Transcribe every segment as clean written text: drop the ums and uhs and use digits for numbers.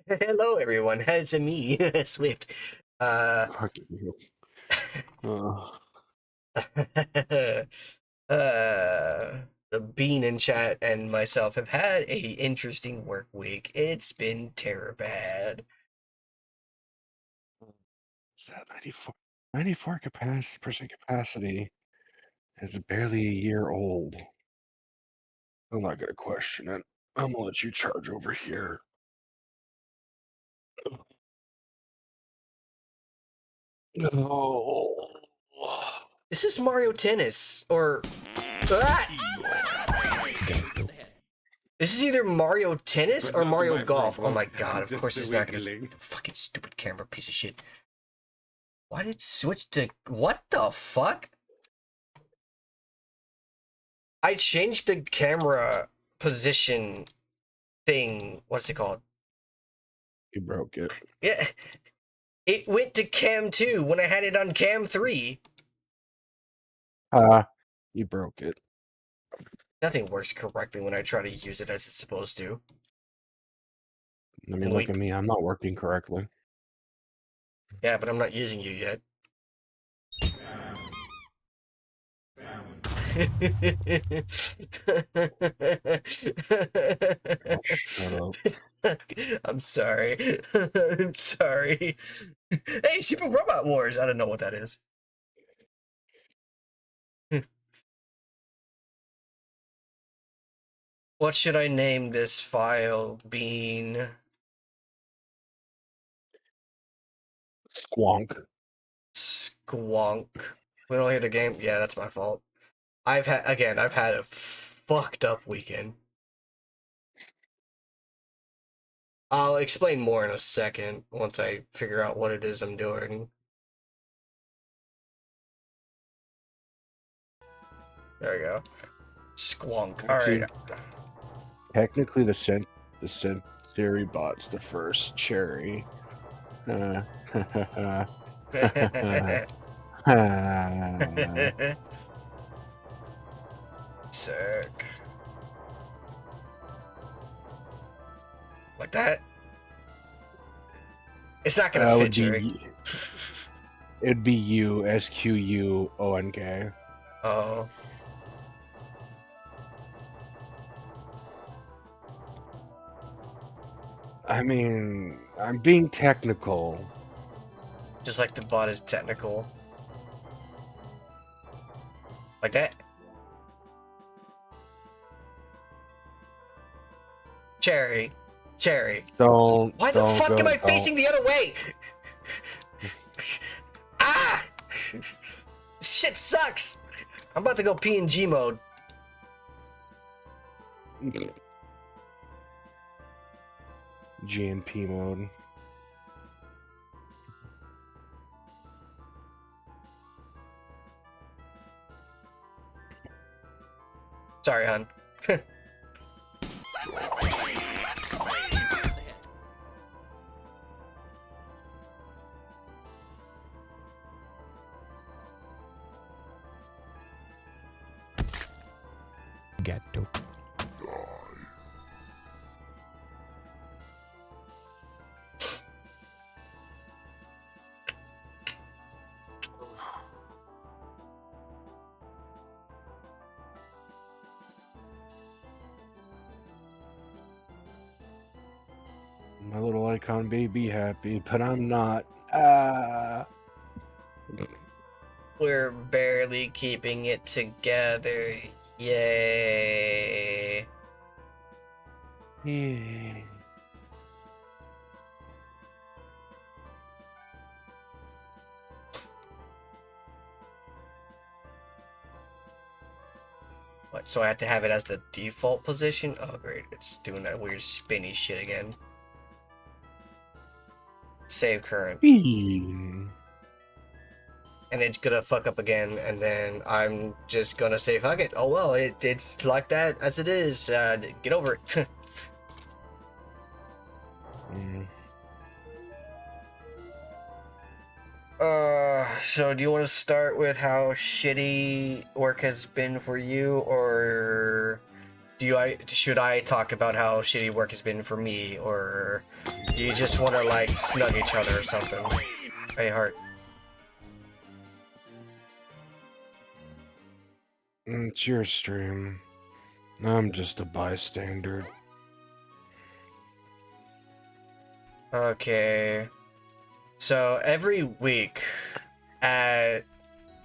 Hello, everyone. It's me, Swift. Fuck you. Uh, The Bean in chat and myself have had a interesting work week. It's been terror bad. is that 94 percent capacity. It's barely a year old. I'm not gonna question it. I'm gonna let you charge over here. Oh. This is Mario Tennis, or this is either Mario Tennis or Mario Golf. Oh my god! Of course, it's not gonna. Fucking stupid camera, piece of shit. Why did it switch to what the fuck? I changed the camera position thing. What's it called? You broke it. Yeah, it went to cam 2 when I had it on cam 3. You broke it. Nothing works correctly when I try to use it as it's supposed to. I mean, look at me. I'm not working correctly. Yeah, but I'm not using you yet. Shut up. I'm sorry. I'm sorry. Hey, Super Robot Wars. I don't know what that is. What should I name this file? Bean. Squonk. Squonk. We don't hear the game? Yeah, that's my fault. I've had a fucked up weekend. I'll explain more in a second once I figure out what it is I'm doing. There we go. Squonk. Actually, Alright. Technically, the Siri bot's the first cherry. Sick. Like that? It's not gonna fit you, right? It'd be Squonk. Oh. I mean, I'm being technical. Just like the bot is technical. Like that? Cherry. Why the fuck am I facing the other way? Ah! Shit sucks! I'm about to go PNG mode. GNP mode. Sorry, hon. Gato. My little icon baby happy, but I'm not. We're barely keeping it together. Yay. Yeah. What, so I have to have it as the default position? Oh great, it's doing that weird spinny shit again. Save current. And it's gonna fuck up again, and then I'm just gonna say fuck it. Oh well, it's like that as it is. Get over it. So do you want to start with how shitty work has been for you, or should I talk about how shitty work has been for me, or do you just want to like snug each other or something? Hey, heart. It's your stream. I'm just a bystander. Okay. So every week at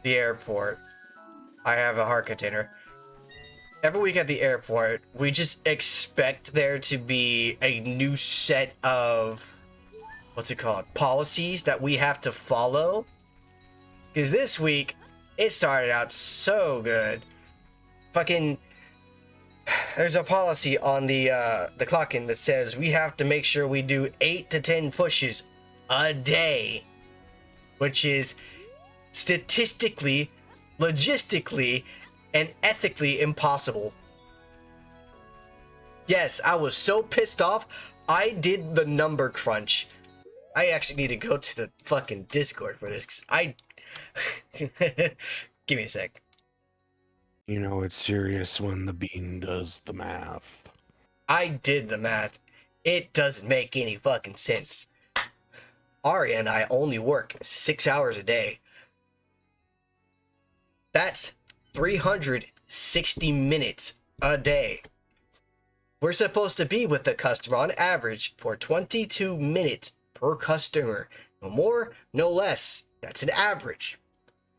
the airport, I have a heart container. Every week at the airport, we just expect there to be a new set of, what's it called, policies that we have to follow. Because this week, it started out so good. Fucking, there's a policy on the clock-in that says we have to make sure we do 8 to 10 pushes a day, which is statistically, logistically, and ethically impossible. Yes, I was so pissed off, I did the number crunch. I actually need to go to the fucking Discord for this. Give me a sec. You know it's serious when the bean does the math. I did the math. It doesn't make any fucking sense. Arya and I only work 6 hours a day. That's 360 minutes a day. We're supposed to be with the customer on average for 22 minutes per customer. No more, no less. That's an average.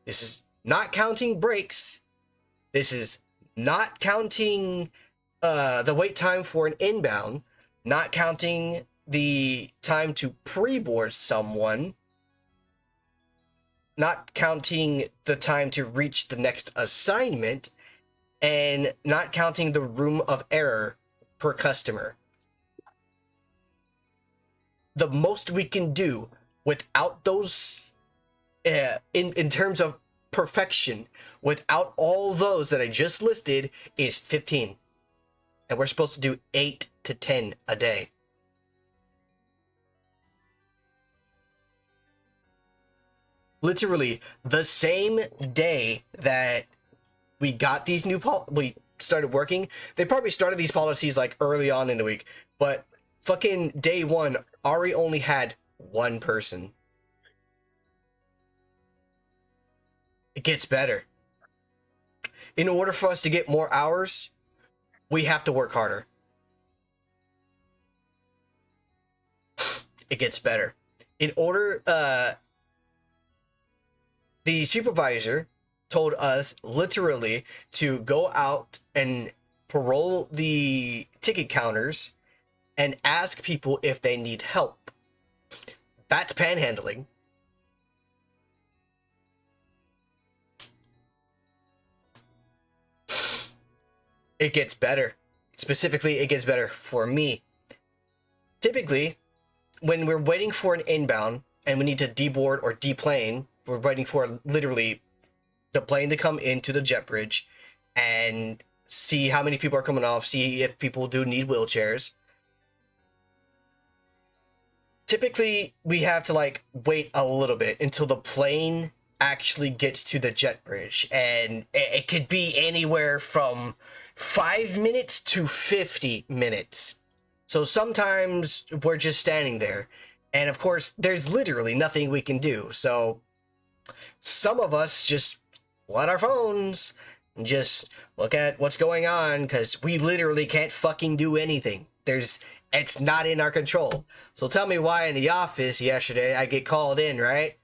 This is not counting breaks. This is not counting the wait time for an inbound. Not counting the time to pre-board someone. Not counting the time to reach the next assignment, and not counting the room of error per customer. The most we can do without those, in terms of perfection, without all those that I just listed, is 15. And we're supposed to do 8 to 10 a day. Literally, the same day that we got these new we started working, they probably started these policies like early on in the week, but fucking day one, Ari only had one person. It gets better. In order for us to get more hours, we have to work harder. It gets better. In order, the supervisor told us literally to go out and parole the ticket counters and ask people if they need help. That's panhandling. It gets better. Specifically, it gets better for me. Typically, when we're waiting for an inbound and we need to deboard or deplane, we're waiting for literally the plane to come into the jet bridge and see how many people are coming off, see if people do need wheelchairs. Typically, we have to like wait a little bit until the plane actually gets to the jet bridge, and it could be anywhere from 5 minutes to 50 minutes. So sometimes we're just standing there, and of course there's literally nothing we can do. So some of us just let our phones and just look at what's going on, because we literally can't fucking do anything. It's not in our control. So tell me why in the office yesterday I get called in, right?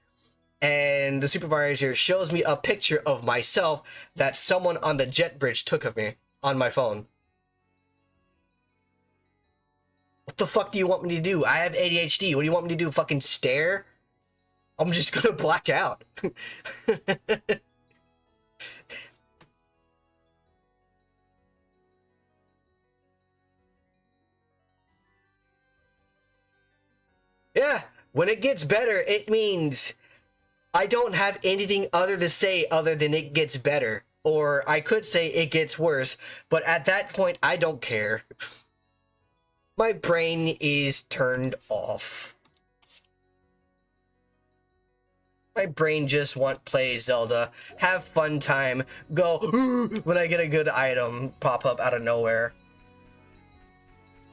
And the supervisor shows me a picture of myself that someone on the jet bridge took of me on my phone. What the fuck do you want me to do? I have ADHD. What do you want me to do? Fucking stare? I'm just gonna black out. Yeah, when it gets better, it means I don't have anything other to say other than it gets better. Or I could say it gets worse, but at that point, I don't care. My brain is turned off. My brain just want play Zelda, have fun time, go when I get a good item pop up out of nowhere.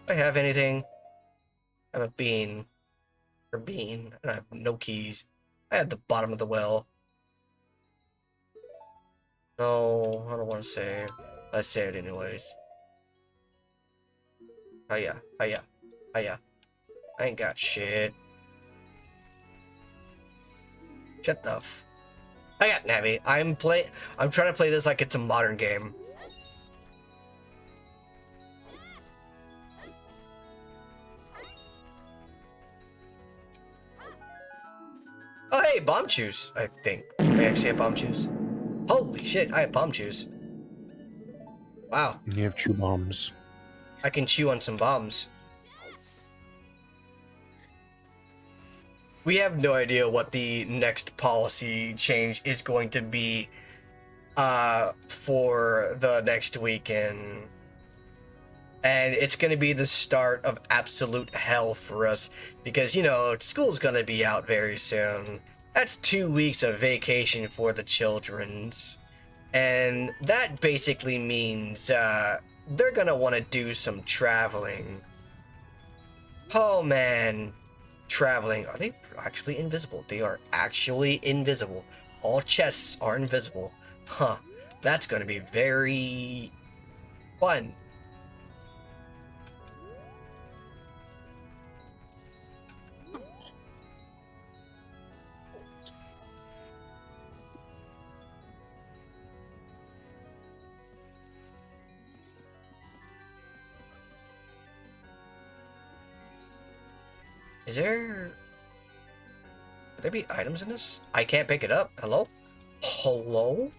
Do I have anything? I have a bean. Or bean. And I have no keys. I have the bottom of the well. No, I don't want to save. Let's save it anyways. Hiya, hiya, hiya. I ain't got shit. Shut the f. I got Navi. I'm trying to play this like it's a modern game. Oh hey, bomb juice, I think. I actually have bomb juice. Holy shit, I have bomb juice. Wow. You have chew bombs. I can chew on some bombs. We have no idea what the next policy change is going to be for the next weekend. And it's going to be the start of absolute hell for us because, you know, school's going to be out very soon. That's 2 weeks of vacation for the children's. And that basically means they're going to want to do some traveling. Oh, man. Traveling. Are they actually invisible? They are actually invisible. All chests are invisible. Huh. That's going to be very fun. Is there... Could there be items in this? I can't pick it up. Hello? Hello?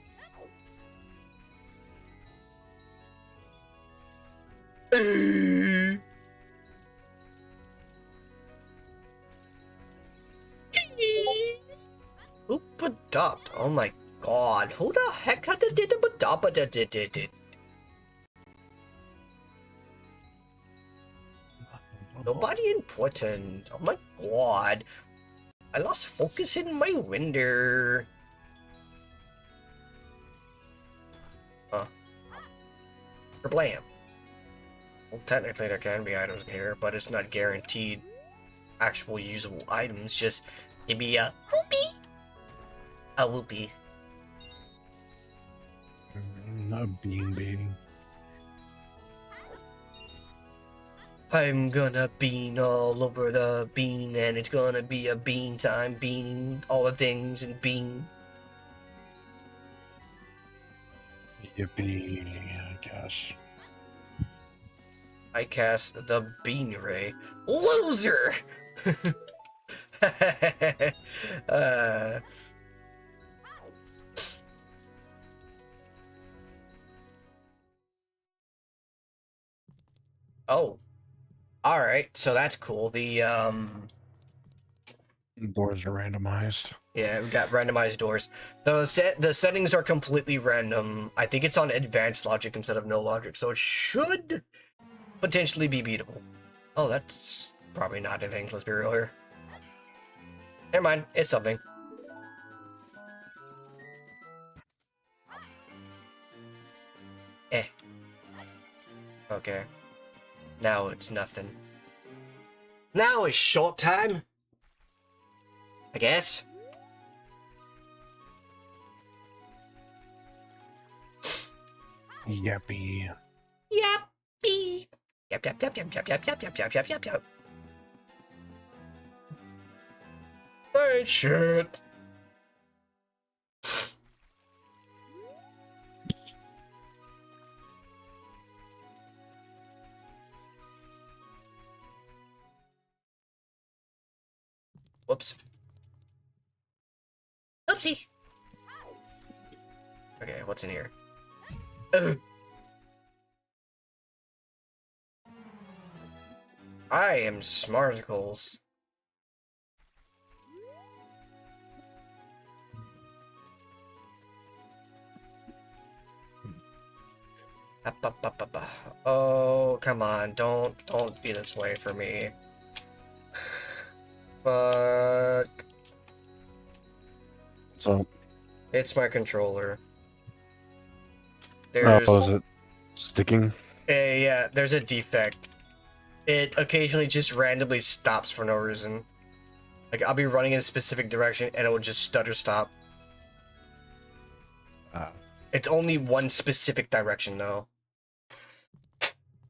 Oop adopt. Oh my god. Who the heck had to did it? Nobody important. Oh my god. I lost focus in my window. Huh. Blam. Well, technically there can be items here, but it's not guaranteed actual usable items. Just give me a whoopee. A whoopee. A bean baby. I'm gonna bean all over the bean, and it's gonna be a bean time. Bean all the things and bean. Yippee, I guess. I cast the bean ray. Loser! Oh. Alright, so that's cool. The, Doors are randomized. yeah, we got randomized doors. The settings are completely random. I think it's on advanced logic instead of no logic, so it should potentially be beatable. Oh, that's probably not anything. Let's be real here. Never mind, it's something. Eh. Okay. Now it's nothing. Now is short time. I guess. Yippee. Yappy. Yap yap yap yap yap yap yap yap yap yap yap yap. Hey shit. Whoops. Oopsie. Okay, what's in here? I am smarticles. Oh, come on, don't be this way for me. Fuck. So, It's my controller. There's oh, is it sticking? yeah, there's a defect. it occasionally just randomly stops for no reason. Like, I'll be running in a specific direction and it will just stutter stop. It's only one specific direction, though.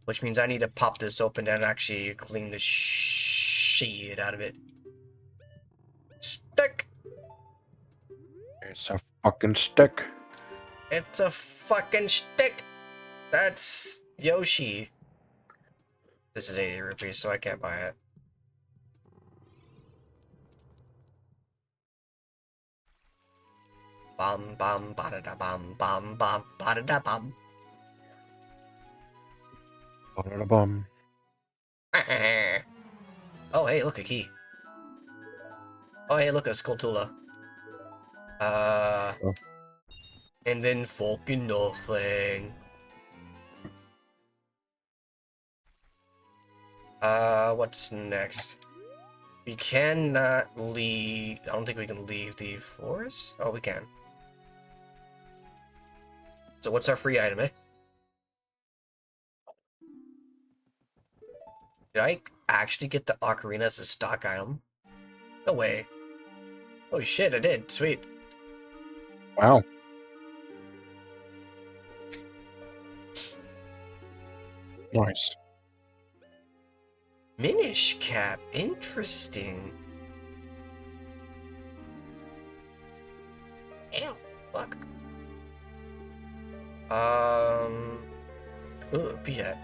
Which means I need to pop this open and actually clean the shit out of it. Stick! It's a fucking stick. It's a fucking stick! That's Yoshi. This is 80 rupees, so I can't buy it. Bum bum ba da da bum bum bum ba da da bum. Bum. Oh hey, look, a key. Oh hey, look, a Skulltula. Oh. And then fucking nothing. What's next? We cannot leave. I don't think we can leave the forest. Oh, we can. So what's our free item, eh? Did I actually get the ocarina as a stock item? No way. Oh shit, I did. Sweet. Wow. Nice. Minish cap. Interesting. Ew. Fuck. Ooh, be that.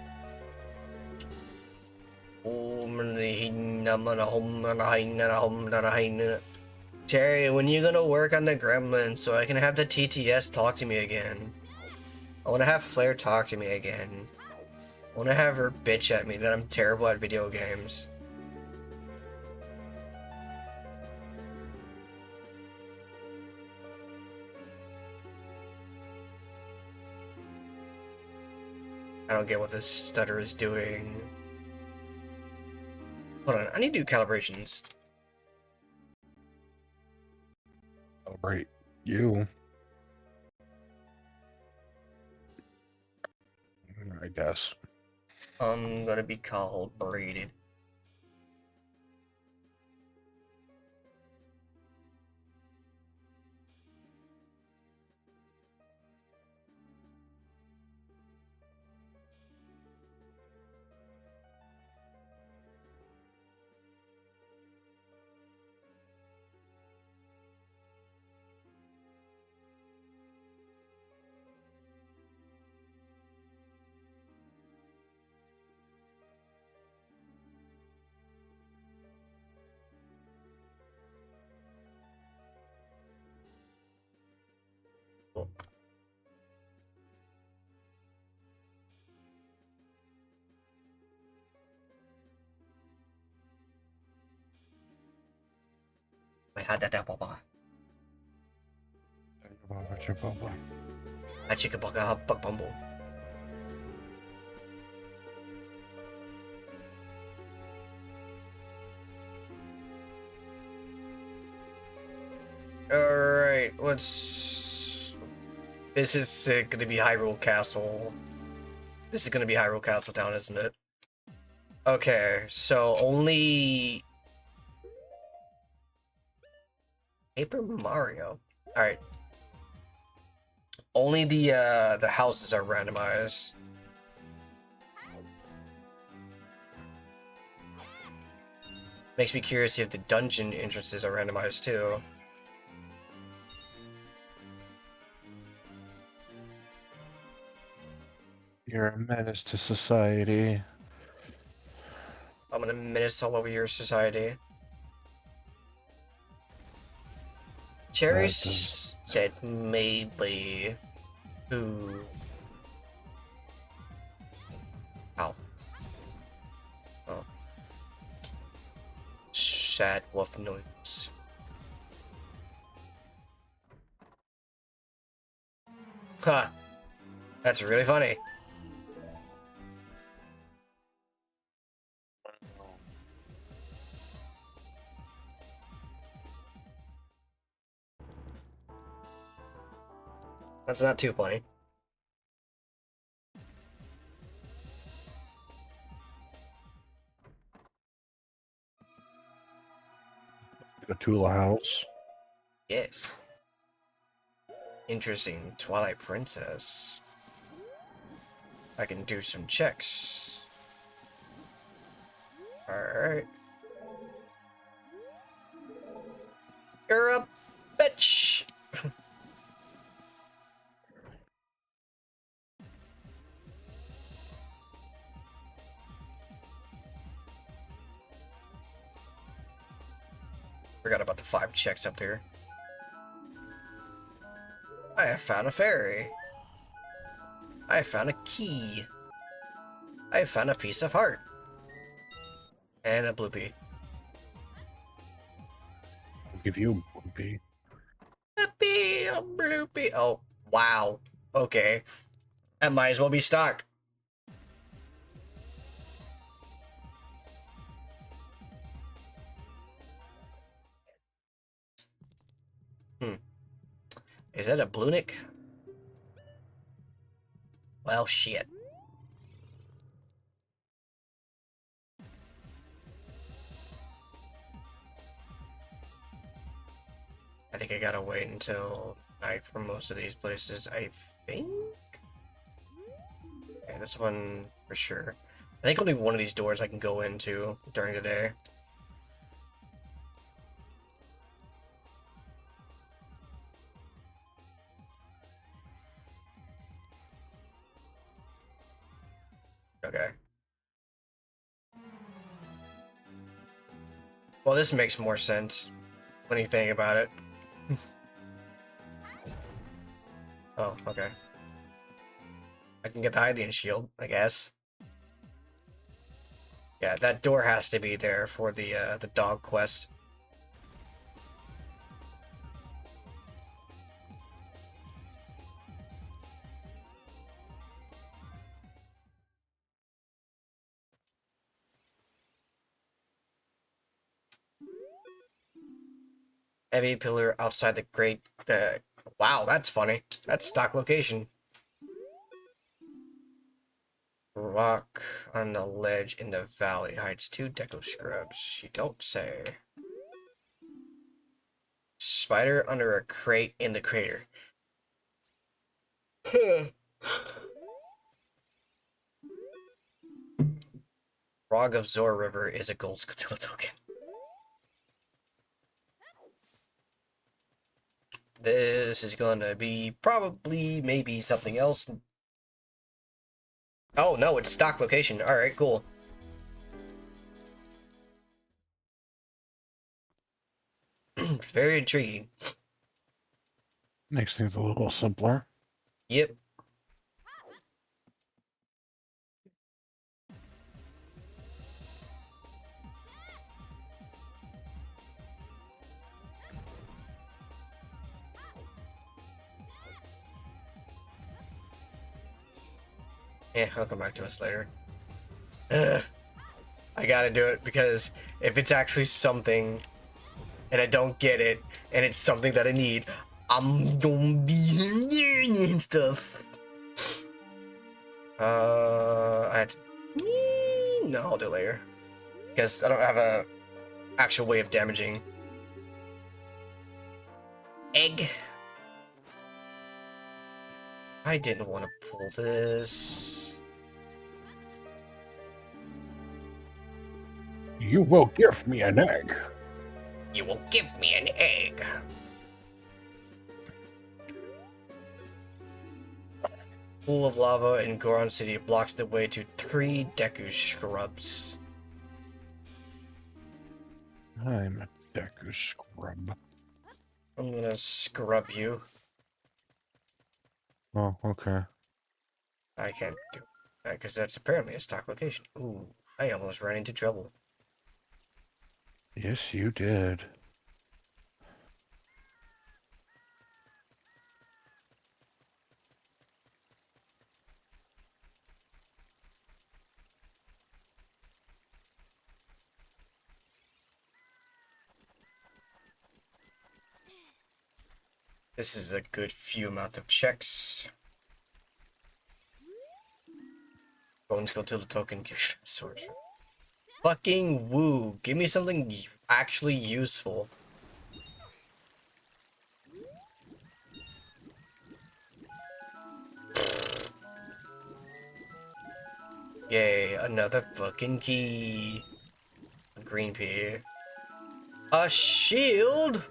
Jerry, when you gonna work on the gremlin so I can have the TTS talk to me again? I wanna have Flair talk to me again. I wanna have her bitch at me that I'm terrible at video games. I don't get what this stutter is doing. Hold on, I need to do calibrations. Celebrate you. I guess. I'm gonna be calibrated. Cool. Wait, how'd that papa? I chicken baka bug bumble. Alright, what's... This is gonna be Hyrule Castle. This is gonna be Hyrule Castle Town, isn't it? Okay, so only... Paper Mario. Alright. Only the houses are randomized. Makes me curious if the dungeon entrances are randomized too. You're a menace to society. I'm gonna menace all over your society. Cherry said maybe. Ooh. Ow. Oh. Sad wolf noise. Ha! That's really funny. That's not too funny. A Tula house. Yes. Interesting. Twilight Princess. I can do some checks. Alright. You're a bitch! Forgot about the 5 checks up there. I have found a fairy. I have found a key. I have found a piece of heart. And a bloopy. I'll give you a bloopy. A bloopy. Oh, wow. Okay. That might as well be stock. Is that a Blunick? Well, shit. I think I gotta wait until night for most of these places, I think? Okay, this one for sure. I think only one of these doors I can go into during the day. Okay. Well, this makes more sense when you think about it. Oh, okay. I can get the hiding shield, I guess. Yeah, that door has to be there for the dog quest. Heavy pillar outside the great. Wow, that's funny. That's stock location. Rock on the ledge in the valley hides 2 deco scrubs. You don't say. Spider under a crate in the crater. Frog of Zor River is a gold Scutilla token. This is gonna be probably maybe something else. Oh no, it's stock location. Alright, cool. Very intriguing. Makes things a little simpler. Yep. Yeah, I'll come back to us later. Ugh. I gotta do it because if it's actually something and I don't get it and it's something that I need, I'm gonna be learning stuff. I had to... No, I'll do it later. Because I don't have a actual way of damaging. Egg. I didn't want to pull this. You will give me an egg. You will give me an egg. Pool of lava in Goron City blocks the way to 3 Deku scrubs. I'm a Deku scrub. I'm gonna scrub you. Oh, okay. I can't do that because that's apparently a stock location. Ooh, I almost ran into trouble. Yes, you did. This is a good few amount of checks. Bones go to the token source. Fucking woo. Give me something actually useful. Yay, another fucking key. A green pea. A shield!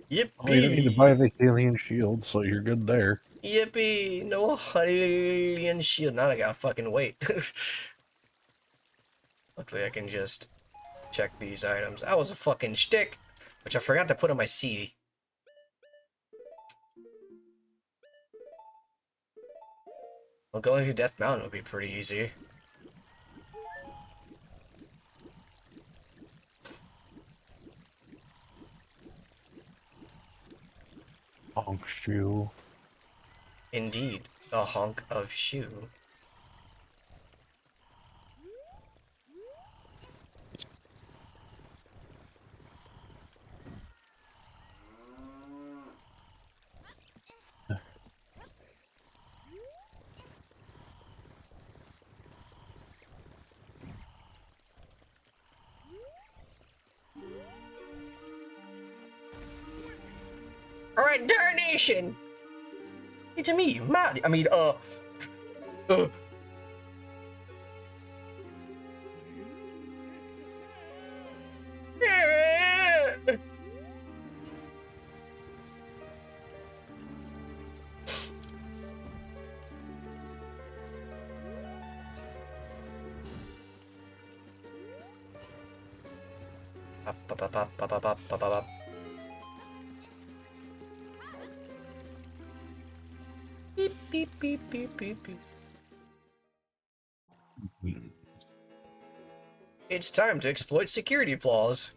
Yippee! Oh, you don't need to buy the alien shield, so you're good there. Yippee! No alien shield. Now I gotta fucking wait. Luckily I can just check these items. That was a fucking shtick, which I forgot to put on my CD. Well, going through Death Mountain would be pretty easy. Honk shoe. Indeed, a honk of shoe. Alright, darnation! It's me, Matt. I mean, Beep, beep, beep, beep, beep, beep. It's time to exploit security flaws.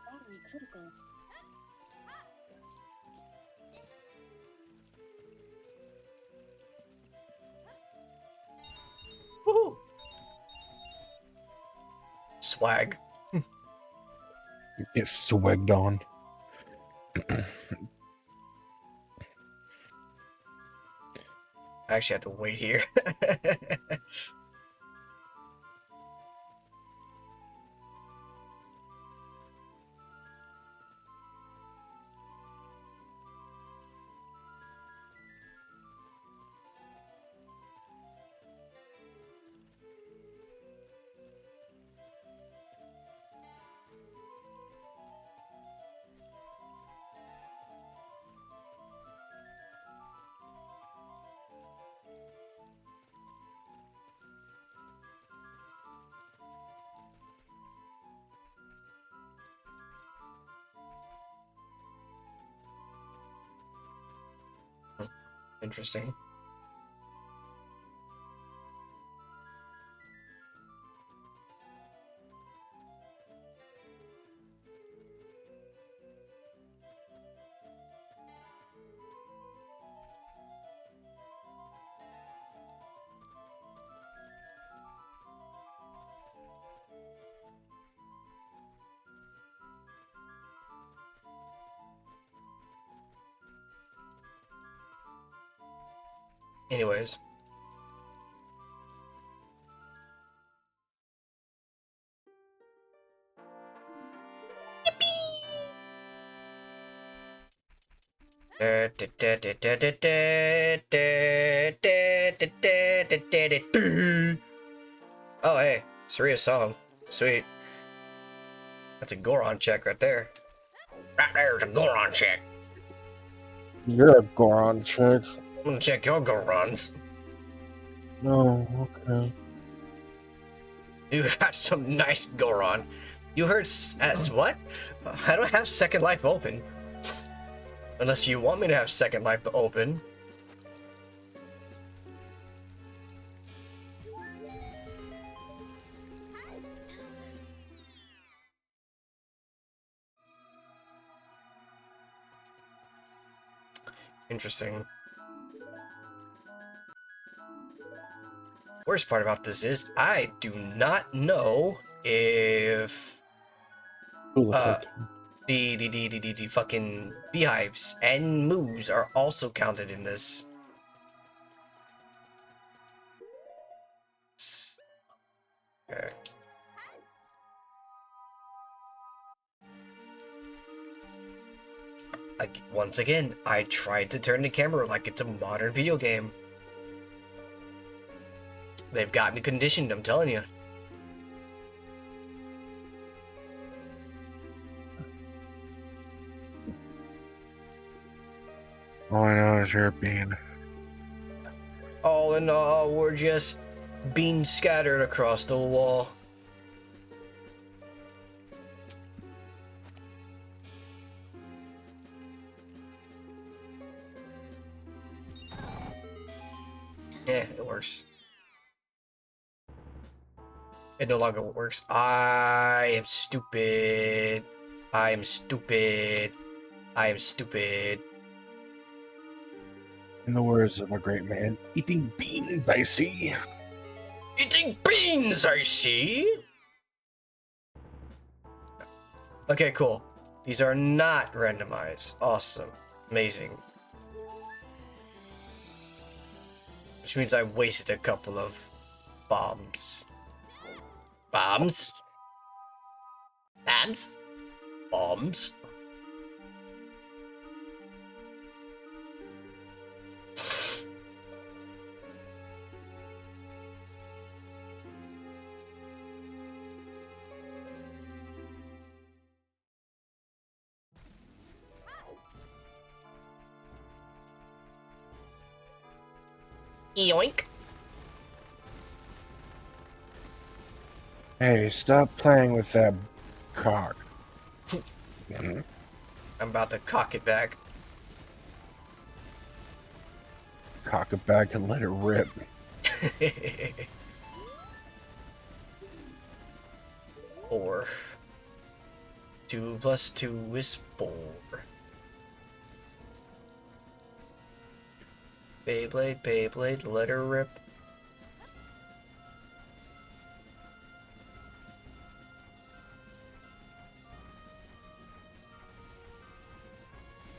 Battery critical. Woohoo! Swag. You get swagged on. I actually have to wait here. Interesting. Anyways. Oh, hey, Saria's song. Sweet. That's a Goron check right there. Right there's a Goron check. You're a Goron chick. I'm gonna check your Gorons. No, okay. You got some nice Goron. You heard what? I don't have Second Life open. Unless you want me to have Second Life open. Interesting. Worst part about this is I do not know if the fucking beehives and moos are also counted in this. Okay. Once again, I tried to turn the camera like it's a modern video game. They've got me conditioned, I'm telling you. All I know is you're a bean. All in all, we're just being scattered across the wall. Yeah, it works. It no longer works. I am stupid. I am stupid. I am stupid. In the words of a great man, eating beans, I see. Eating beans, I see. Okay, cool. These are not randomized. Awesome. Amazing. Which means I wasted a couple of bombs. Bombs? Bombs? Bombs? Yoink. Hey, stop playing with that cock. I'm about to cock it back. Cock it back and let it rip. 4. 2 plus 2 is 4. Beyblade, Beyblade, let her rip.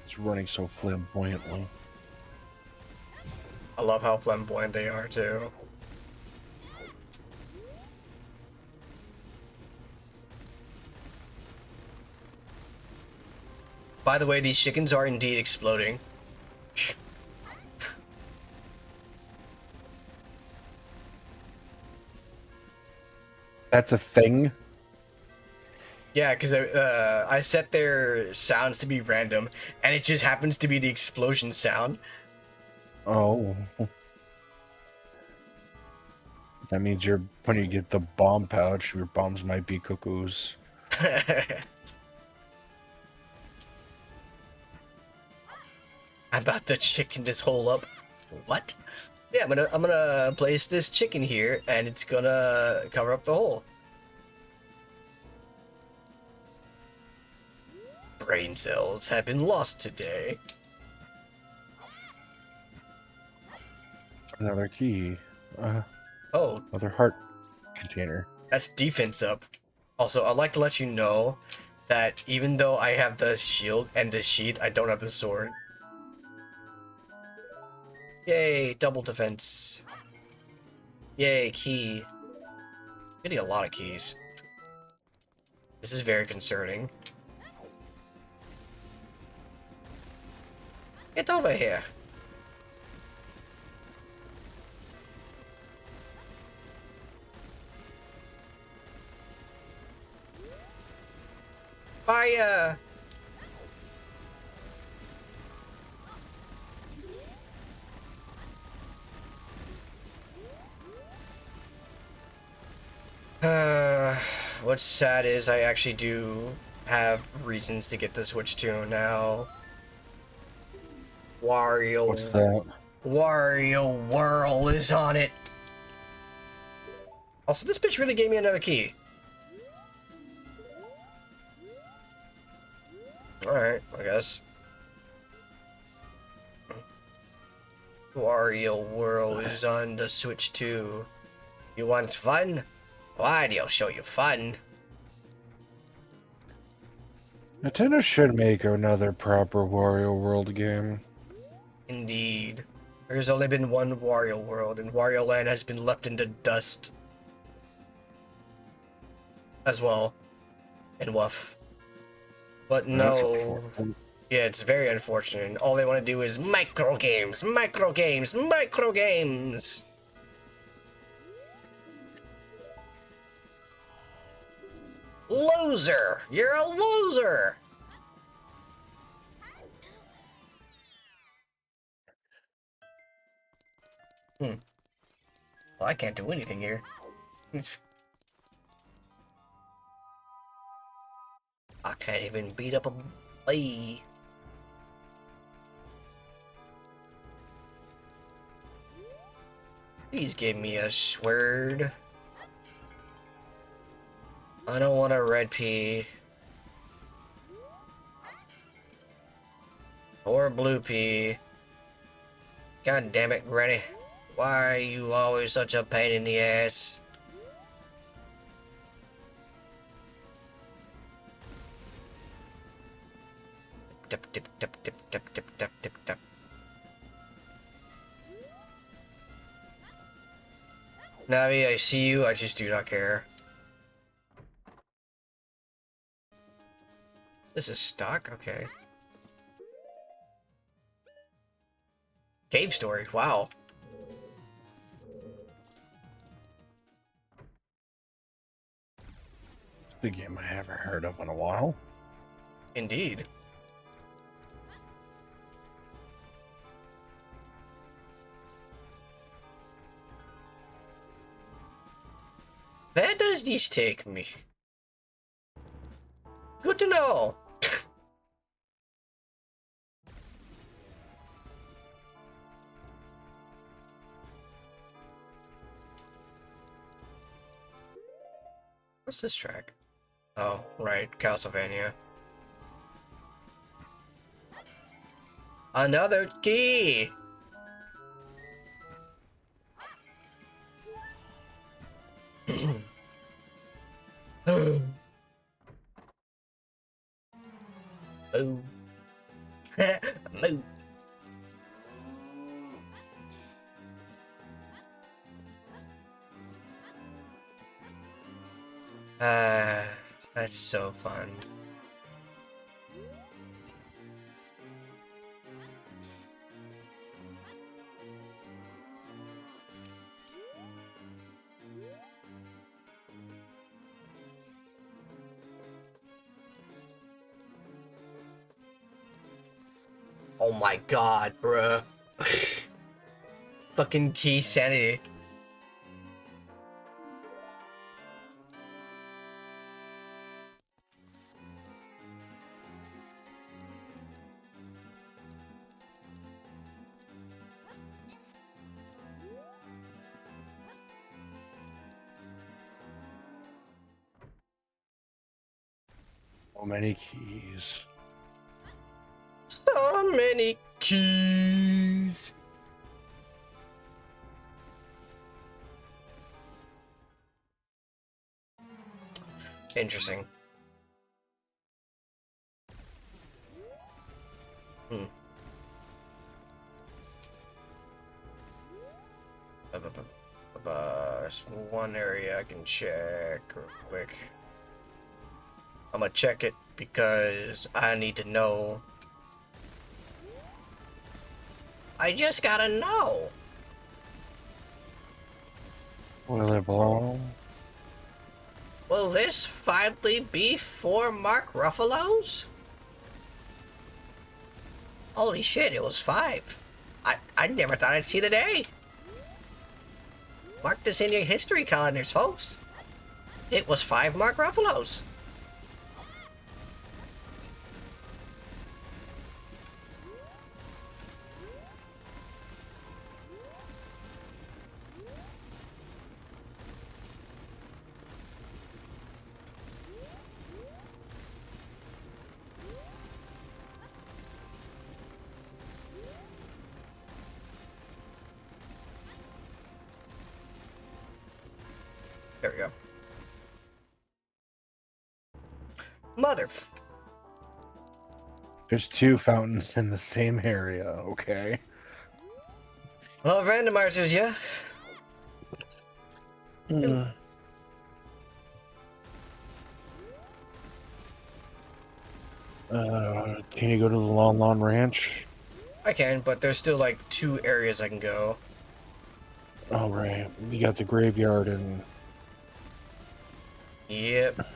It's running so flamboyantly. I love how flamboyant they are too. By the way, these chickens are indeed exploding. That's a thing? Yeah, because I set their sounds to be random, and it just happens to be the explosion sound. Oh. That means when you get the bomb pouch, your bombs might be cuckoos. I'm about to chicken this hole up. What? Yeah, I'm gonna place this chicken here, and it's gonna cover up the hole. Brain cells have been lost today. Another key. Oh, Another heart container. that's defense up. Also, I'd like to let you know that even though I have the shield and the sheath, I don't have the sword. Yay, double defense. Yay, key. Getting a lot of keys. This is very concerning. Get over here. Fire! What's sad is I actually do have reasons to get the Switch 2 now. Wario. What's that? Wario Whirl is on it. Also, this bitch really gave me another key. Alright, I guess. Wario Whirl is on the Switch 2. You want fun? Wario show you fun. Nintendo should make another proper Wario World game. Indeed. There's only been one Wario World, and Wario Land has been left in the dust. As well. And woof. But That's no. unfortunate. Yeah, it's very unfortunate. All they want to do is micro games, micro games, micro games. Loser! You're a loser! Well, I can't do anything here. I can't even beat up a bee. Please give me a sword. I don't want a red pea. Or a blue pea. God damn it, Granny. Why are you always such a pain in the ass? Tip, tip, tip, tip, tip, tip, tip, tip, tip. Navi, I see you, I just do not care. This is stock? Okay. Cave story, wow. It's a game I haven't heard of in a while. Indeed. Where does this take me? Good to know. What's this track? Oh, right, Castlevania. Another key! Oh. Moo. Ah, that's so fun. Oh my god, bruh. Fucking key sanity. So many keys. So many keys. Interesting. There's one area I can check real quick. I'm gonna check it because I need to know. I just gotta know. Will it blow? Will this finally be 4 Mark Ruffalo's? Holy shit, it was 5. I never thought I'd see the day. Mark this in your history calendars, folks. It was 5 Mark Ruffalo's. There we go. Mother. There's 2 fountains in the same area, okay? Well, randomizers, yeah. Can you go to the Lon Lon Ranch? I can, but there's still like 2 areas I can go. Oh, right. You got the graveyard and... Yep.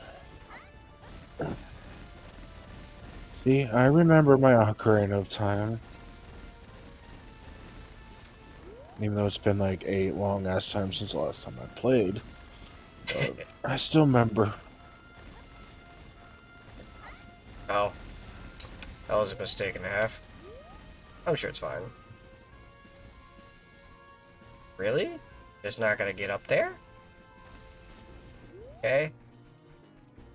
See, I remember my Ocarina of Time. Even though it's been like 8 long-ass times since the last time I played. I still remember. Oh. That was a mistake and a half. I'm sure it's fine. Really? Just not gonna get up there? Okay.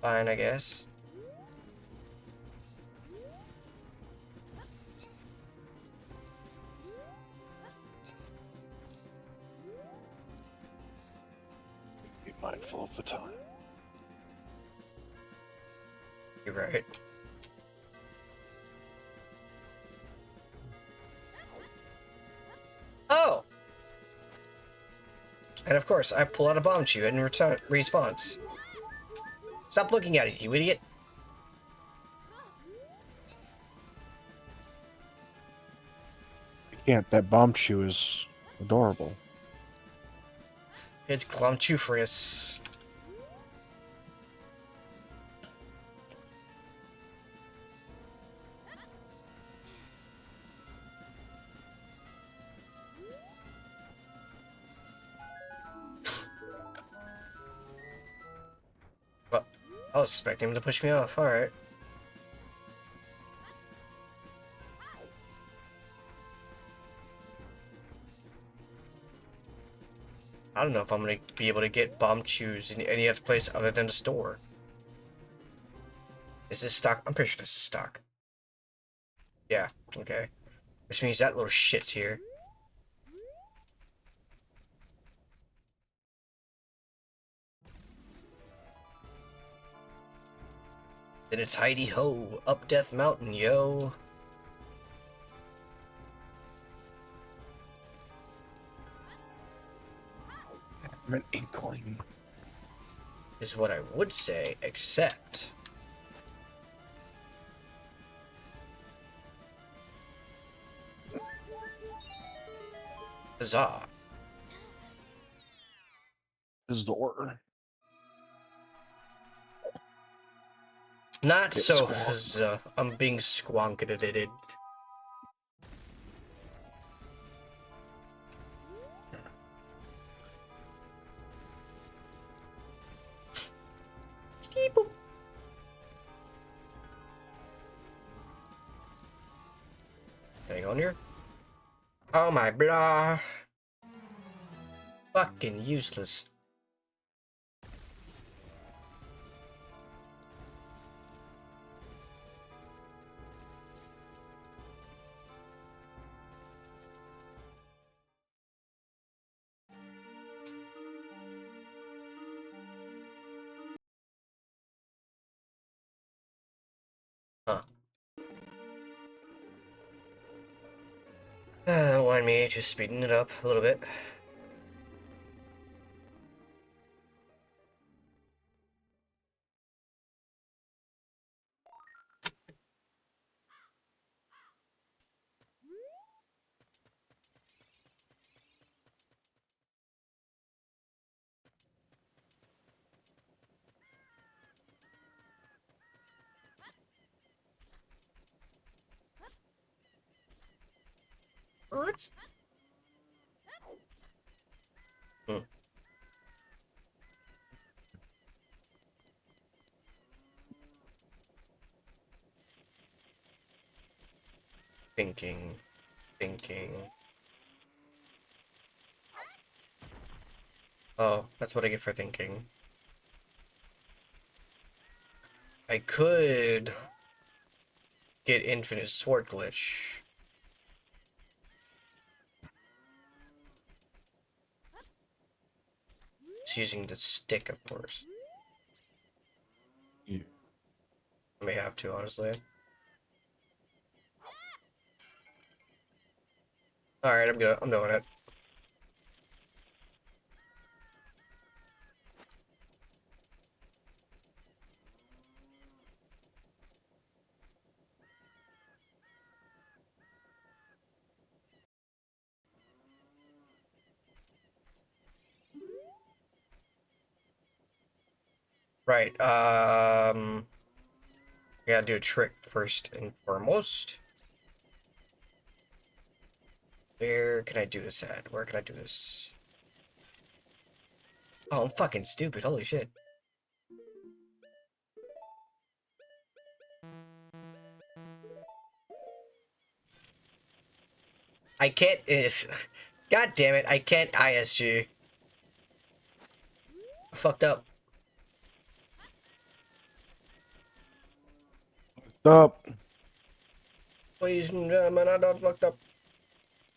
Fine, I guess. Be mindful of the time. You're right. Oh! And of course, I pull out a bomb shoe and return response. Stop looking at it, you idiot! I can't. That bomb shoe is adorable. It's glumchufrious. Well, I was expecting him to push me off. Alright. I don't know if I'm gonna be able to get bomb shoes in any other place other than the store. Is this stock? I'm pretty sure this is stock. Yeah, okay. Which means that little shit's here. Then it's Heidi Ho, up Death Mountain, yo. I'm an inkling. Is what I would say, except... Huzzah. Zor. Not Get so squawk. huzzah. I'm being squonketed. Can I go in here? Oh my blah. Fucking useless. Huh. Don't mind me, just speeding it up a little bit. What? Hmm. Thinking. Oh, that's what I get for thinking. I could get infinite sword glitch. Just using the stick, of course. Yeah. I may have to, honestly. Alright, I'm good. I'm doing it. Right, I gotta do a trick first and foremost. Where can I do this at? Where can I do this? Oh, I'm fucking stupid. Holy shit. I can't. God damn it! I can't ISG. I fucked up. Up. Ladies and gentlemen, I done fucked up.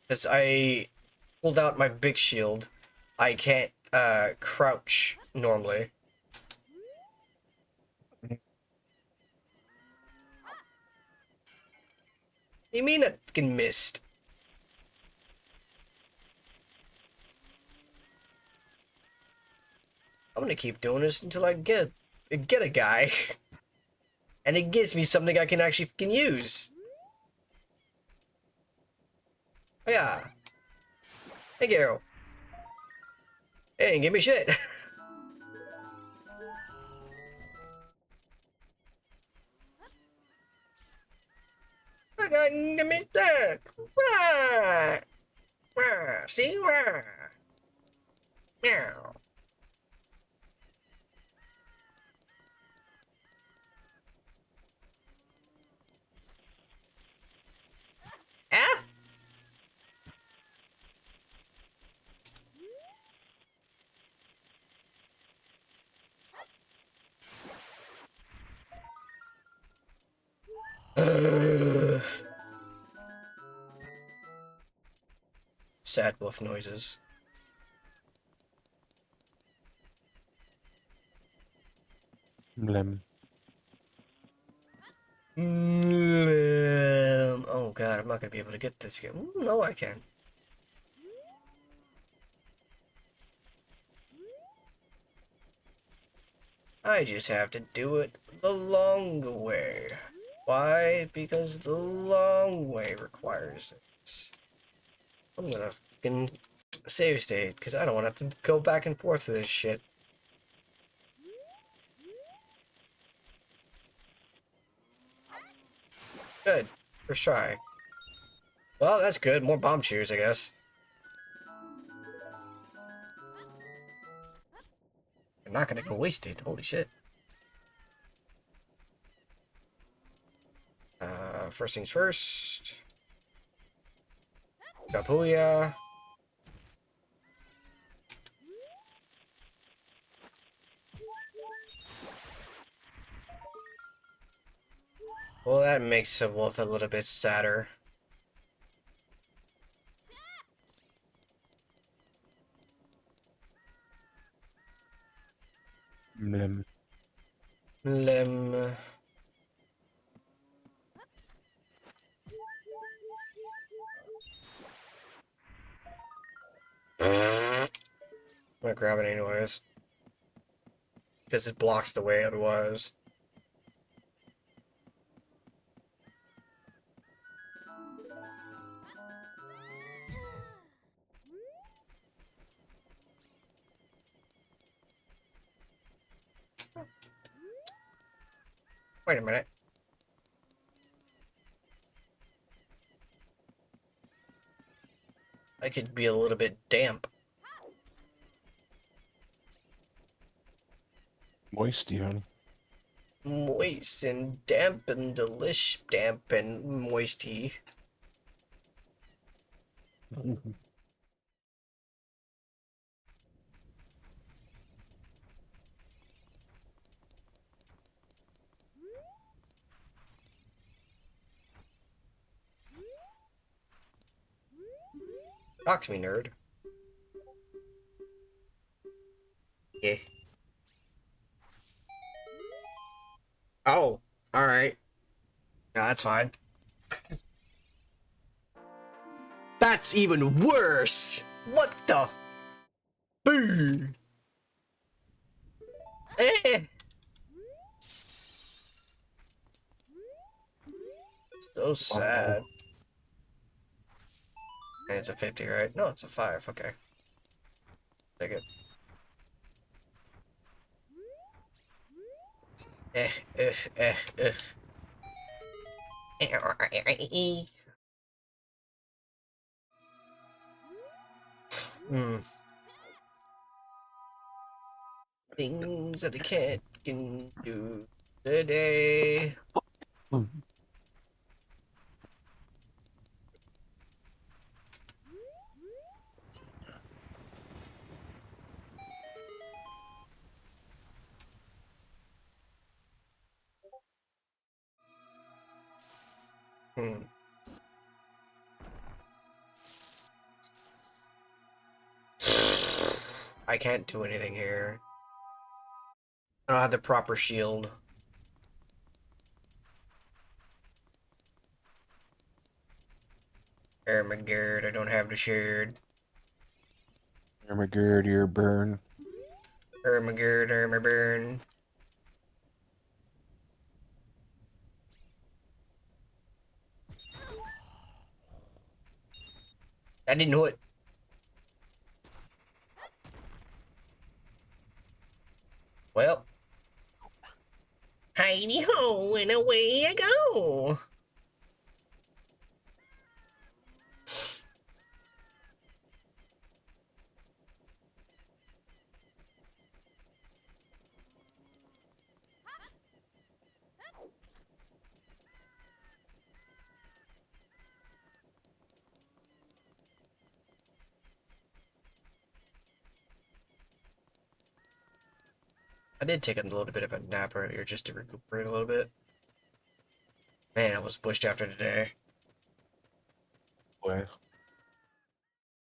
Because I pulled out my big shield. I can't crouch normally. You mean I fucking missed? I'm gonna keep doing this until I get a guy. And it gives me something I can actually can use. Oh, yeah. Thank you. It ain't give me shit. I got give me that. Wah. Wah. See? Wah. Meow. Ah? Sad wolf noises. Blem. Oh god, I'm not gonna be able to get this again. Ooh, no, I can. I just have to do it the long way. Why? Because the long way requires it. I'm gonna fucking save state, because I don't want to have to go back and forth with this shit. Good. First try. Well, that's good. More bomb cheers, I guess. They're not gonna go wasted. Holy shit. First things first. Gapuya. Well, that makes the wolf a little bit sadder. Blem. Lim. I'm gonna grab it anyways. Because it blocks the way otherwise. Wait a minute. I could be a little bit damp. Moist even. Moist and damp and delish, damp and moisty. Talk to me, nerd. Yeah. Oh, alright. No, that's fine. That's even worse! What the? Boo! Eh! So sad. And it's a 50, right? No, it's a 5. Okay. Take it. Eh, eh, eh, eh. Hmm. Things that I can't can do today. Hmm. I can't do anything here. I don't have the proper shield. Oh my god, I don't have the shield. Armagerd, ear burn. Oh my god, oh my burn. I didn't know it. Well. Heidi ho, and away I go. I did take a little bit of a nap earlier just to recuperate a little bit. Man, I was bushed after today. Boy.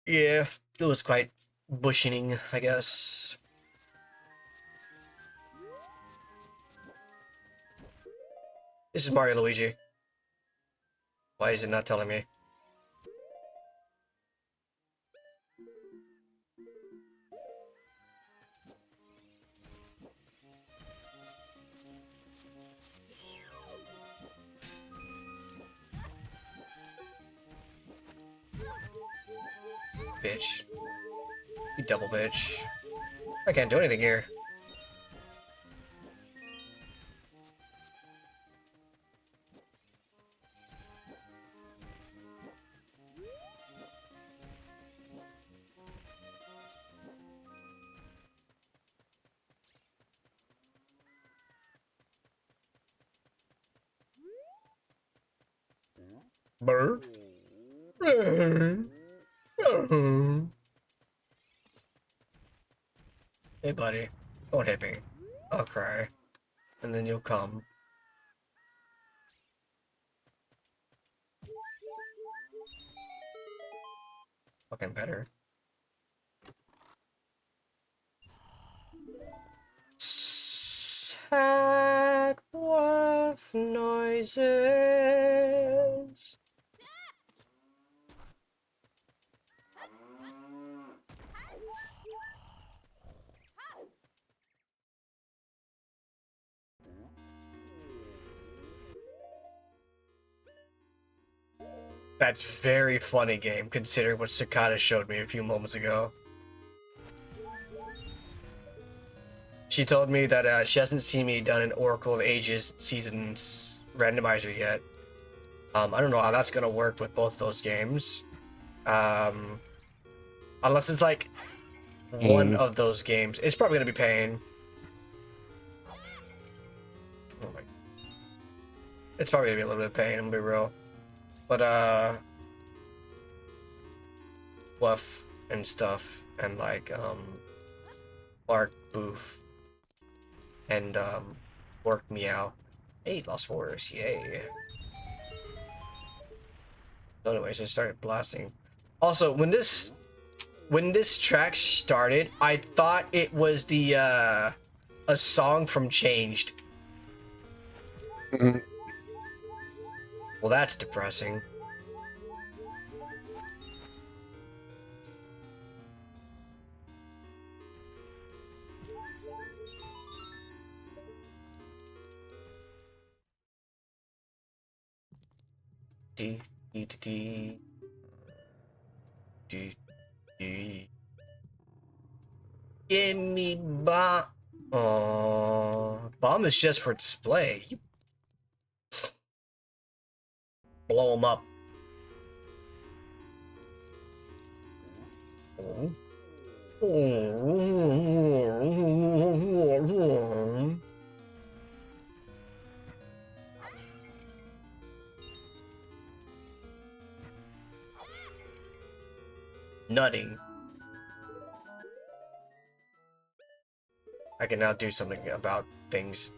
Yeah, it was quite bushing, I guess. This is Mario Luigi. Why is it not telling me? Bitch. You double bitch. I can't do anything here. Brr. Hey, buddy. Don't hit me. I'll cry. And then you'll come. Fucking better. Sad wolf noises. That's very funny game, considering what Sakata showed me a few moments ago. She told me that she hasn't seen me done an Oracle of Ages Seasons randomizer yet. I don't know how that's gonna work with both those games. Unless it's like one of those games. It's probably gonna be Pain. Oh my. It's probably gonna be a little bit of Pain, I'm gonna be real. But Bluff and stuff, and like Bark Boof and Work Meow. Hey, Lost Forest, yay. So anyways, I started blasting. Also, when this track started, I thought it was the a song from Changed. Mhm. Well, that's depressing. dee, dee, dee, dee, dee. Give me bomb. Bomb is just for display. You blow them up. Nutting. I can now do something about things.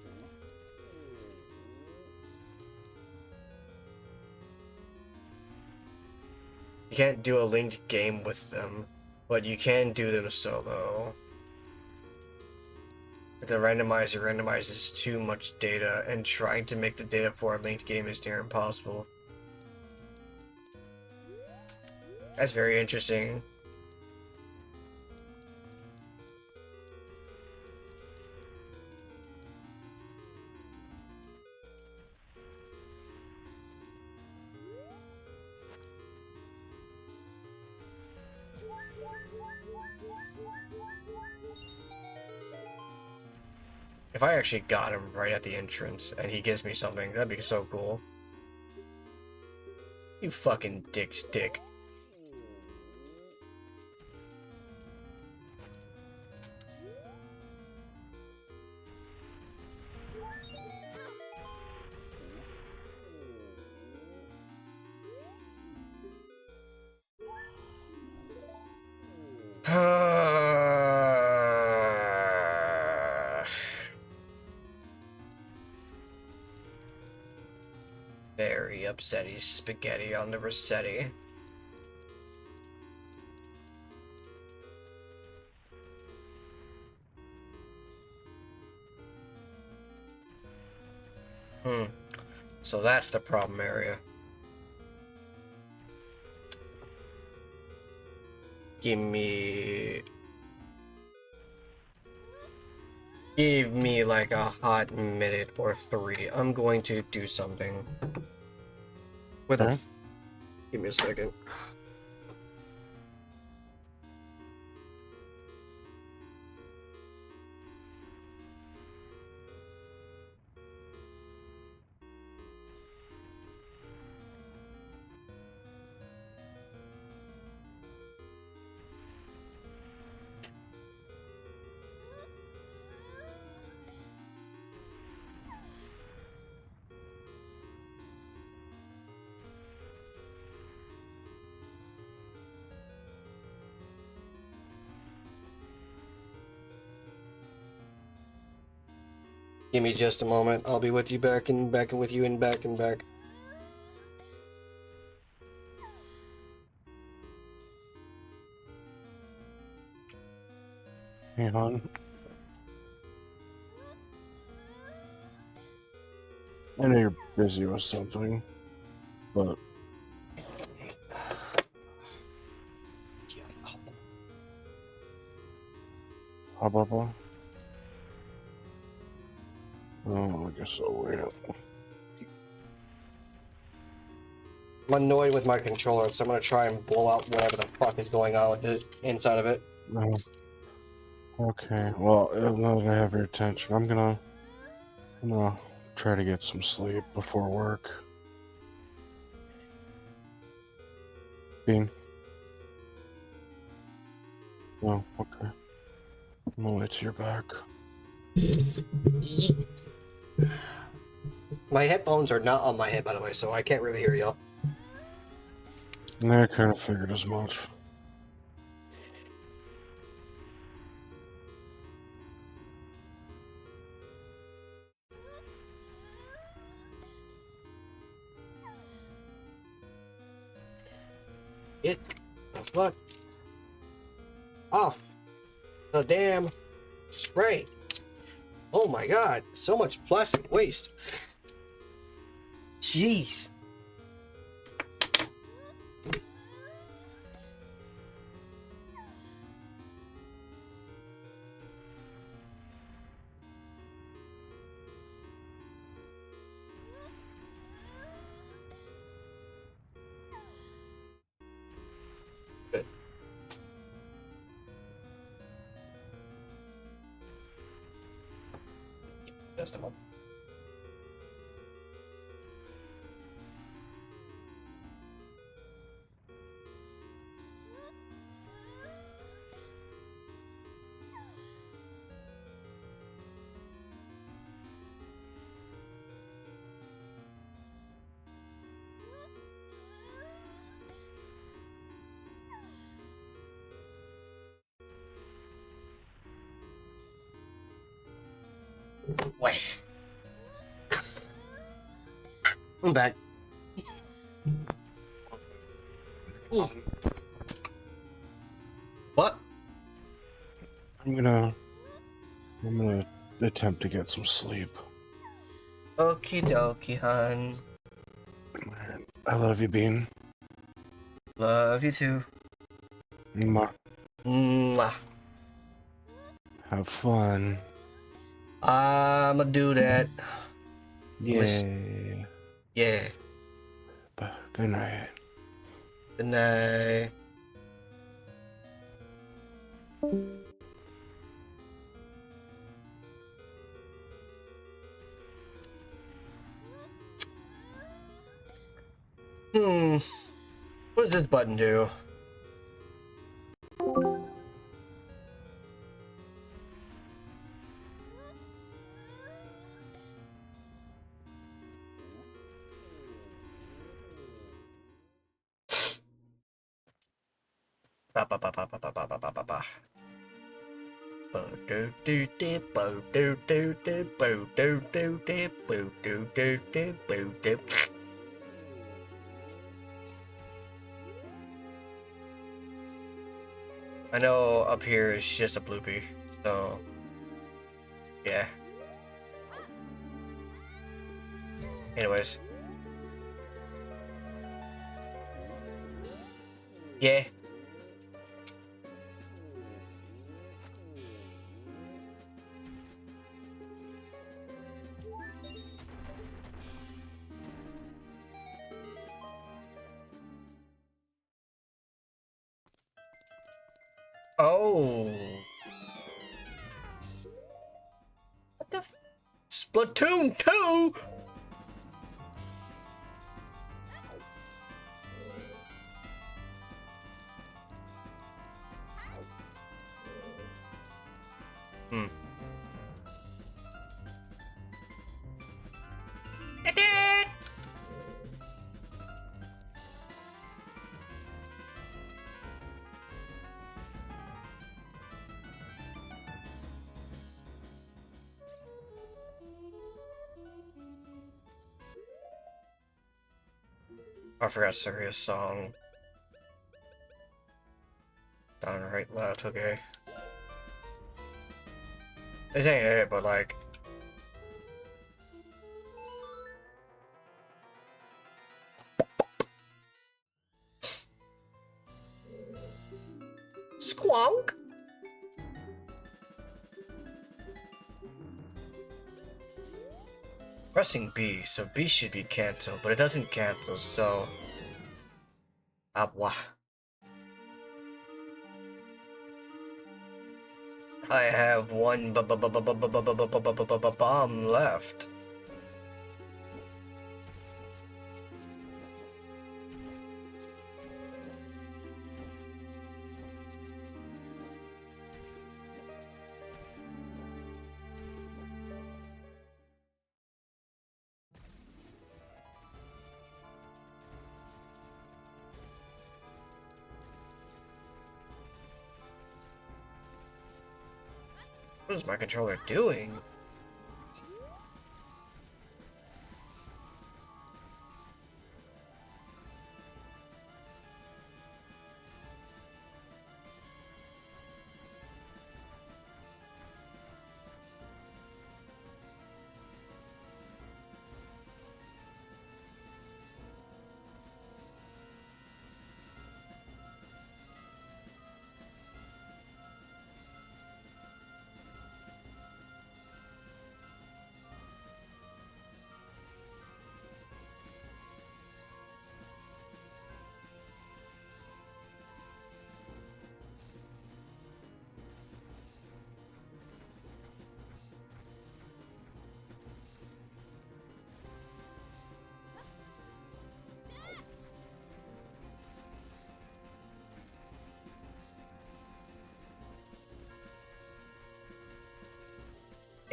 You can't do a linked game with them, but you can do them solo. The randomizer randomizes too much data, and trying to make the data for a linked game is near impossible. That's very interesting. If I actually got him right at the entrance and he gives me something, that'd be so cool. You fucking dick's dick. Very upsetty spaghetti on the Rossetti. So that's the problem area. Give me like a hot minute or 3. I'm going to do something. With a give me a second. Give me just a moment. I'll be with you back and with you and back and back. Hey, hon. I know you're busy with something, but blah. Oh, I guess I'll wait. I'm annoyed with my controller, so I'm gonna try and blow out whatever the fuck is going on with it inside of it. No. Okay, well, now that I have your attention, I'm gonna try to get some sleep before work. Bean? Oh, okay. I'm gonna wait till you're back. My headphones are not on my head, by the way, so I can't really hear y'all. I kind of figured as much. Get the fuck off the damn spray. Oh my god, so much plastic waste. Jeez. Just a moment. Wait. I'm back. What? I'm gonna attempt to get some sleep. Okie dokie, hun. I love you, Bean. Love you too. Mwah. Mwah. Have fun. I'ma do that. Yay. Yeah. Good night. Good night. What does this button do? Ba ba ba ba ba ba ba ba ba ba ba. Bo do do do bo do do do bo do do do bo do do do bo do. I know up here is just a bloopy, so yeah. Anyways. Yeah. Oh. What the Splatoon 2? Hmm. I forgot Sirius song. Down right left, okay. This ain't it, but like Squonk. Pressing B, so B should be cancel, but it doesn't cancel, so wah. I have one bomb left. What is my controller doing?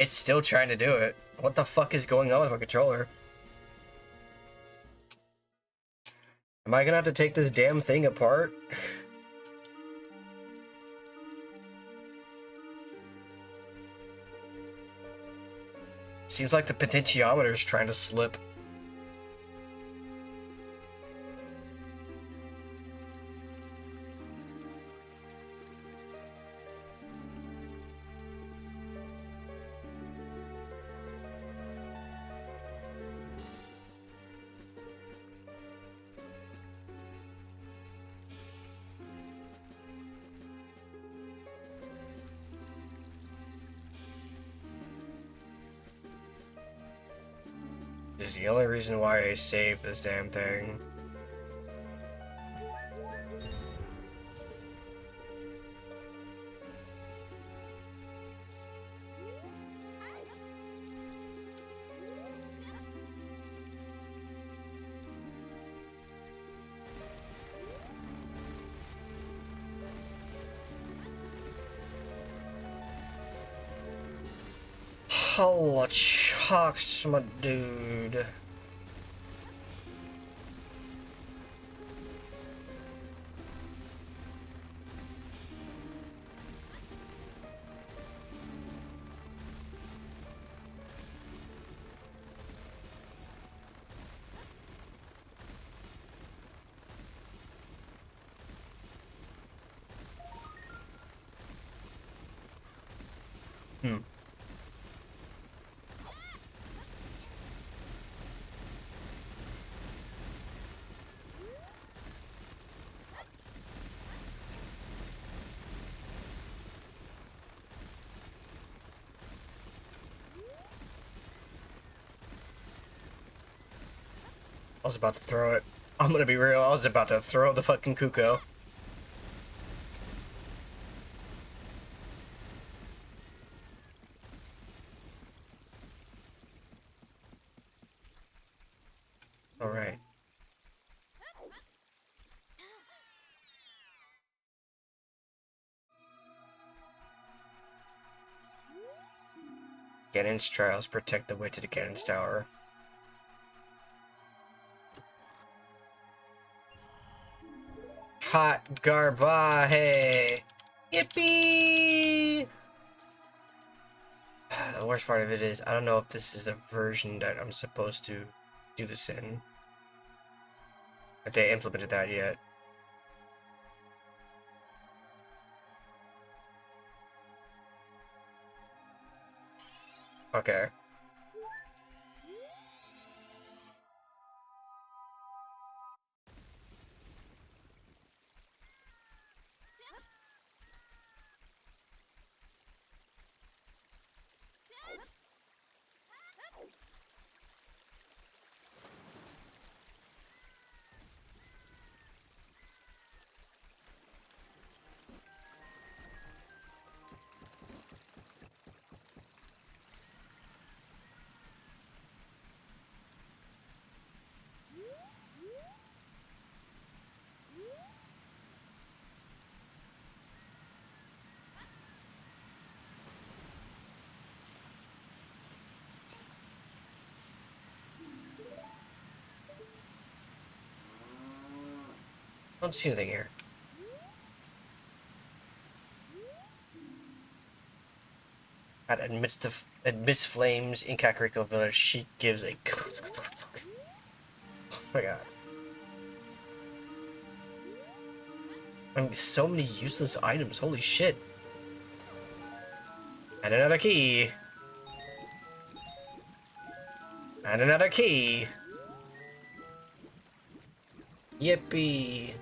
It's still trying to do it. What the fuck is going on with my controller? Am I gonna have to take this damn thing apart? Seems like the potentiometer is trying to slip. This is the only reason why I saved this damn thing. Oh, chucks, my dude. I was about to throw it. I'm gonna be real, I was about to throw the fucking Kuko. Alright. Ganon's trials protect the way to the Ganon's tower. Hot garbage! Yippee! The worst part of it is, I don't know if this is the version that I'm supposed to do this in. If they implemented that yet. Okay. Don't see anything here. Amidst flames in Kakariko Village, she gives a. Oh my god. I mean, so many useless items. Holy shit. And another key. And another key. Yippee.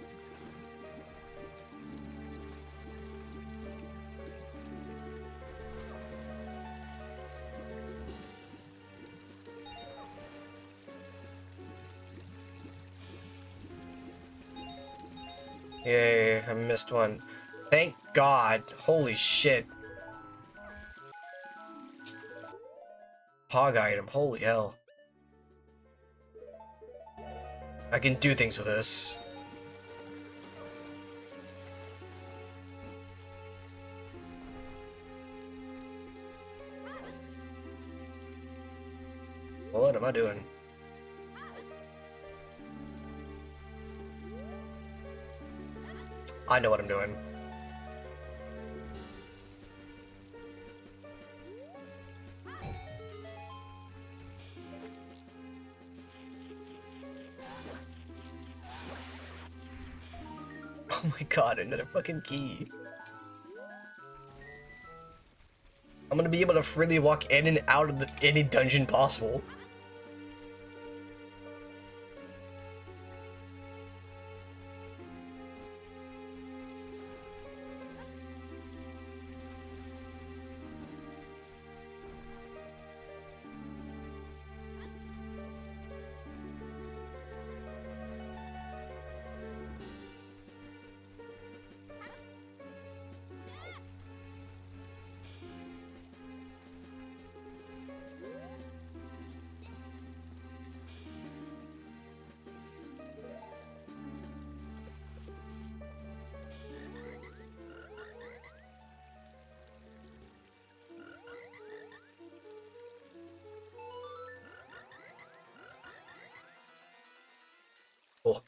Yay, I missed one. Thank God. Holy shit. Hog item. Holy hell. I can do things with this. What am I doing? I know what I'm doing. Oh my god, another fucking key. I'm gonna be able to freely walk in and out of any dungeon possible. Oh.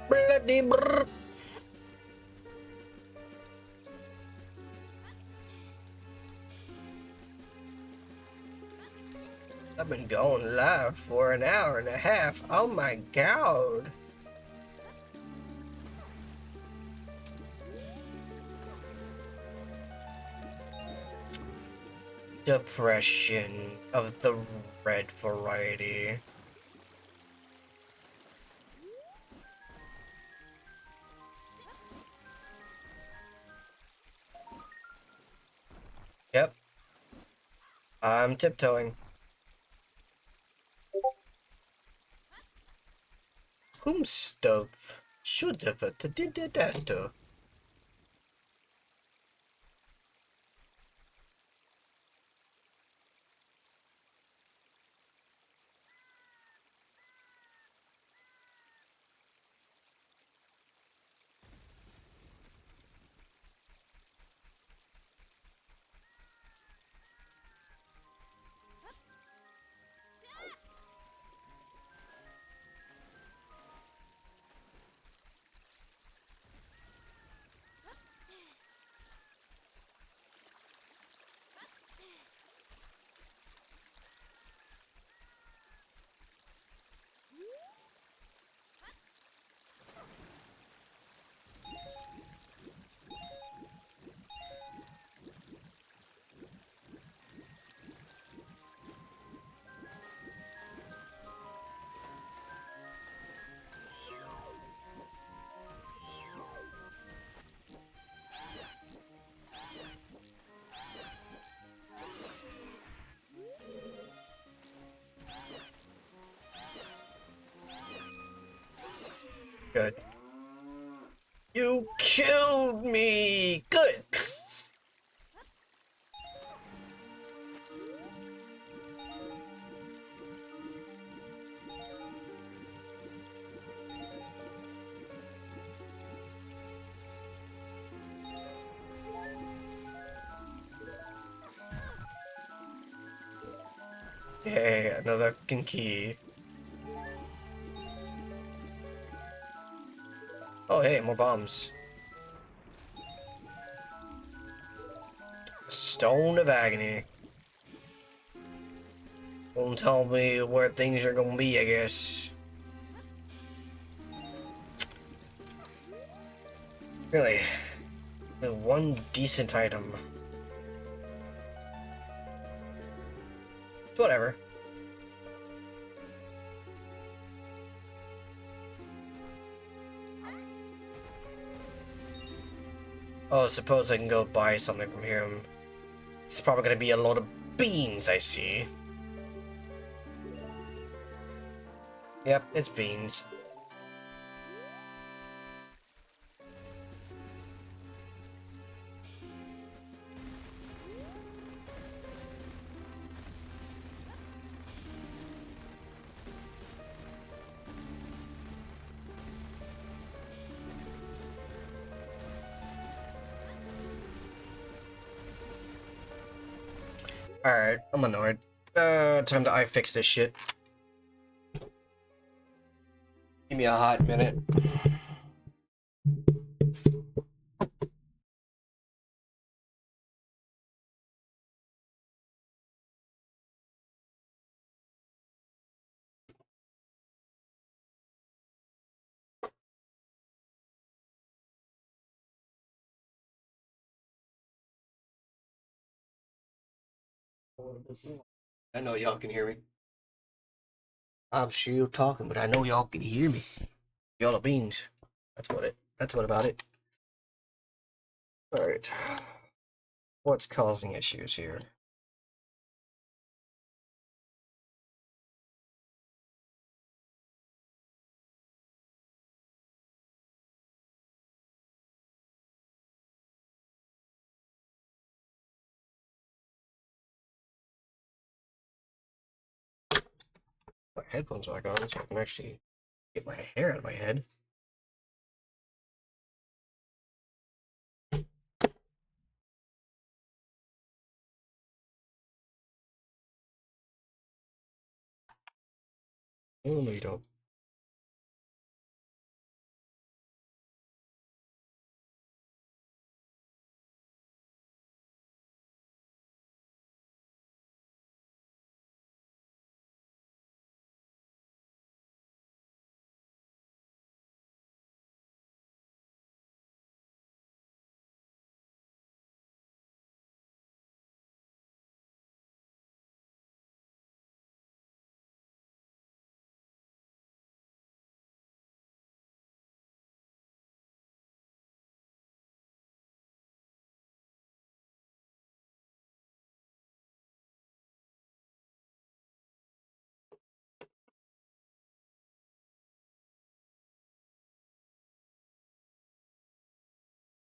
Bloody brr. I've been going live for an hour and a half. Oh my god. Depression of the red variety. Yep. I'm tiptoeing. Whom stuff should have did that? Good. You killed me! Good! Yay, another fucking key. Oh hey, more bombs. Stone of Agony. Won't tell me where things are gonna be, I guess. Really? The one decent item. Whatever. Oh, suppose I can go buy something from here. It's probably gonna be a load of beans, I see. Yep, it's beans. Alright, I'm annoyed. Time to iFix this shit. Give me a hot minute. I know y'all can hear me. I'm still talking, but I know y'all can hear me. Y'all are beans. That's what about it. Alright. What's causing issues here? My headphones back on so I can actually get my hair out of my head. Oh, no, you don't.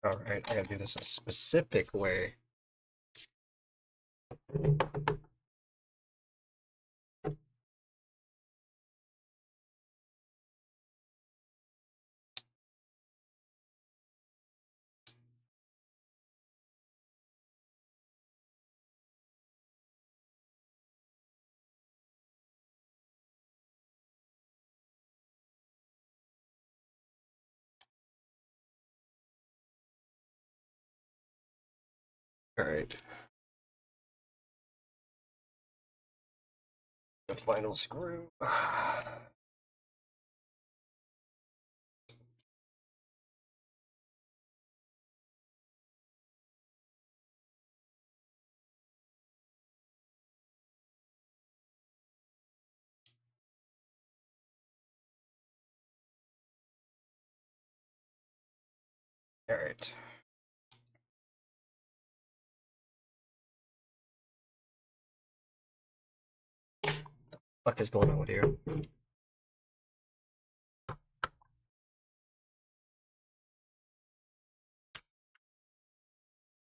Alright, I gotta do this a specific way. Alright. The final screw. Alright. What is going on with here?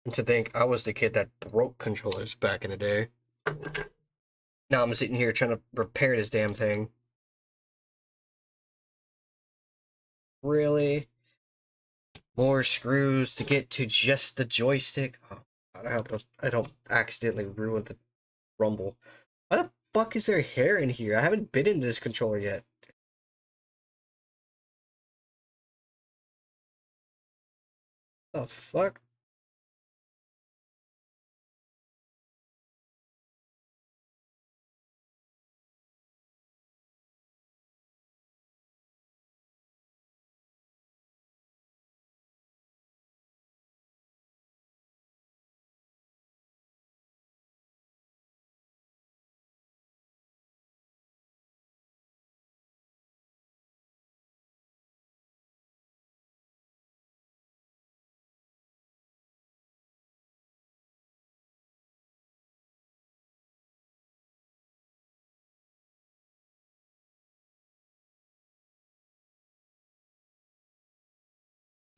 And to think I was the kid that broke controllers back in the day. Now I'm sitting here trying to repair this damn thing. Really? More screws to get to just the joystick? Oh, God, I don't accidentally ruin the rumble. Why the fuck is there hair in here? I haven't been in this controller yet. The fuck?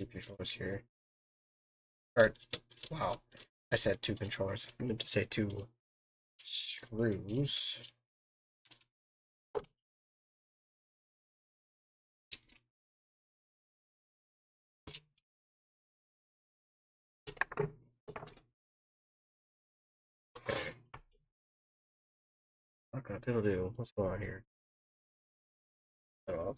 Two controllers here. Or, wow. I said two controllers. I meant to say two screws. Okay, that'll do. What's going on here? Shut off.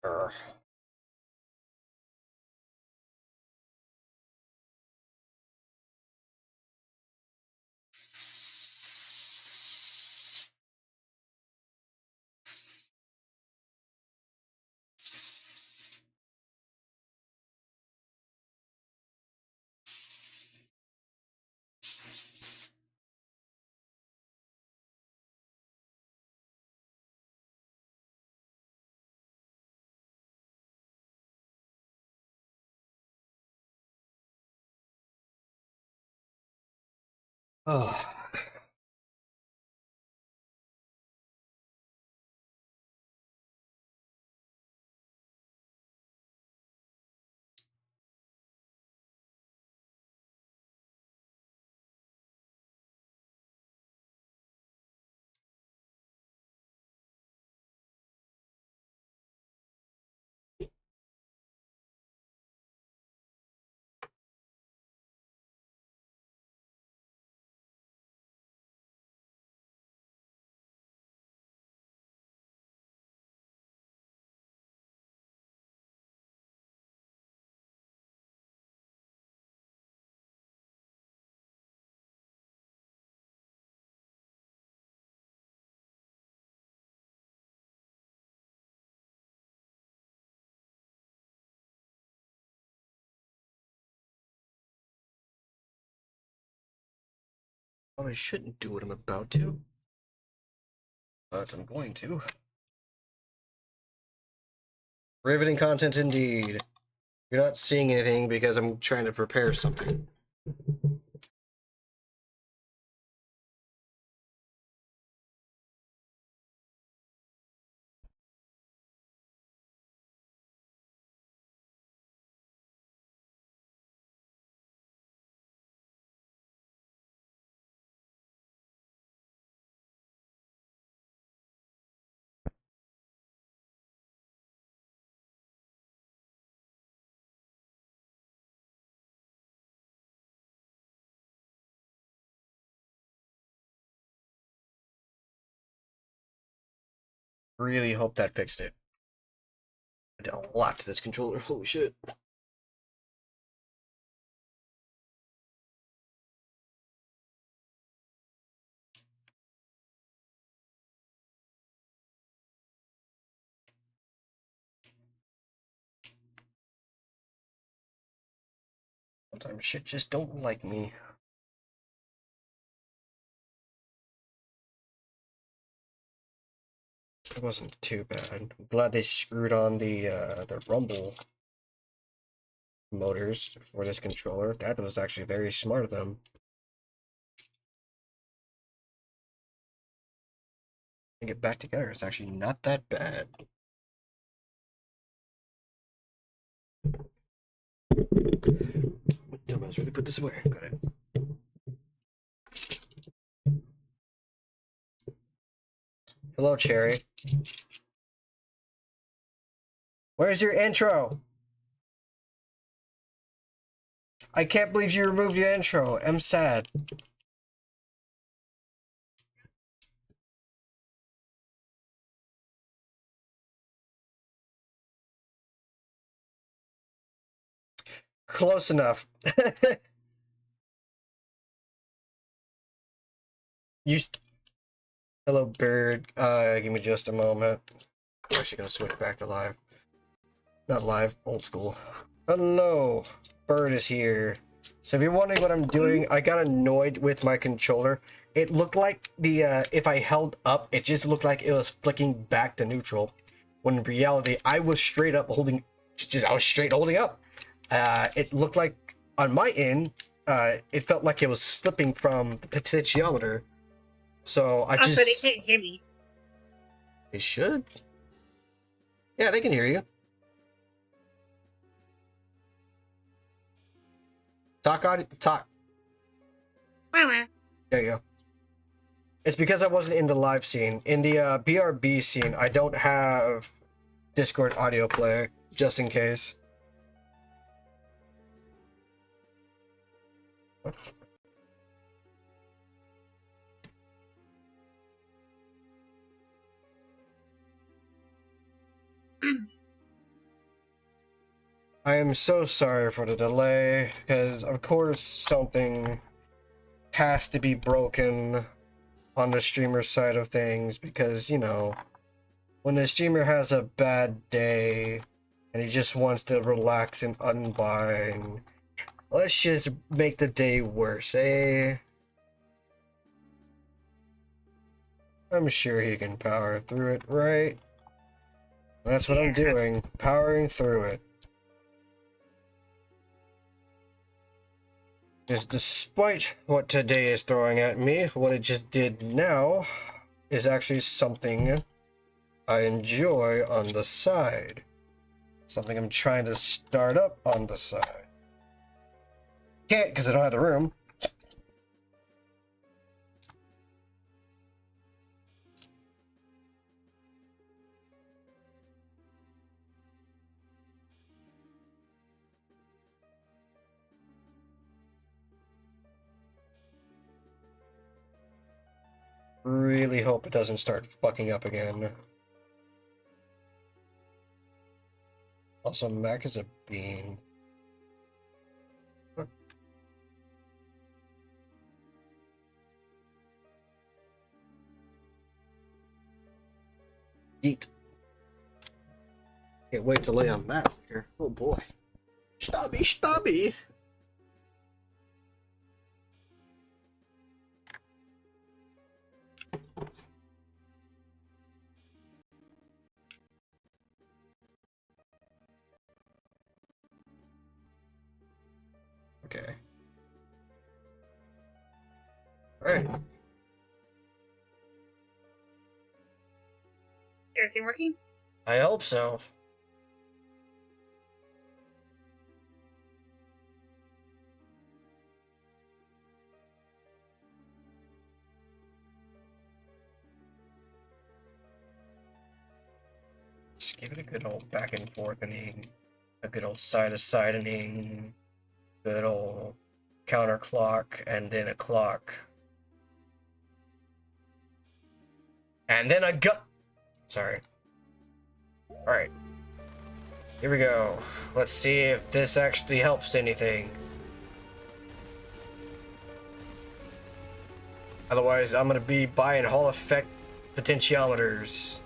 Urgh. Oh. Probably shouldn't do what I'm about to, but I'm going to. Riveting content indeed. You're not seeing anything because I'm trying to prepare something. Really hope that fixed it. I did a lot to this controller. Holy shit. Sometimes shit just don't like me. It wasn't too bad. I'm glad they screwed on the rumble motors for this controller. That was actually very smart of them. And get back together. It's actually not that bad. Dumbass, really put this away. Got it. Hello, Cherry. Where's your intro? I can't believe you removed your intro. I'm sad. Close enough. You. Hello, Bird. Give me just a moment. I'm actually gonna switch back to live. Not live, old school. Hello, Bird is here. So if you're wondering what I'm doing, I got annoyed with my controller. It looked like if I held up, it just looked like it was flicking back to neutral. When in reality, I was straight up holding, I was straight holding up. It looked like on my end, it felt like it was slipping from the potentiometer. So I just. So they can't hear me. They should. Yeah, they can hear you. Talk. Wow. There you go. It's because I wasn't in the live scene. In the BRB scene, I don't have Discord audio play, just in case. I am so sorry for the delay, because of course something has to be broken on the streamer side of things, because, you know, when the streamer has a bad day and he just wants to relax and unwind, let's just make the day worse, eh? I'm sure he can power through it, right? That's what I'm doing, powering through it. Just despite what today is throwing at me, what it just did now is actually something I enjoy on the side. Something I'm trying to start up on the side. Can't because I don't have the room. Really hope it doesn't start fucking up again. Also, Mac is a bean. Eat. Can't wait to lay on Mac here. Oh boy. Stabby, stabby. Okay. Alright. Everything working? I hope so. Just give it a good old back and forth-ing, a good old side-to-side-ing, good old counterclock, and then a clock. And then a gut. Sorry. Alright. Here we go. Let's see if this actually helps anything. Otherwise, I'm gonna be buying Hall effect potentiometers.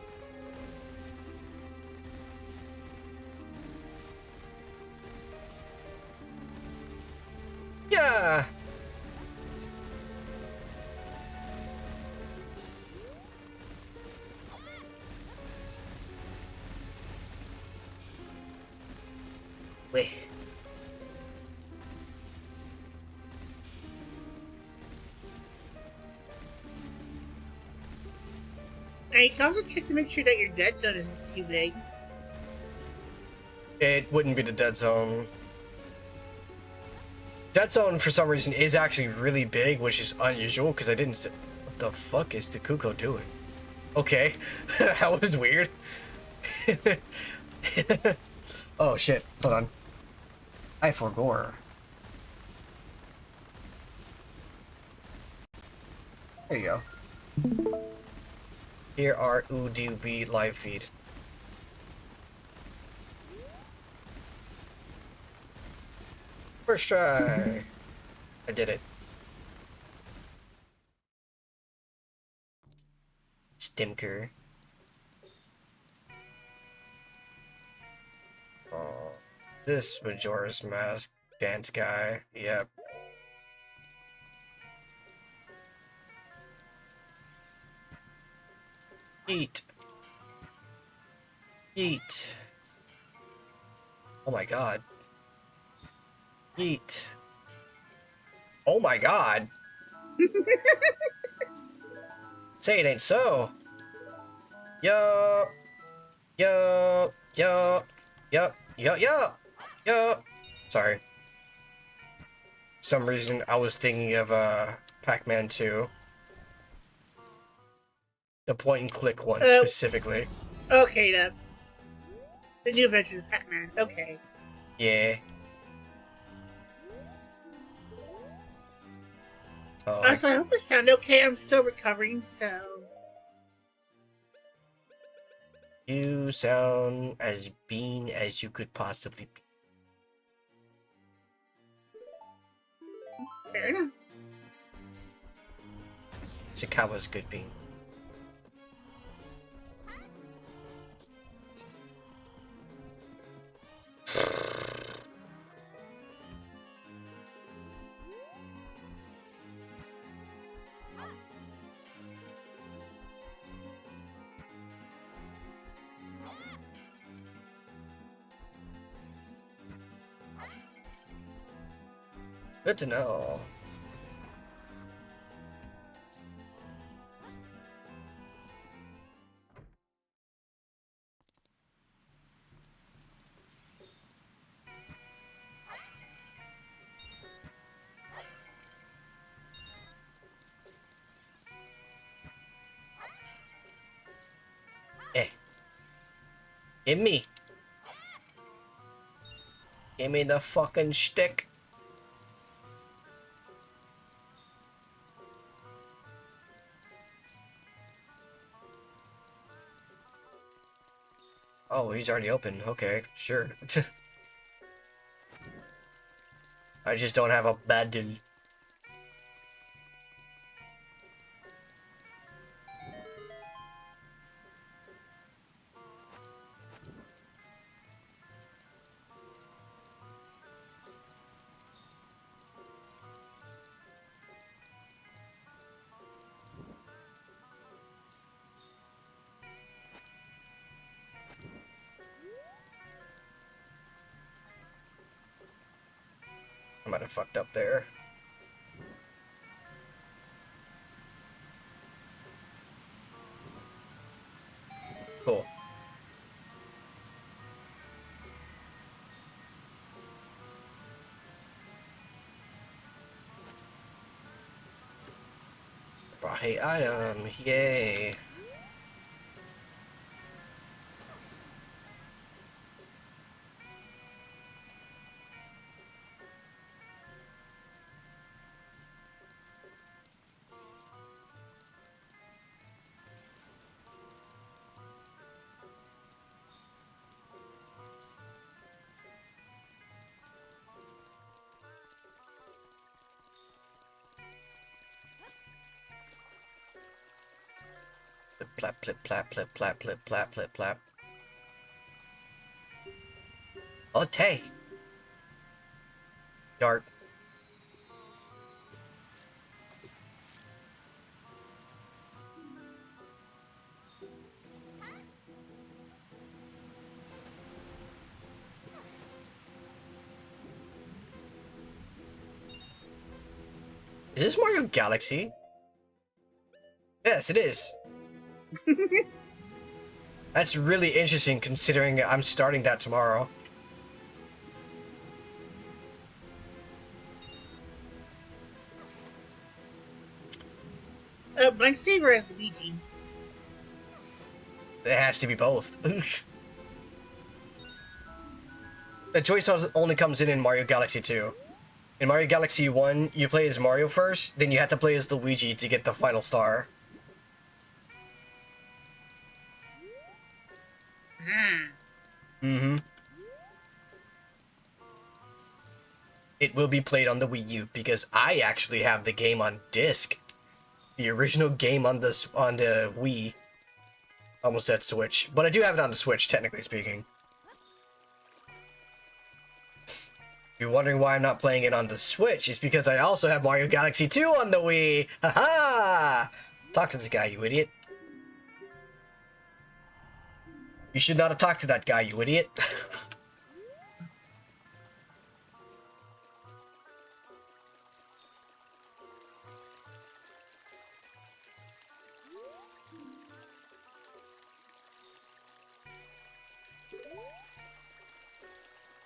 Yeah! Wait. Hey, can also check to make sure that your dead zone isn't too big. It wouldn't be the dead zone. Dead zone, for some reason, is actually really big, which is unusual, because I didn't say... What the fuck is the Kuko doing? Okay. That was weird. Oh, shit. Hold on. I forgot. There you go. Here are OOTR live feed. First try. I did it. Stimker. Oh, this Majora's Mask dance guy. Yep. Eat. Eat. Oh my god. Eat. Oh my god. Say it ain't so. Yo. Yo. Yo. Yo. Yo. Yo. Yo. Sorry. For some reason I was thinking of Pac-Man 2. The point and click one specifically. Okay, the New Adventures of Pac-Man. Okay. Yeah. Oh, Also, I hope I sound okay. I'm still recovering, so. you sound as bean as you could possibly be. Fair enough. Sakawa's good bean. Good to know. Eh. Give me. Give me the fucking stick. Oh, he's already open. Okay, sure. I just don't have a battle. I might have fucked up there. Cool. Buy item, yay. Plap, plip, plap, plip, plap, plip, plap, plip, plap. Oh, Tay. Dart. Is this Mario Galaxy? Yes, it is. That's really interesting considering I'm starting that tomorrow. Blank Saber as Luigi. It has to be both. The choice only comes in Mario Galaxy 2. In Mario Galaxy 1, you play as Mario first, then you have to play as Luigi to get the final star. Mm-hmm. It will be played on the Wii U because I actually have the game on disc. The original game on the Wii. Almost at Switch. But I do have it on the Switch, technically speaking. If you're wondering why I'm not playing it on the Switch, it's because I also have Mario Galaxy 2 on the Wii! Haha! Talk to this guy, you idiot. You should not have talked to that guy, you idiot.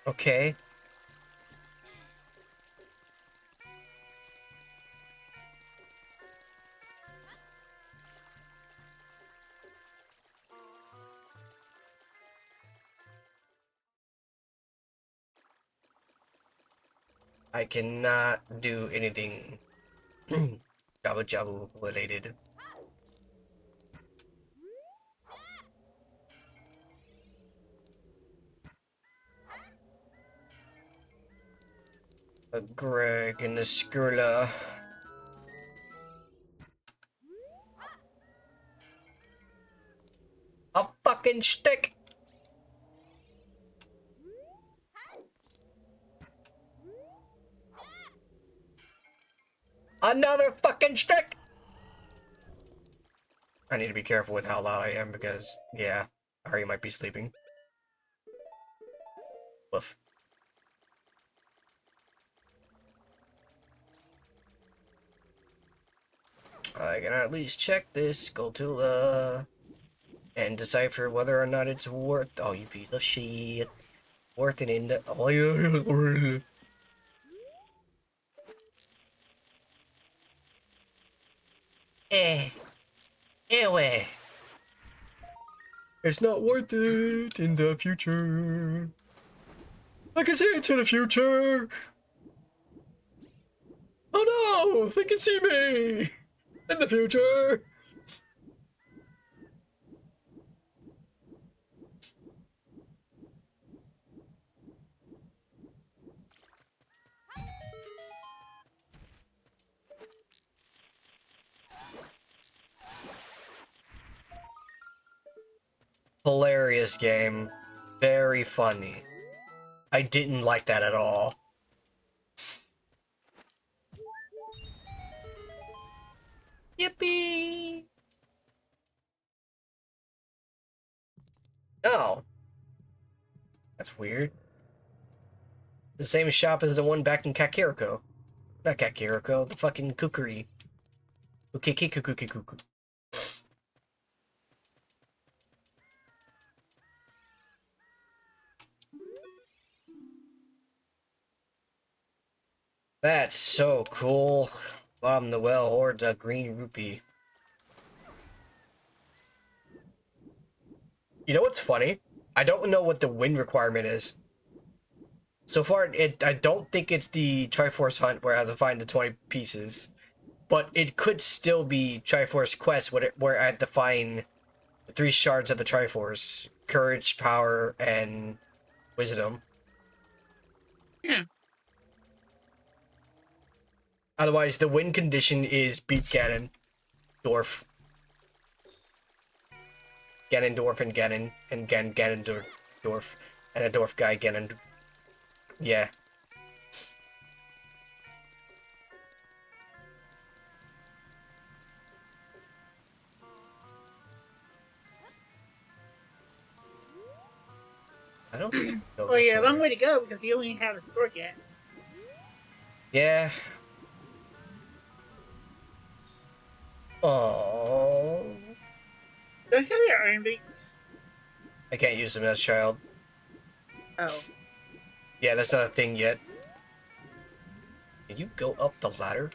Okay. I cannot do anything Jabu Jabu related. A Greg and the Skurla. A fucking stick! Another fucking stick! I need to be careful with how loud I am because, yeah, Ari might be sleeping. Woof. I can at least check this Skulltula and decipher whether or not it's worth. Oh, you piece of shit! Worth it in the. Oh yeah, anyway, it's not worth it in the future. I can see into the future. Oh no, they can see me in the future. Hilarious game. Very funny. I didn't like that at all. Yippee! Oh. That's weird. The same shop as the one back in Kakariko. Not Kakariko, the fucking Kukuri. Kuku. That's so cool. Bomb the well hoards a green rupee. You know what's funny? I don't know what the win requirement is. So far, I don't think it's the Triforce hunt where I have to find the 20 pieces. But it could still be Triforce Quest where I have to find the 3 shards of the Triforce. Courage, power, and wisdom. Yeah. Otherwise, the win condition is beat Ganondorf. Ganondorf and Ganondorf. And a dwarf guy, Ganon. Yeah. I don't know. Well, you're a long way to go because you only have a sword yet. Yeah. Oh. Don't you have your iron beats? I can't use them as a child. Oh. Yeah, that's not a thing yet. Can you go up the ladder?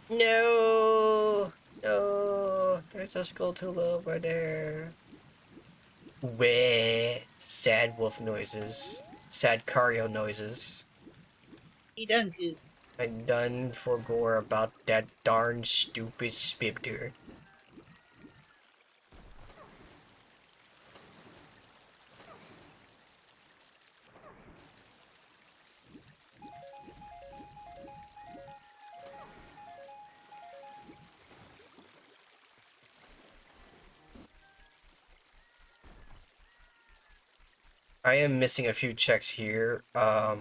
No! No! There's a Skulltula over there. Weh. Sad wolf noises. Sad Cario noises. You done good. I'm done for gore about that darn stupid spibter. I am missing a few checks here. My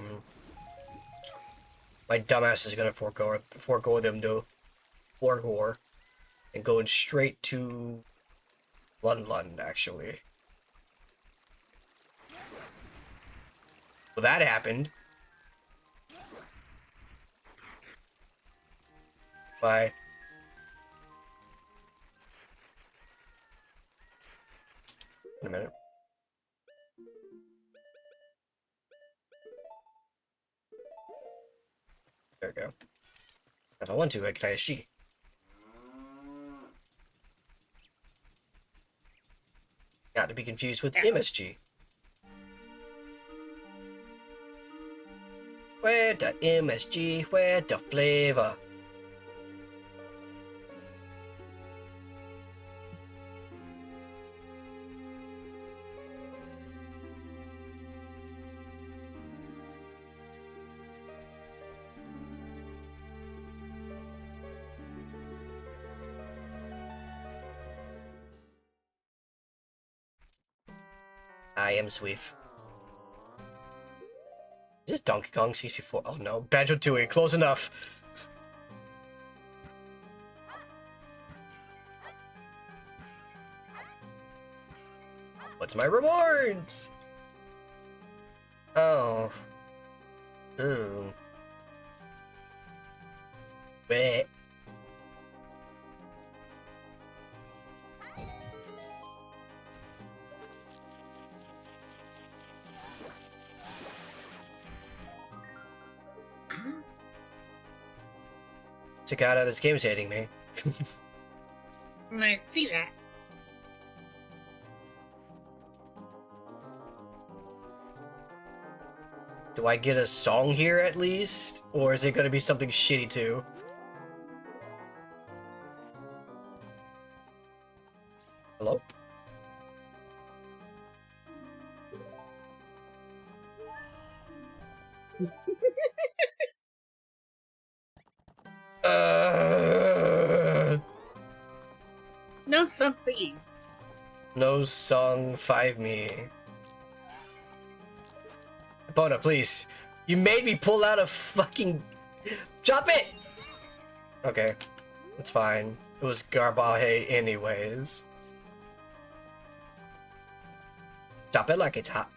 dumbass is gonna forego them to Wargore and going straight to Lund, actually. Well, that happened. Bye. In a minute. There we go. If I want to, I can ISG. Not to be confused with MSG. Where the MSG? Where the flavor? I am Sweef. Is this Donkey Kong 64? Oh no, Banjo-Tooie, close enough. What's my rewards? Oh. Ooh. Bleh. Takada, this game's hating me. I see that. Do I get a song here at least? Or is it gonna be something shitty too? Hello? No something. No song 5 me. Bona, please. You made me pull out a fucking... Drop it! Okay. It's fine. It was Garbahe anyways. Drop it like it's hot.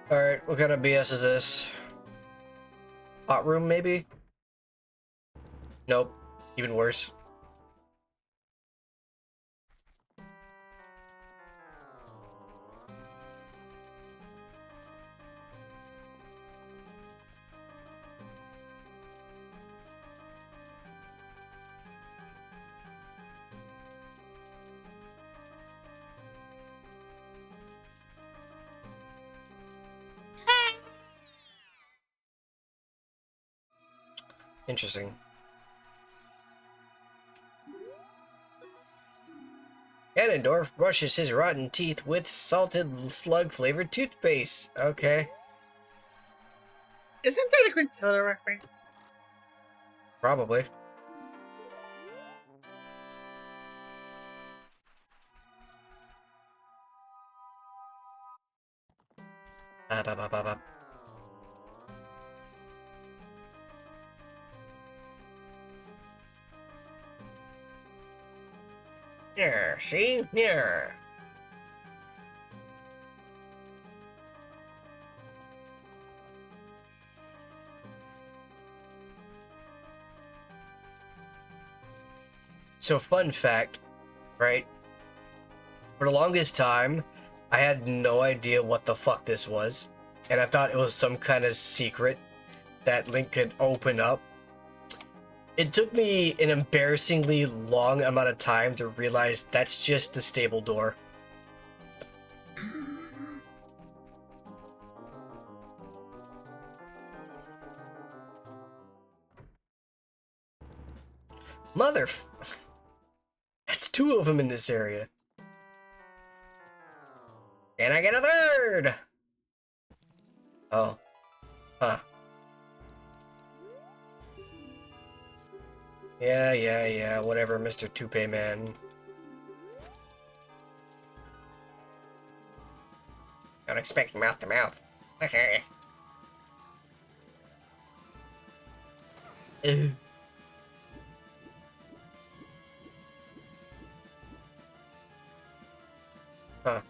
Alright, what kind of BS is this? Hot room, maybe? Nope. Even worse. Interesting. Ganondorf brushes his rotten teeth with salted slug-flavored toothpaste. Okay. Isn't that a Griselda reference? Probably. Ba. Yeah, see? Yeah. So, fun fact, right? For the longest time, I had no idea what the fuck this was. And I thought it was some kind of secret that Link could open up. It took me an embarrassingly long amount of time to realize that's just the stable door. That's 2 of them in this area. Can I get a 3rd? Oh. Huh. Yeah, whatever, Mr. Toupee Man. Don't expect mouth to mouth. Huh.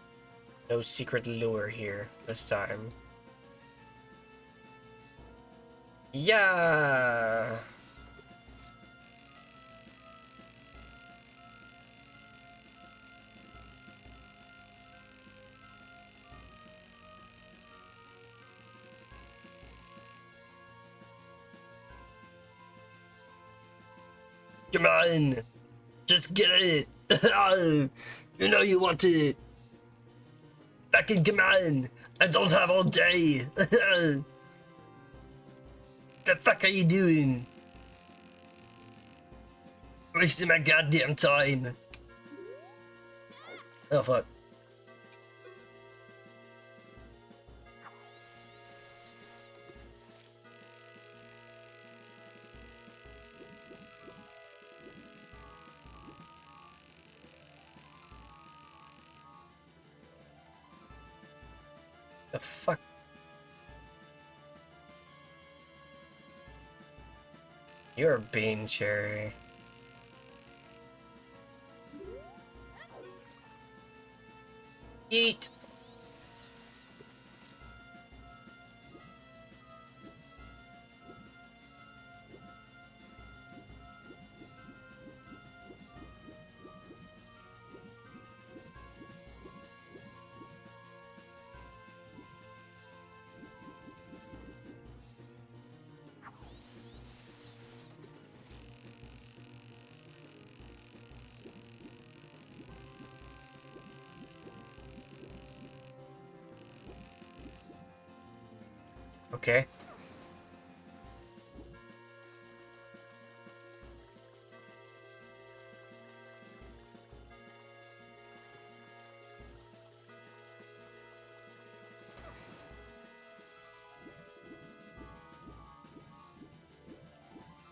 No secret lure here this time. Yeah. Come on. Just get it. You know you want it. Fucking come on. I don't have all day. The fuck are you doing? Wasting my goddamn time. Oh fuck. The fuck? You're a bean cherry. Eat. Okay.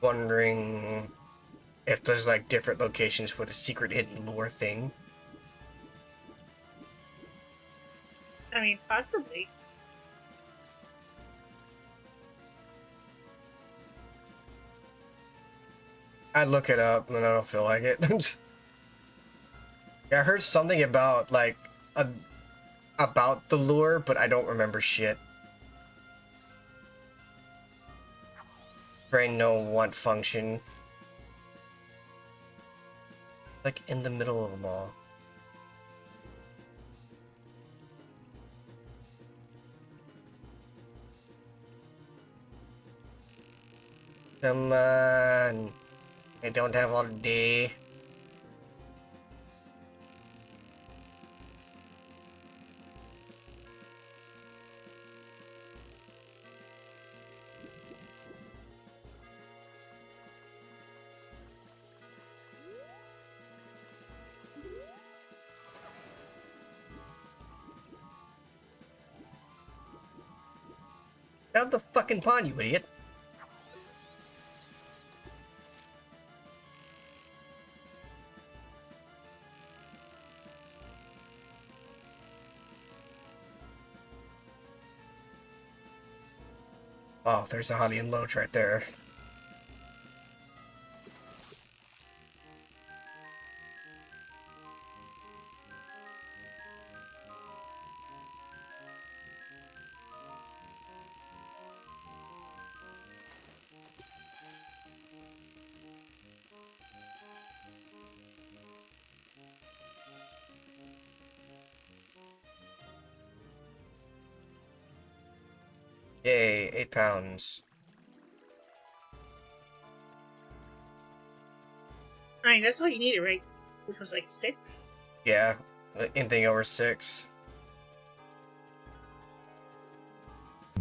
Wondering if there's like different locations for the secret hidden lure thing. I mean, possibly. I'd look it up, and then I don't feel like it. Yeah, I heard something about like about the lure, but I don't remember shit. Brain no want function. Like in the middle of them all. Come on. I don't have all day. Get out of the fucking pond, you idiot. Oh, there's a honey and loach right there. Yay, 8 pounds. I mean, that's all you needed, right? Which was like 6? Yeah, anything over 6.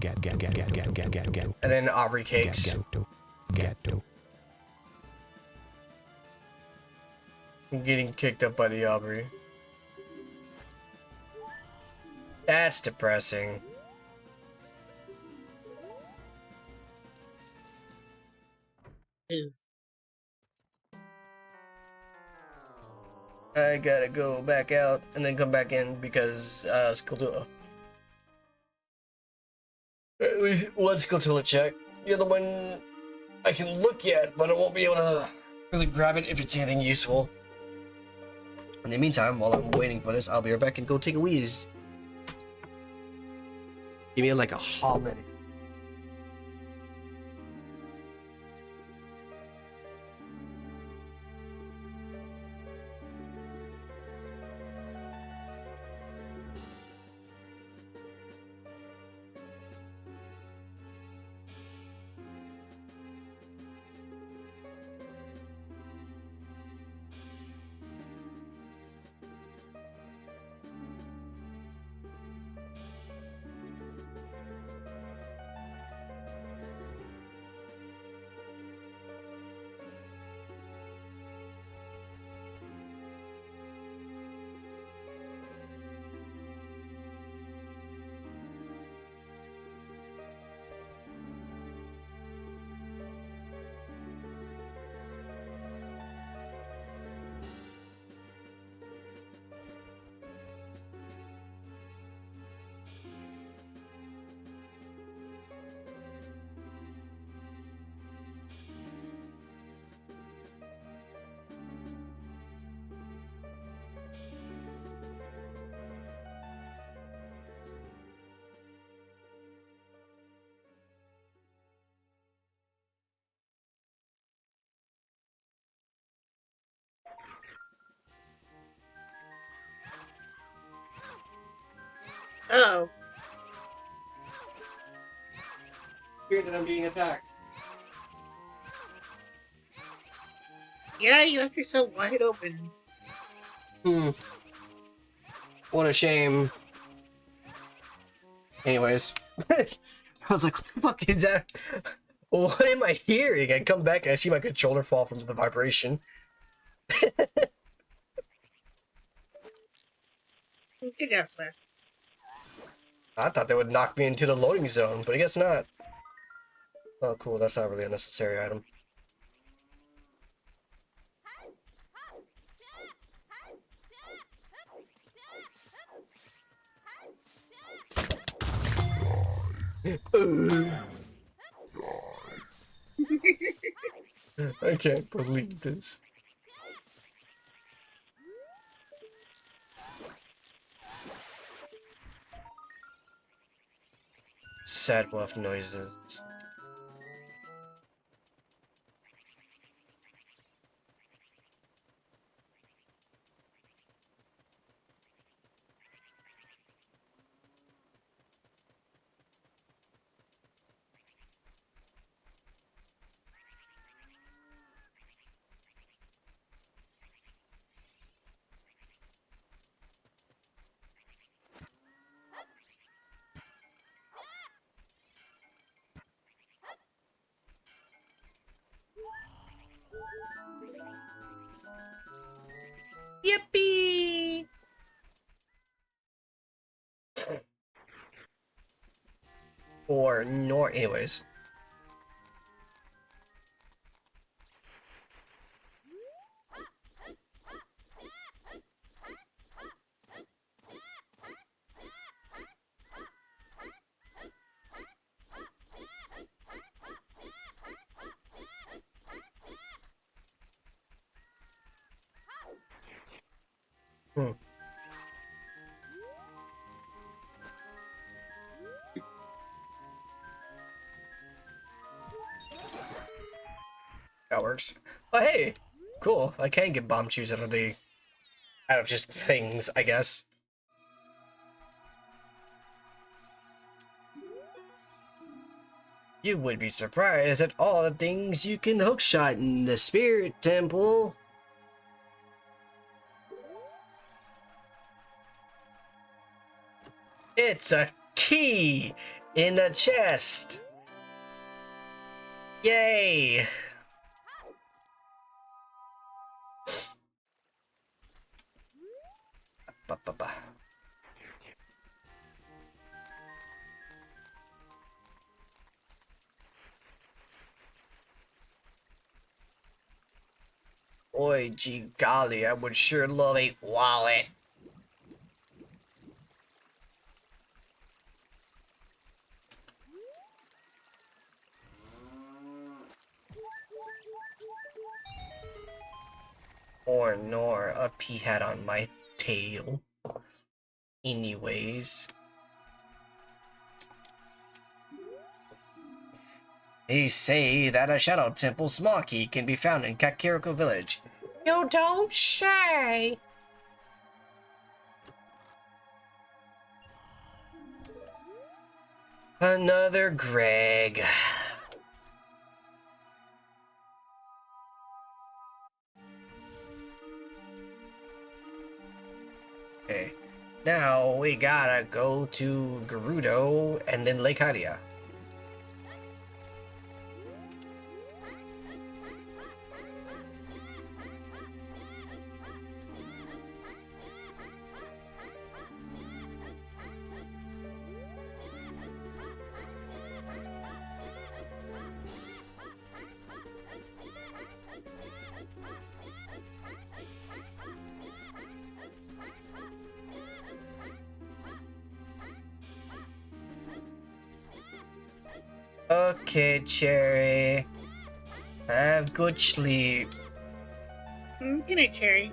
Get. And then Aubrey cakes. Get. I'm getting kicked up by the Aubrey. That's depressing. Ew. I gotta go back out and then come back in because Skulltula. One Skulltula check. The other one I can look at, but I won't be able to really grab it if it's anything useful. In the meantime, while I'm waiting for this, I'll be right back and go take a wheeze. Give me like a hot minute. Oh. Fear that I'm being attacked. Yeah, you left yourself wide open. What a shame. Anyways. I was like, what the fuck is that? What am I hearing? I come back and I see my controller fall from the vibration. Good job, Slash. I thought they would knock me into the loading zone, but I guess not. Oh, cool. That's not really a necessary item. I can't believe this. Sad wolf noises. Yippee! Or nor anyways. That works. Oh hey! Cool. I can get bomb shoes out of just things, I guess. You would be surprised at all the things you can hookshot in the Spirit Temple. It's a key in a chest. Yay! Ba. Oi, gee golly, I would sure love a wallet. horn nor a pea hat on my tail. Anyways. They say that a shadow temple small key can be found in Kakariko village. You don't say! Another Greg. Okay. Now we gotta go to Gerudo and then Lake Hylia. Okay, Cherry. Have good sleep. Good night, Cherry.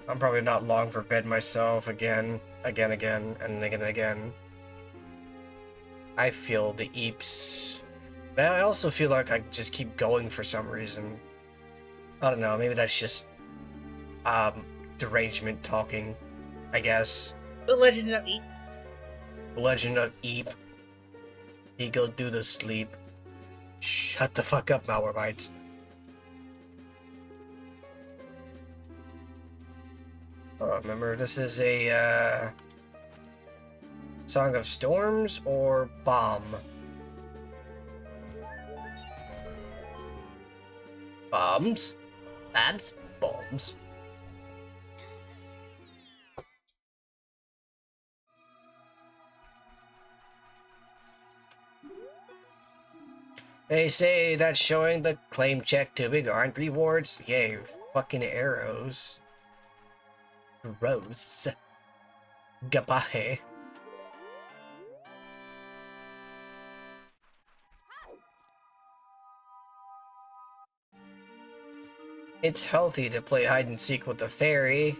I'm probably not long for bed myself again, and again. I feel the eeps. But I also feel like I just keep going for some reason. I don't know, maybe that's just derangement talking, I guess. The Legend of Eep. Legend of Eep. He go do the sleep. Shut the fuck up, Malwarebytes. Oh, remember, this is a, Song of Storms or Bomb? Bombs? That's bombs. They say that showing the claim check too big aren't rewards. Yay, fucking arrows. Gross. Gabahe. It's healthy to play hide and seek with the fairy.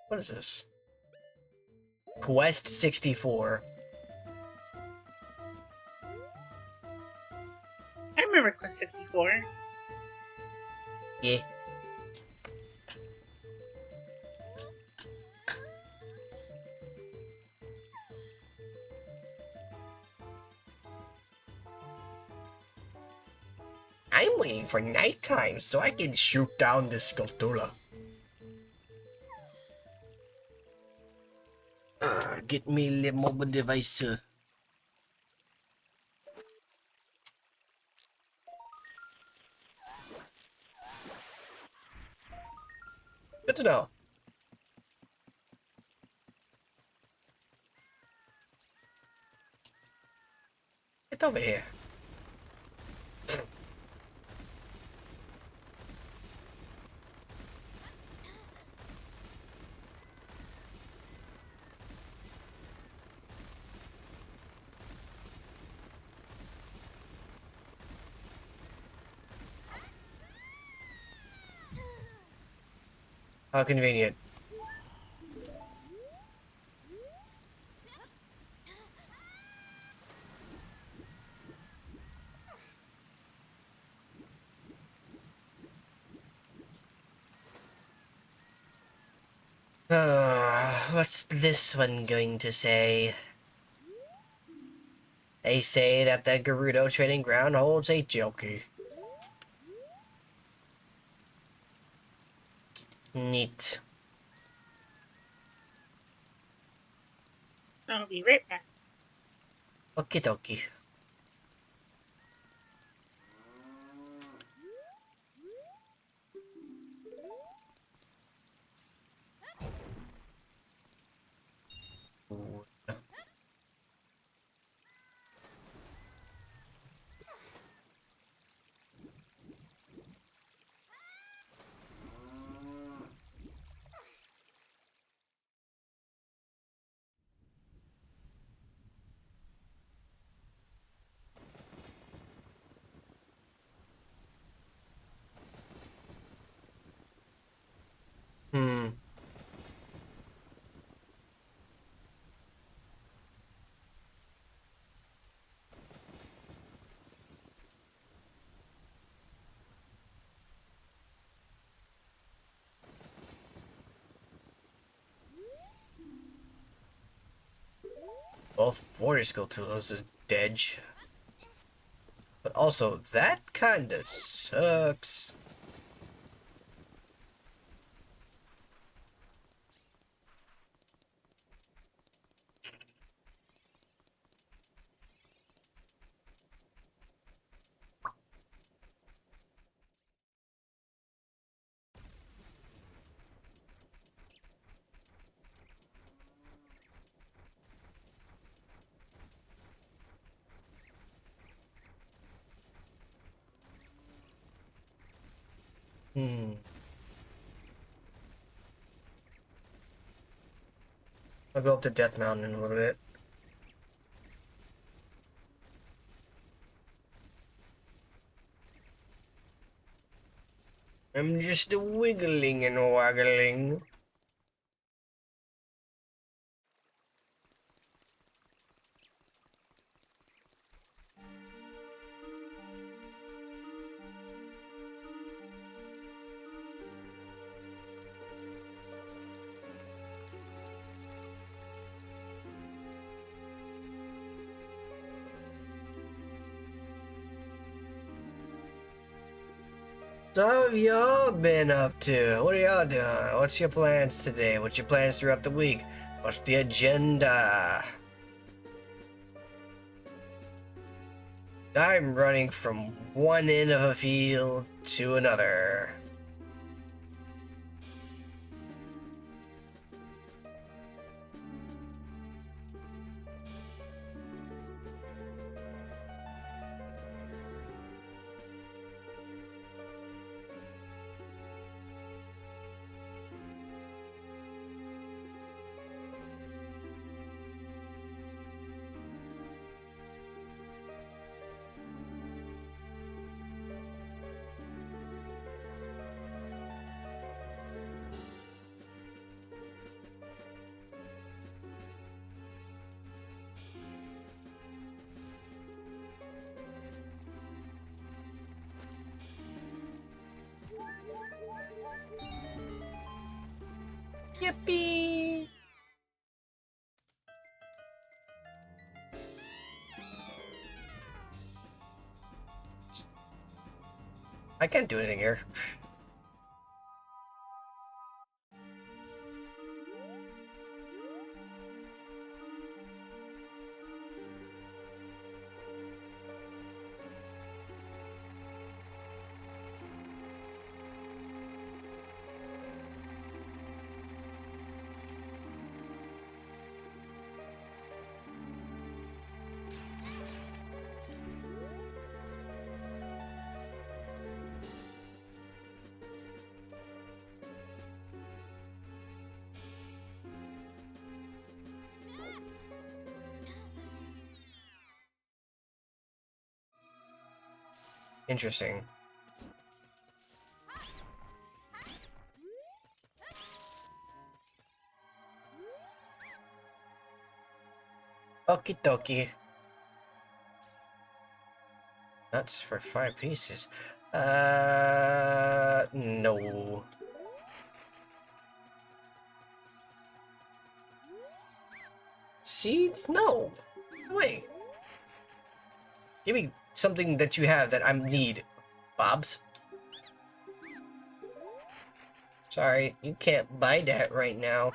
What is this? Quest 64. I remember Quest 64. Yeah. I'm waiting for nighttime so I can shoot down this Skulltula. Get me the mobile device. Good to know. Get over here. How convenient. What's this one going to say? They say that the Gerudo training ground holds a jockey. Neat. I'll be right back. Okie dokie. Both warrior skill tools is dead. But also, that kinda sucks. I'll go up to Death Mountain in a little bit. I'm just wiggling and waggling. So how have y'all been up to? What are y'all doing? What's your plans today? What's your plans throughout the week? What's the agenda? I'm running from one end of a field to another. Yippee! I can't do anything here. Interesting. Okie dokie. Nuts for 5 pieces. No. Seeds? No. Wait. Give me something that you have that I need, Bobs. Sorry, you can't buy that right now.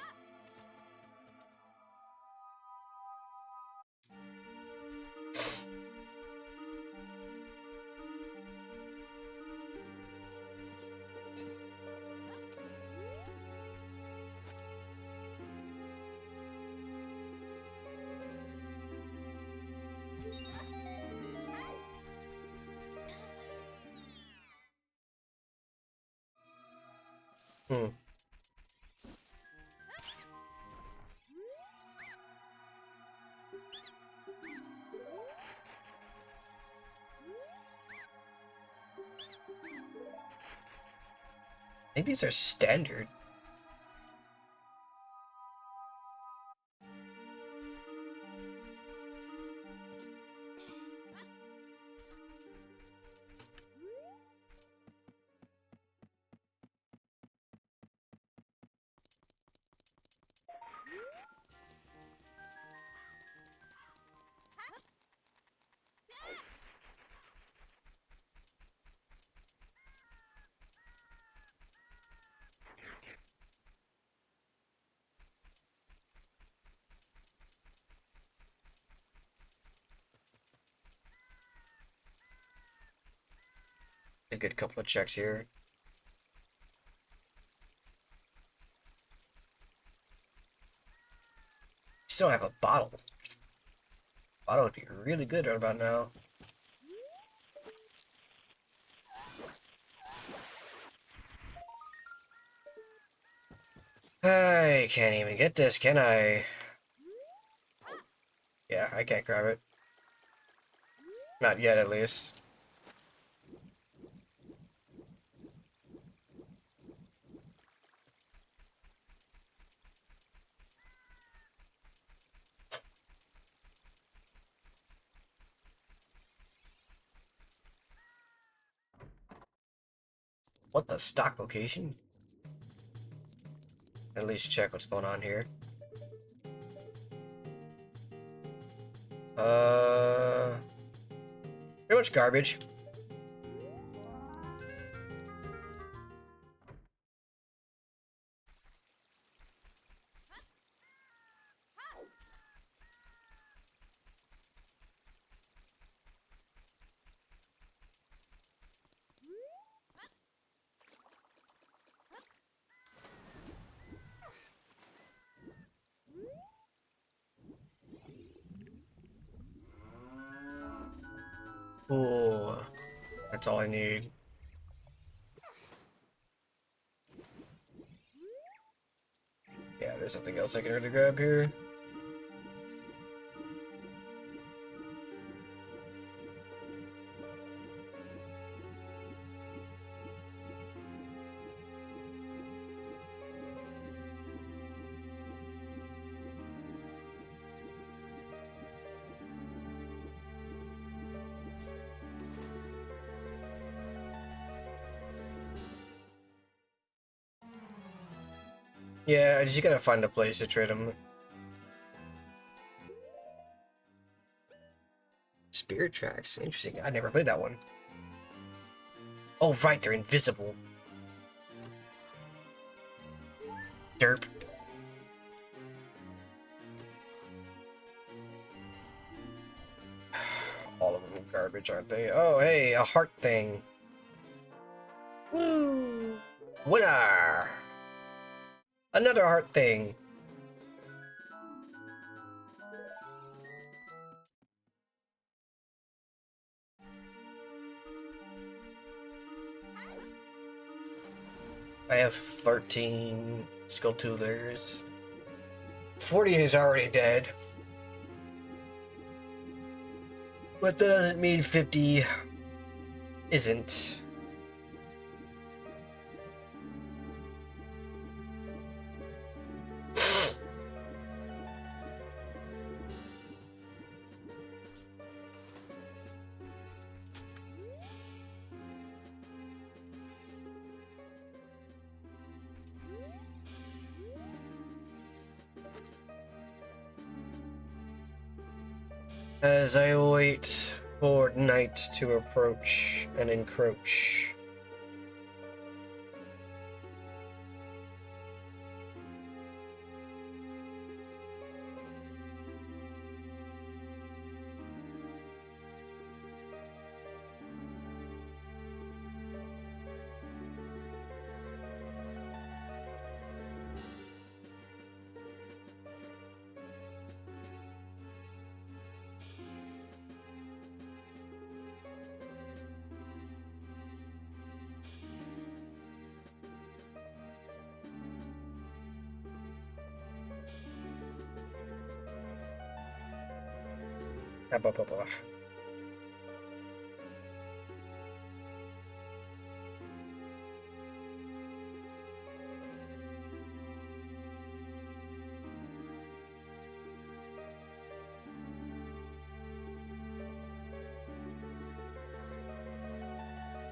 Hmm. I think these are standard. a good couple of checks here. Still have a bottle. Bottle would be really good right about now. I can't even get this, can I? Yeah, I can't grab it. Not yet, at least. What the stock location? At least check what's going on here. Pretty much garbage. Oh, that's all I need. Yeah, there's something else I can really grab here. Yeah, I just gotta find a place to trade them. Spirit tracks, interesting. I never played that one. Oh, right, they're invisible. Derp. All of them garbage, aren't they? Oh, hey, a heart thing. Woo! Winner! Another heart thing. I have 13 Skulltulers. 40 is already dead. But that doesn't mean 50 isn't. As I wait for night to approach and encroach. Ah, blah, blah, blah.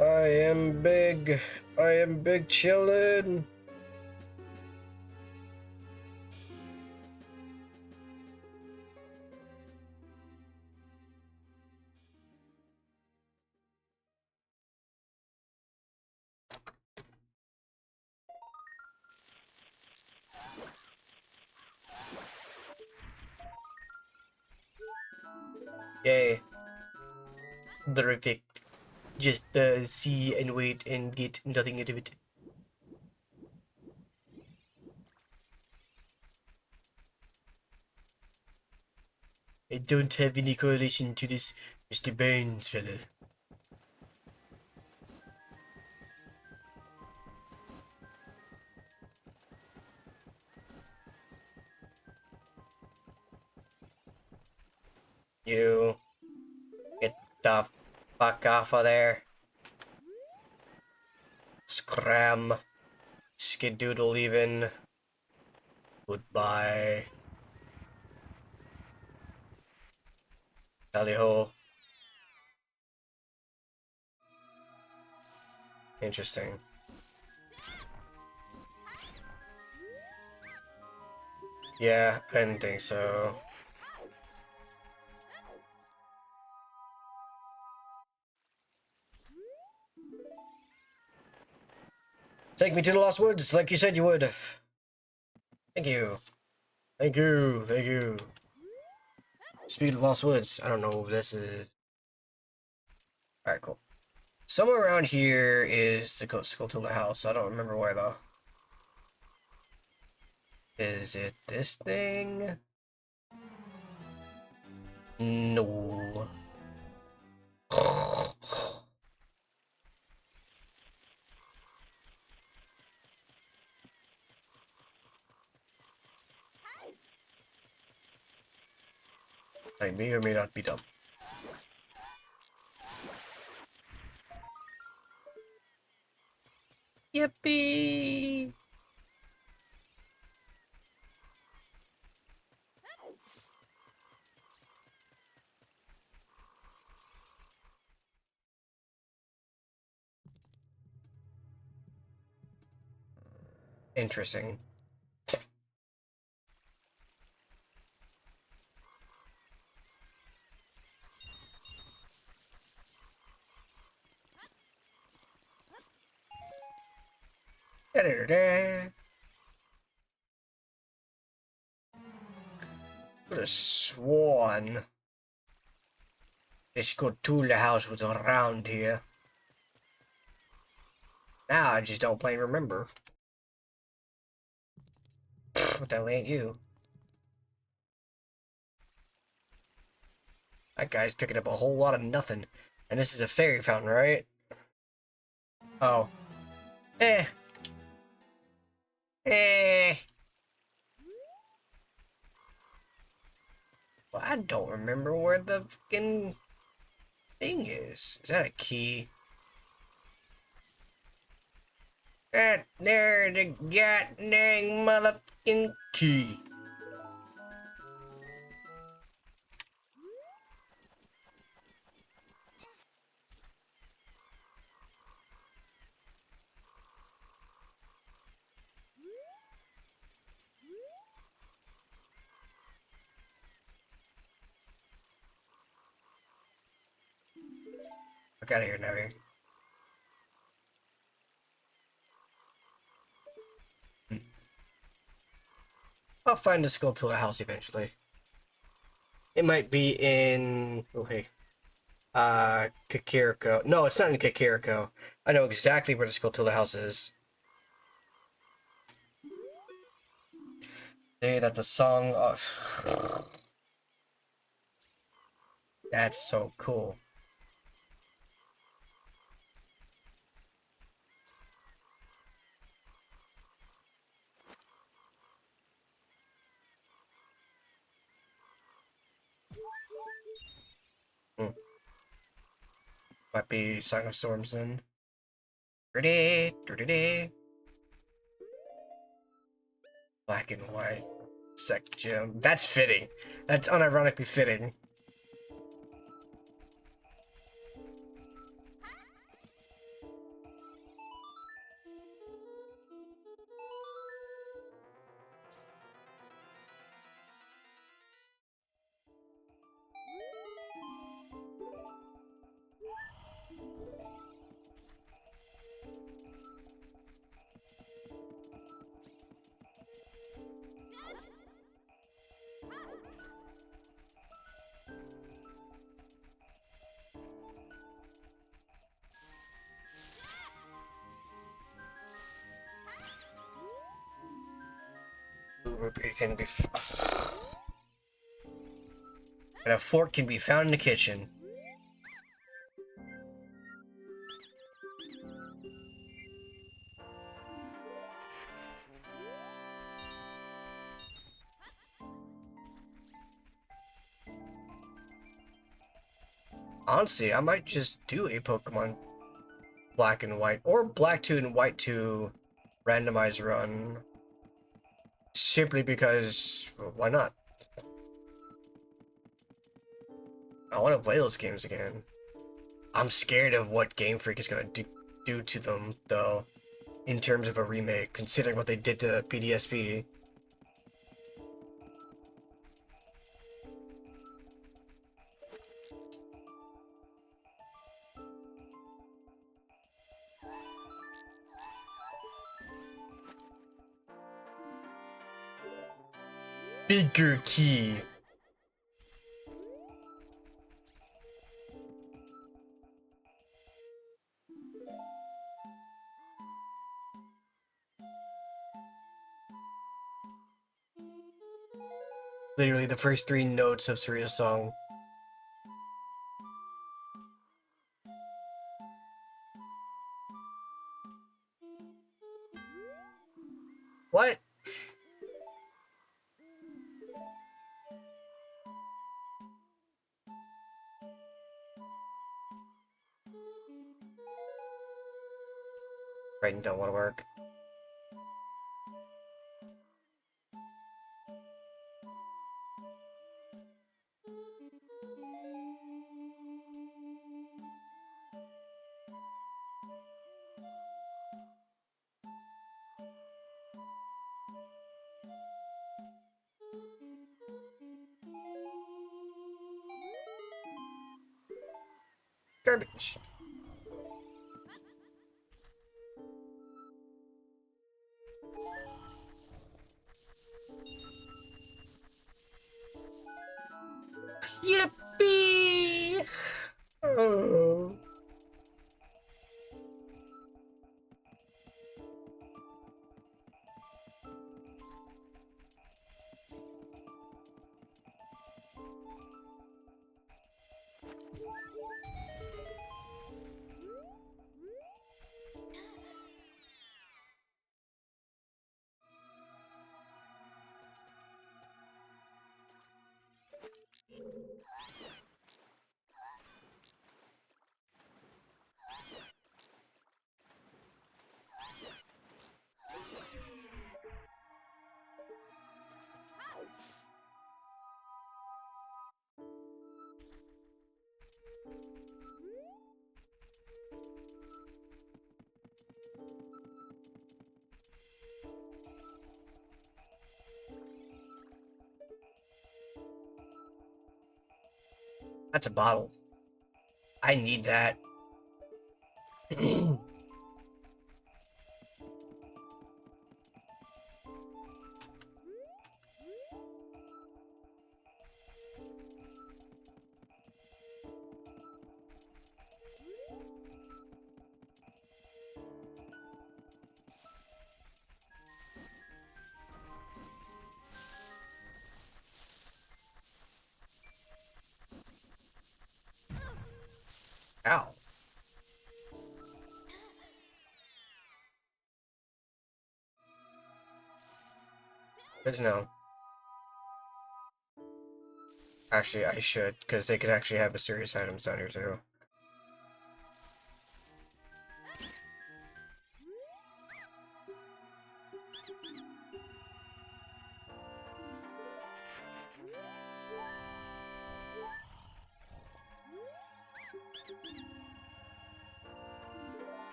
I am big chillin'. Yay. Terrific. just see and wait and get nothing out of it. I don't have any correlation to this Mr. Burns fella. You get the fuck off of there. Scram. Skidoodle even. Goodbye. Tally ho. Interesting. Yeah, I didn't think so. Take me to the Lost Woods, like you said you would. Thank you. Thank you. Thank you. Speaking of Lost Woods, I don't know if this is... Alright, cool. Somewhere around here is the Skulltula house. I don't remember where though. Is it this thing? No. I may or may not be dumb. Yippee! Interesting. Da-da-da-da. Could have sworn this Skulltula house was around here. Now I just don't plain remember. What the hell ain't you? That guy's picking up a whole lot of nothing. And this is a fairy fountain, right? Oh. Eh. Eh. Well, I don't remember where the fucking thing is. Is that a key? There's the goddamn motherfucking key. Fuck out of here, Navi. I'll find the Skulltula house eventually. It might be in... Oh, hey. Kakiriko. No, it's not in Kakiriko. I know exactly where the Skulltula house is. Say that the song... Oh. That's so cool. Might be Song of Storms then. Black and white. Sec gem. That's fitting. That's unironically fitting. Ruby can be. And a fork can be found in the kitchen. Honestly, I might just do a Pokemon Black and White or Black 2 and White 2 randomized run. Simply because, well, why not? I want to play those games again. I'm scared of what Game Freak is going to do to them, though, in terms of a remake, considering what they did to PDSP. Bigger key. Literally the first 3 notes of Saria's song. What? Writing don't want to work. Garbage. Yippee! Oh. That's a bottle. I need that. Ow. Good to know. Actually, I should, because they could actually have mysterious items down here too.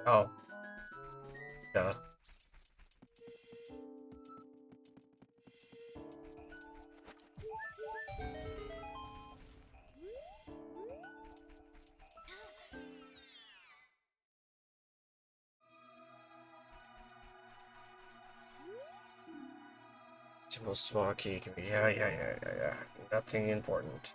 Oh. Duh. Simple small key can be yeah. Nothing important.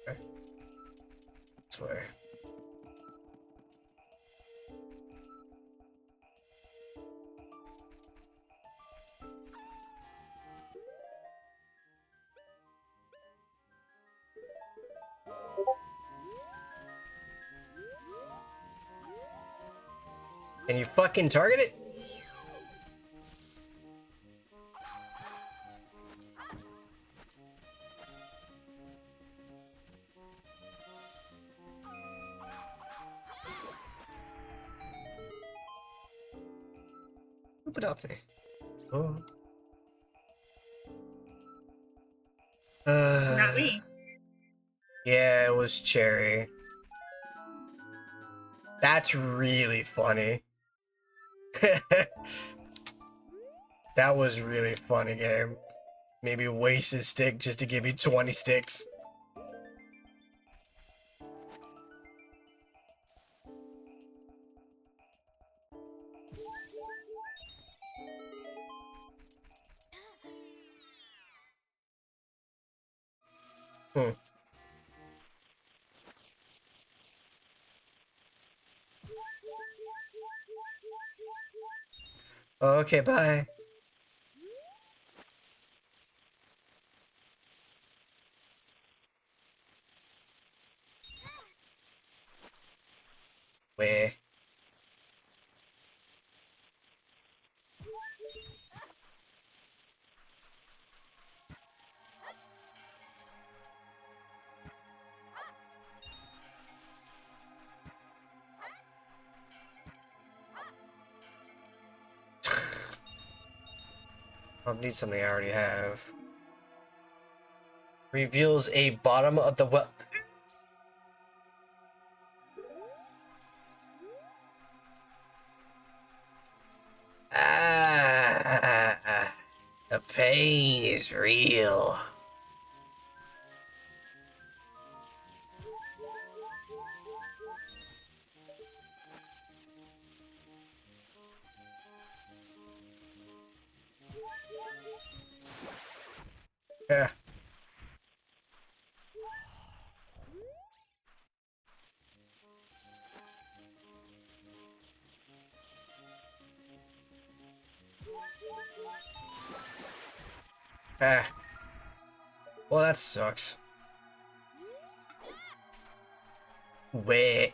Okay. This way. Can you fucking target it? Oop it up me. Oh. Not me. Yeah, it was Cherry. That's really funny. That was really funny game. Maybe waste his stick just to give me 20 sticks. Hmm. Okay, bye. Where? I'll need something I already have. Reveals a bottom of the well. The pain is real. Yeah. Ah. Well, that sucks. Wait.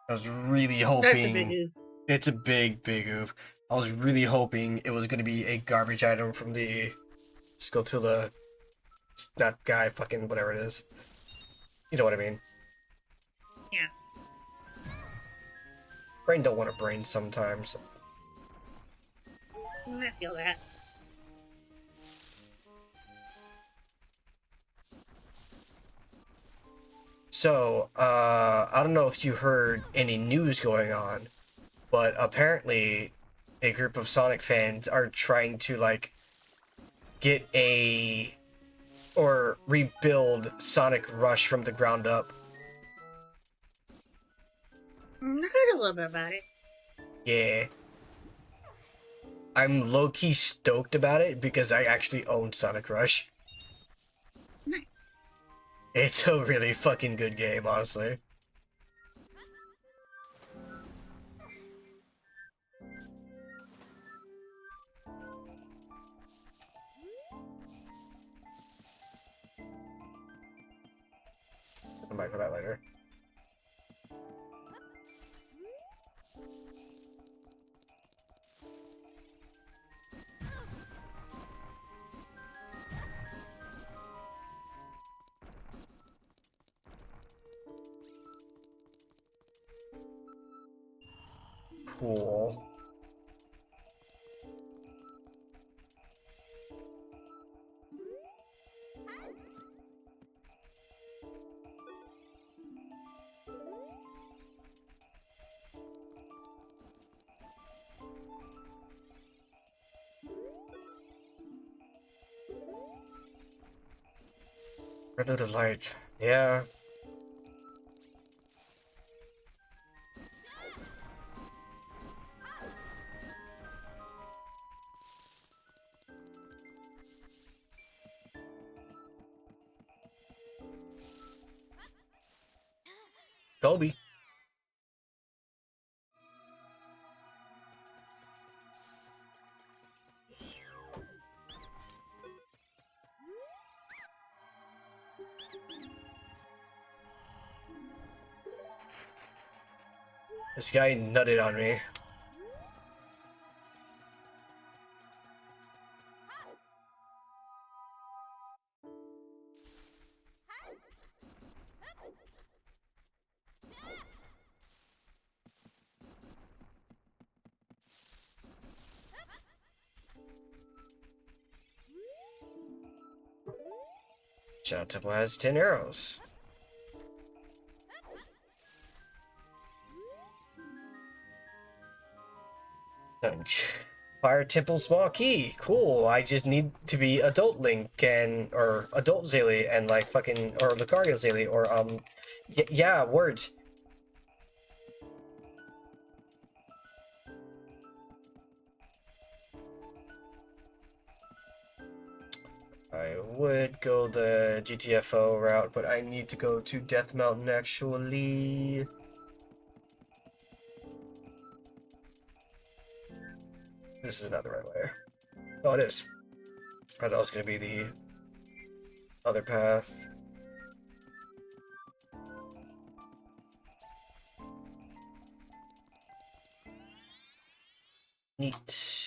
I was really That's a big hoping. oof. It's a big oof. I was really hoping it was gonna be a garbage item from the Skulltula, that guy, fucking whatever it is. You know what I mean? Yeah. Brain don't want to brain sometimes. I feel that. So, I don't know if you heard any news going on, but apparently a group of Sonic fans are trying to, like, get a... or rebuild Sonic Rush from the ground up. I heard a little bit about it. Yeah. I'm low-key stoked about it because I actually own Sonic Rush. Nice. It's a really fucking good game, honestly. Come back for that later. Cool. Red of the light. Yeah. Kobe. This guy nutted on me. Shadow Temple has 10 arrows. Fire Temple small key. Cool. I just need to be adult Link and or adult Zaylee and like fucking or Lucario Zaylee or yeah, words. I would go the GTFO route, but I need to go to Death Mountain actually. This is not the right way. Oh, it is. I thought it was going to be the other path. Neat.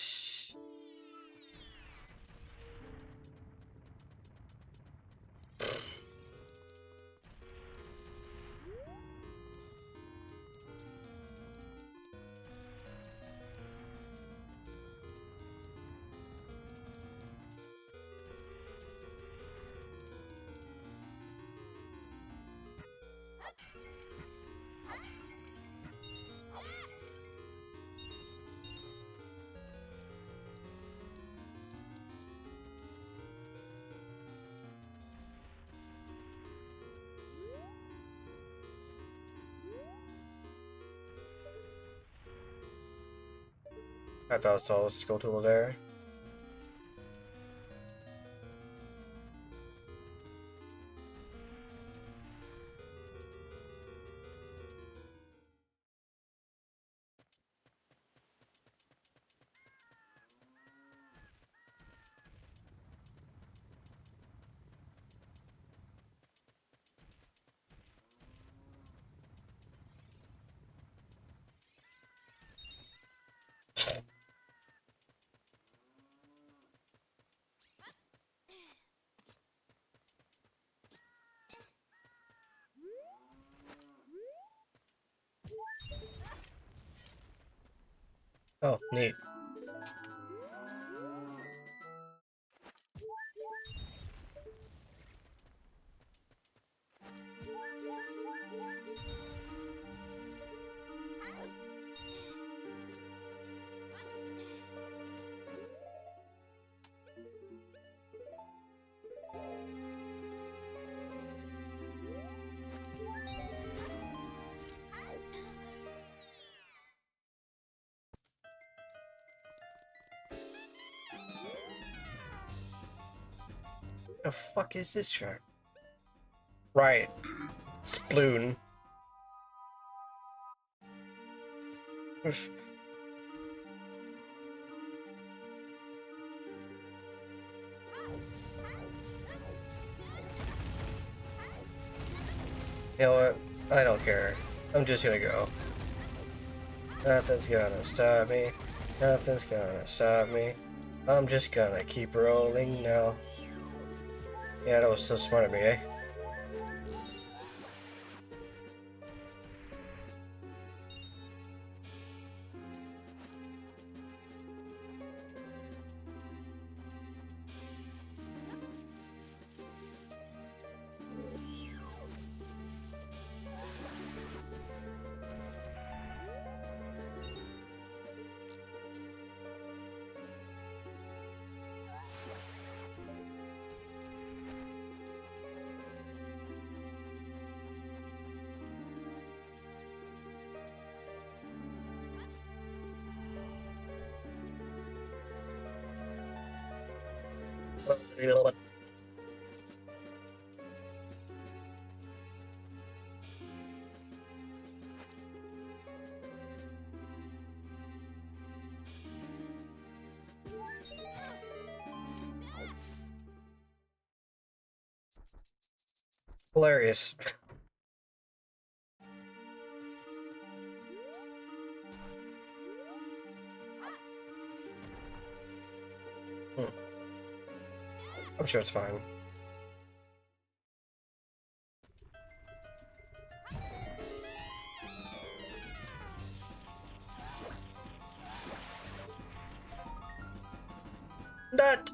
I thought I saw a skill tool there. Oh, neat. The fuck is this track? Right. Sploon. Oof. You know what? I don't care. I'm just gonna go. Nothing's gonna stop me. Nothing's gonna stop me. I'm just gonna keep rolling now. Yeah, that was so smart of me, eh? Hilarious. I'm sure it's fine. Nut!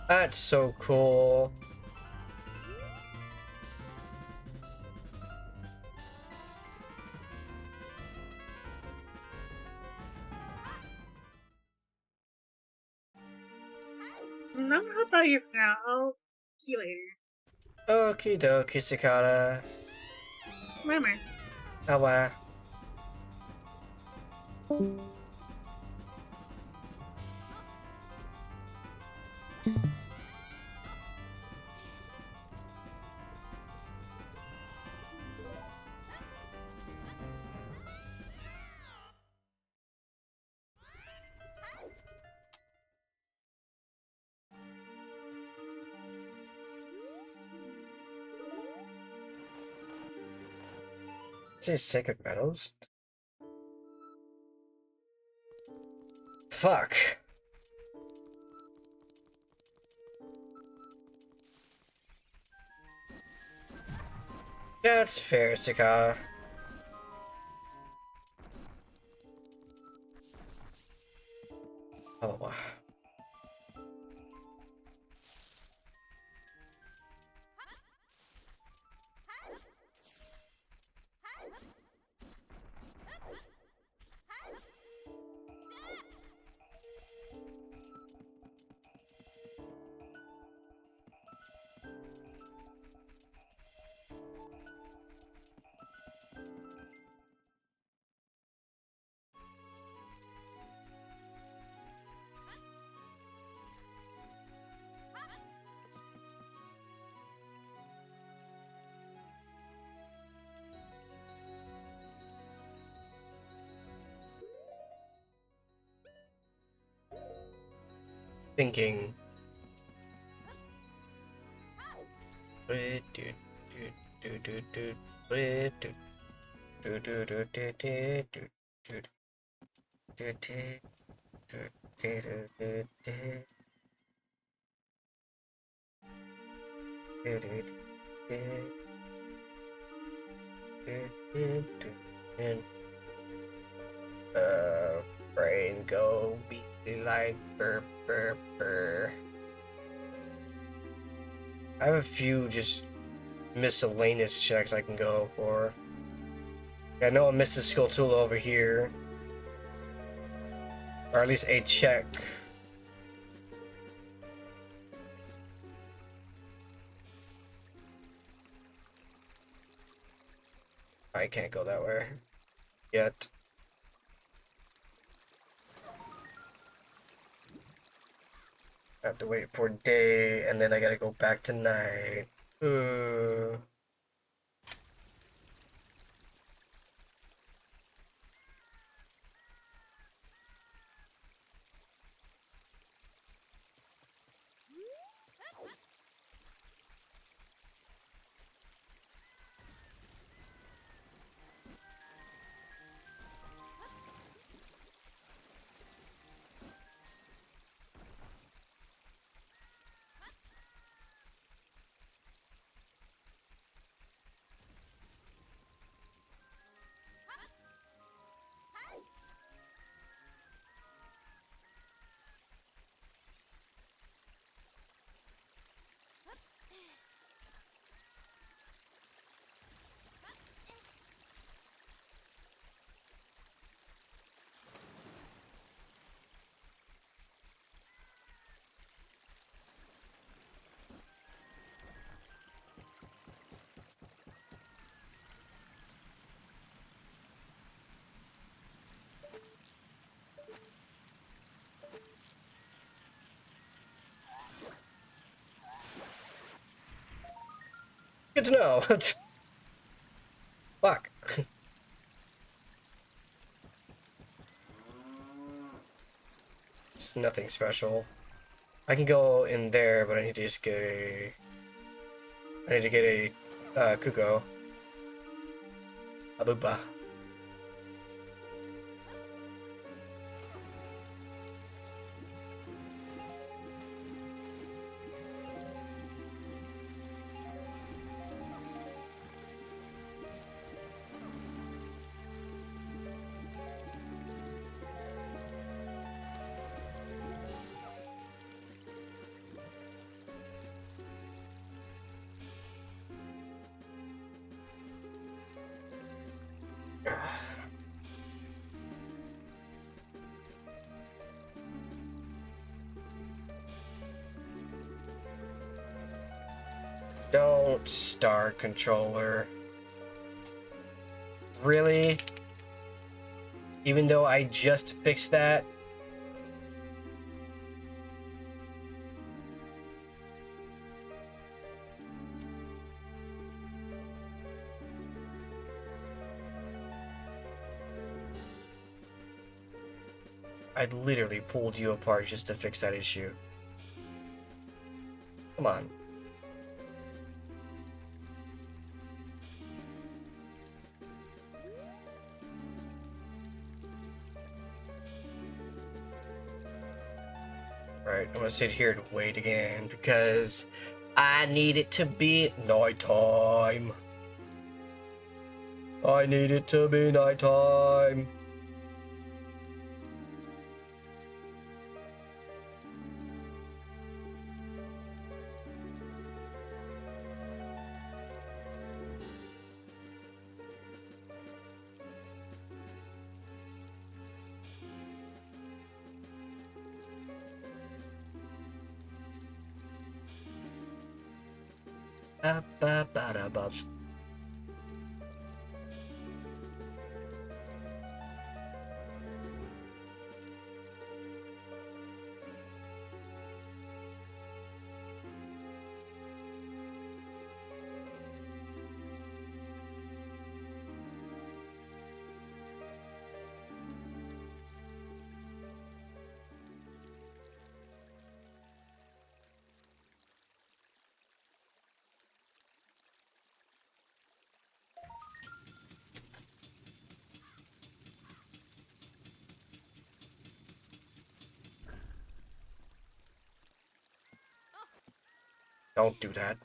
That's so cool. I'm gonna hop out of here for now. I'll see you later. Okie dokie, Cicada. Remember. Awa. Is Sacred Meadows? Fuck. That's fair, Cicada. Oh, wow. Thinking. Brain go beat like burr burr burr. I have a few just miscellaneous checks I can go for. I know I missed the Skulltula over here. Or at least a check. I can't go that way. Yet. I have to wait for day, and then I gotta go back to night. Good to know. Fuck. It's nothing special. I can go in there, but I need to just get a... I need to get a Kuko. Abuba. Don't start, controller. Really? Even though I just fixed that? I literally pulled you apart just to fix that issue. Come on. Right, I'm gonna sit here and wait again because I need it to be nighttime. I need it to be nighttime. Ba ba ba da ba. Don't do that.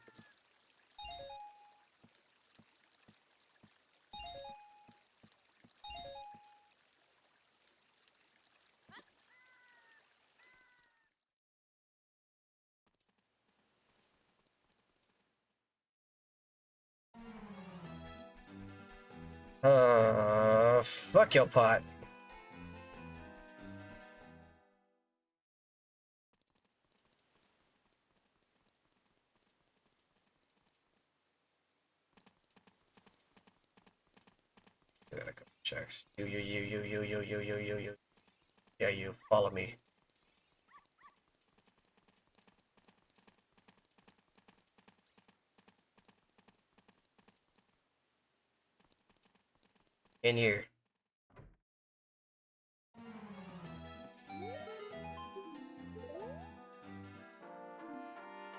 Fuck your pot. I got a couple checks. You. Yeah, you follow me. In here.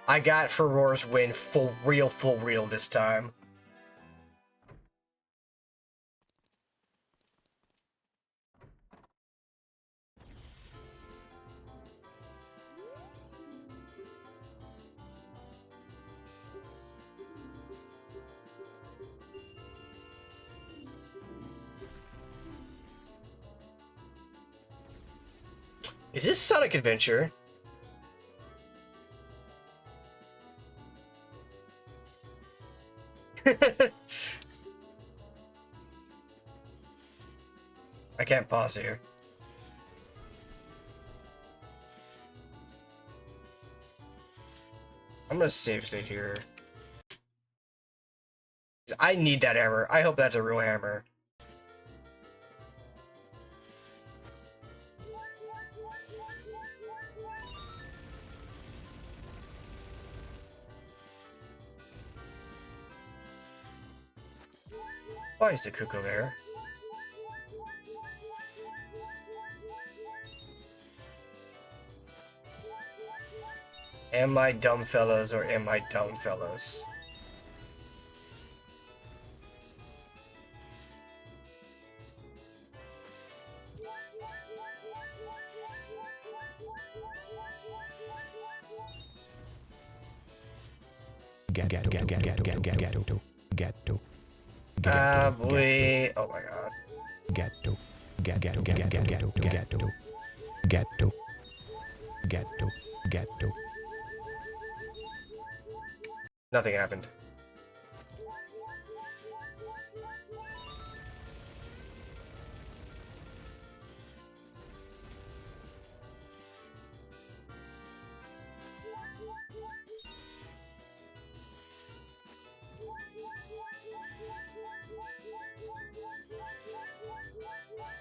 I got Ferror's win for real this time. Is this Sonic Adventure? I can't pause here. I'm gonna save state here. I need that hammer. I hope that's a real hammer. Why is the cuckoo there? Am I dumb fellows or am I dumb fellows? Boy. Oh my god. Nothing happened.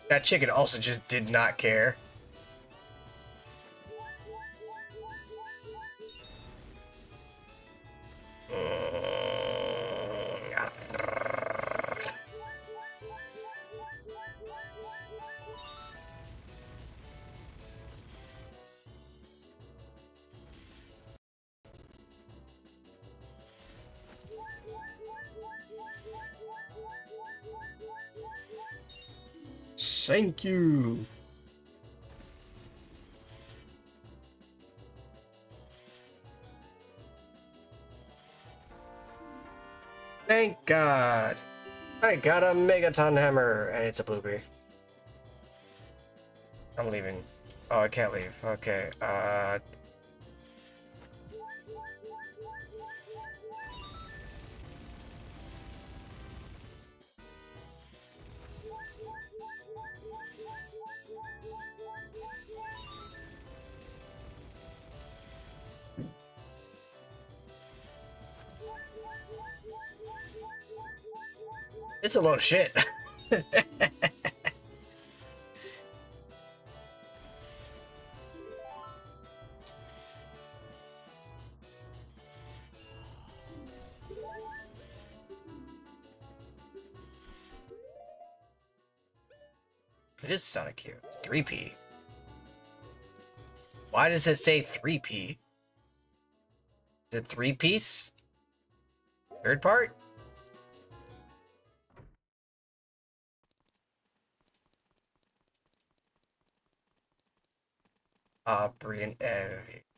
That chicken also just did not care. Thank you. Thank God. I got a Megaton hammer, and it's a blueberry. I'm leaving. Oh, I can't leave. Okay, it's a load of shit. It is Sonic here. It's 3P. Why does it say 3P? Is it 3-piece? Third part? Brian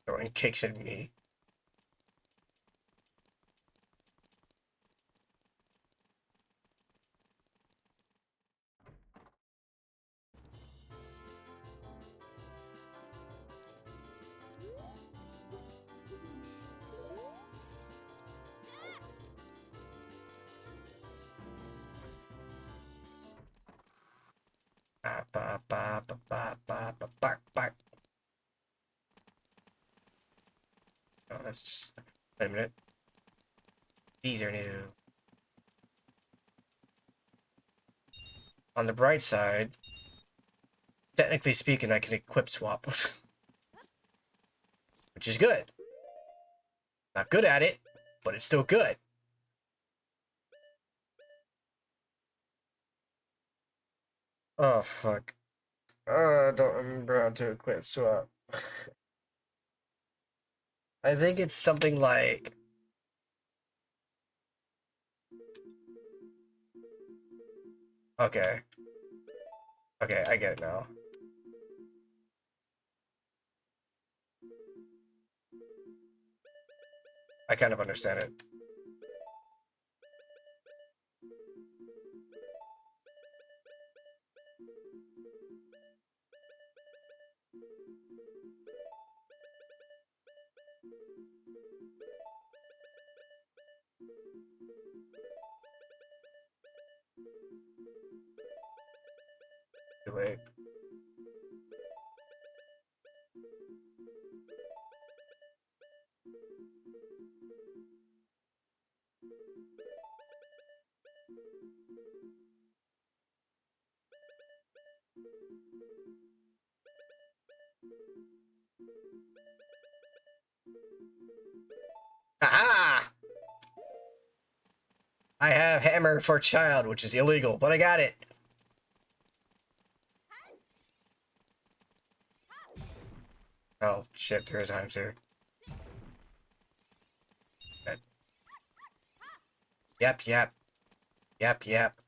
throwing kicks at me. Oh, that's... Wait a minute. These are new. On the bright side, technically speaking, I can equip swap. Which is good. Not good at it, but it's still good. Oh, fuck. I don't remember how to equip swap. I think it's something like... Okay. Okay, I get it now. I kind of understand it. Wait. Aha! I have hammer for child, which is illegal, but I got it. Oh shit, there is times here. Yep, yep. Yep, yep.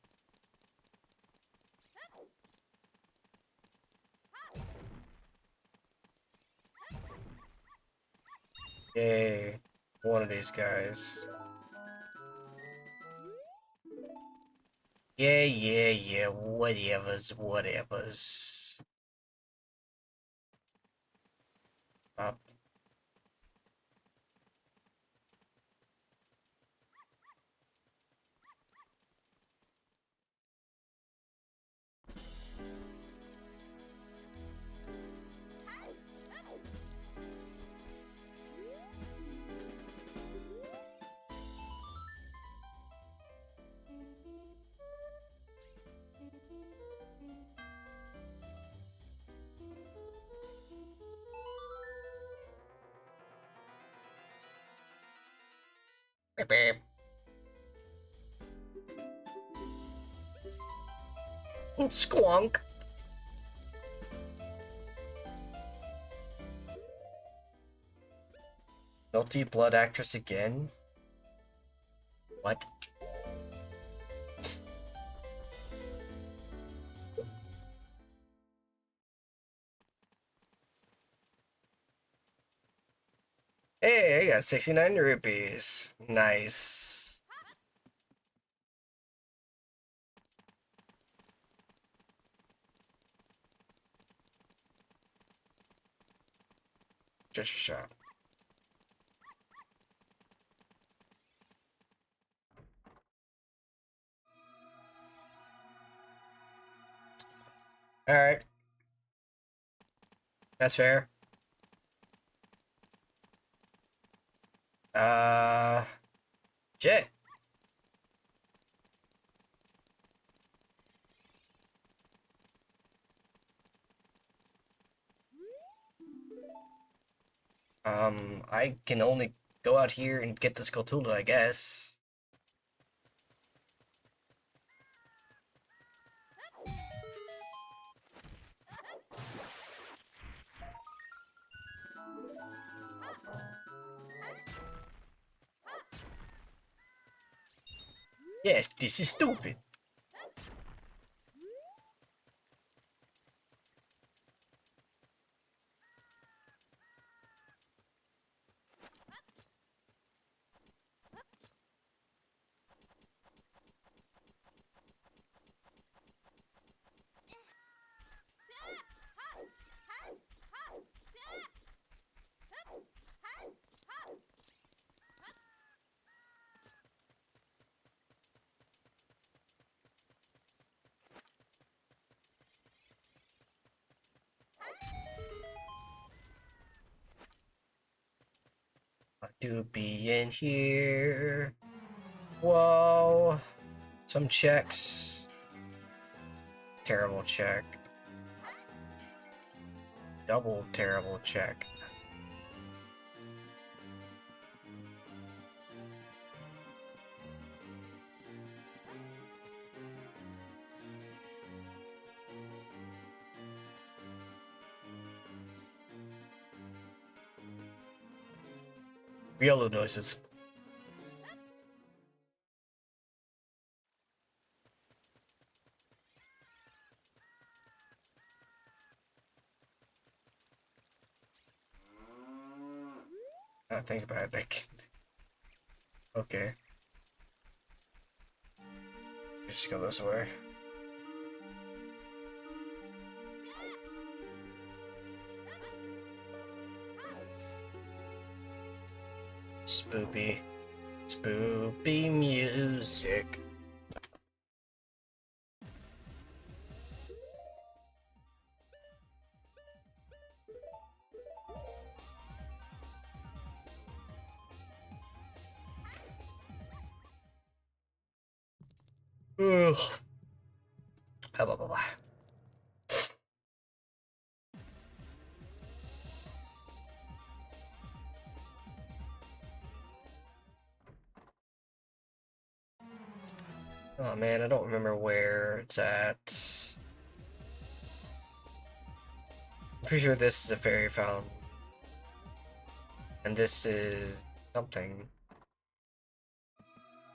Yay. One of these guys. Yeah, yeah, yeah. Whatevers, whatevers. Up. Beep, beep. Squonk. Multi-blood actress again? What? Hey, I got 69 rupees. Nice. Just a shot. Alright. That's fair. Shit. I can only go out here and get this Cthulhu, I guess. Yes, this is stupid. To be in here. Whoa. Some checks. Terrible check. Double terrible check. Yellow noises. Not think about it, like. Okay. Just go this way. Spoopy. Spoopy music. Ugh. Blah, blah, blah, blah. Oh man, I don't remember where it's at. I'm pretty sure this is a fairy fountain. And this is something.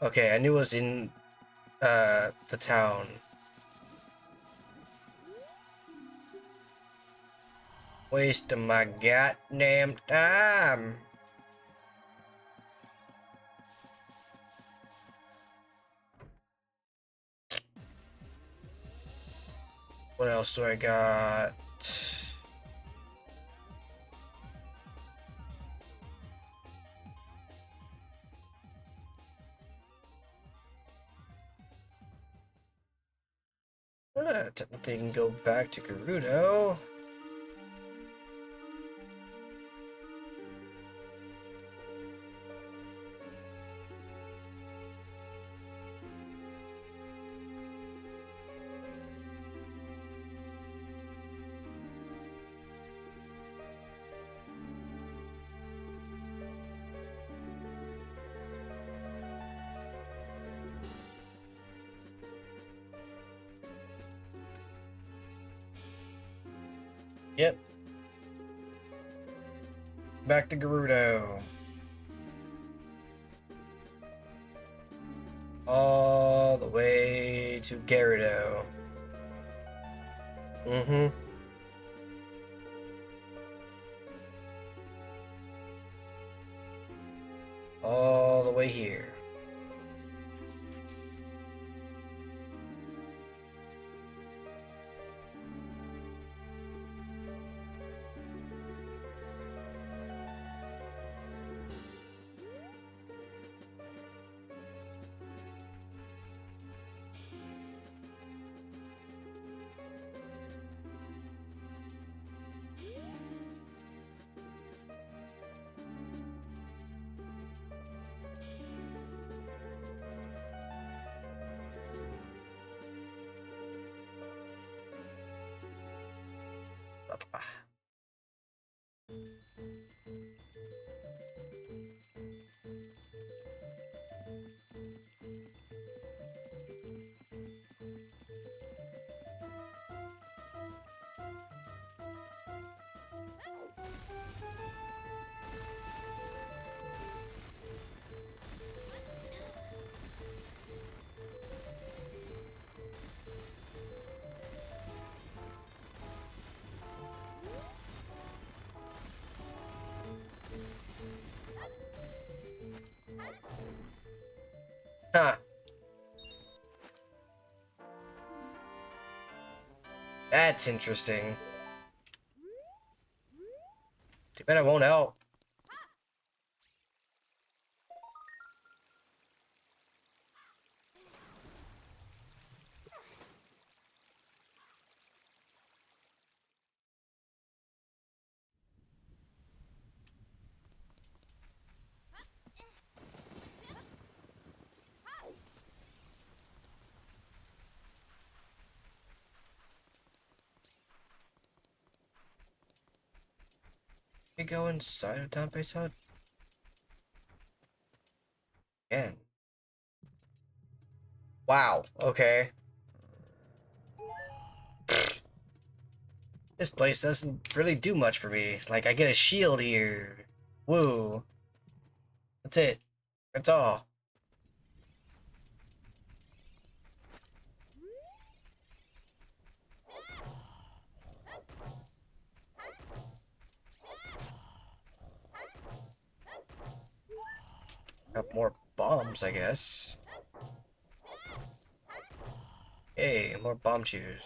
Okay, I knew it was in the town. Wasting my goddamn time. What else do I got? Technically, can go back to Gerudo. Yep. Back to Gerudo. All the way to Gerudo. Mm-hmm. All the way here. Huh. That's interesting. Too bad I won't help. You go inside of Dante's hut? Again. Wow, okay. This place doesn't really do much for me. Like, I get a shield here. Woo. That's it. That's all. Got more bombs, I guess. Hey, more bomb shooters.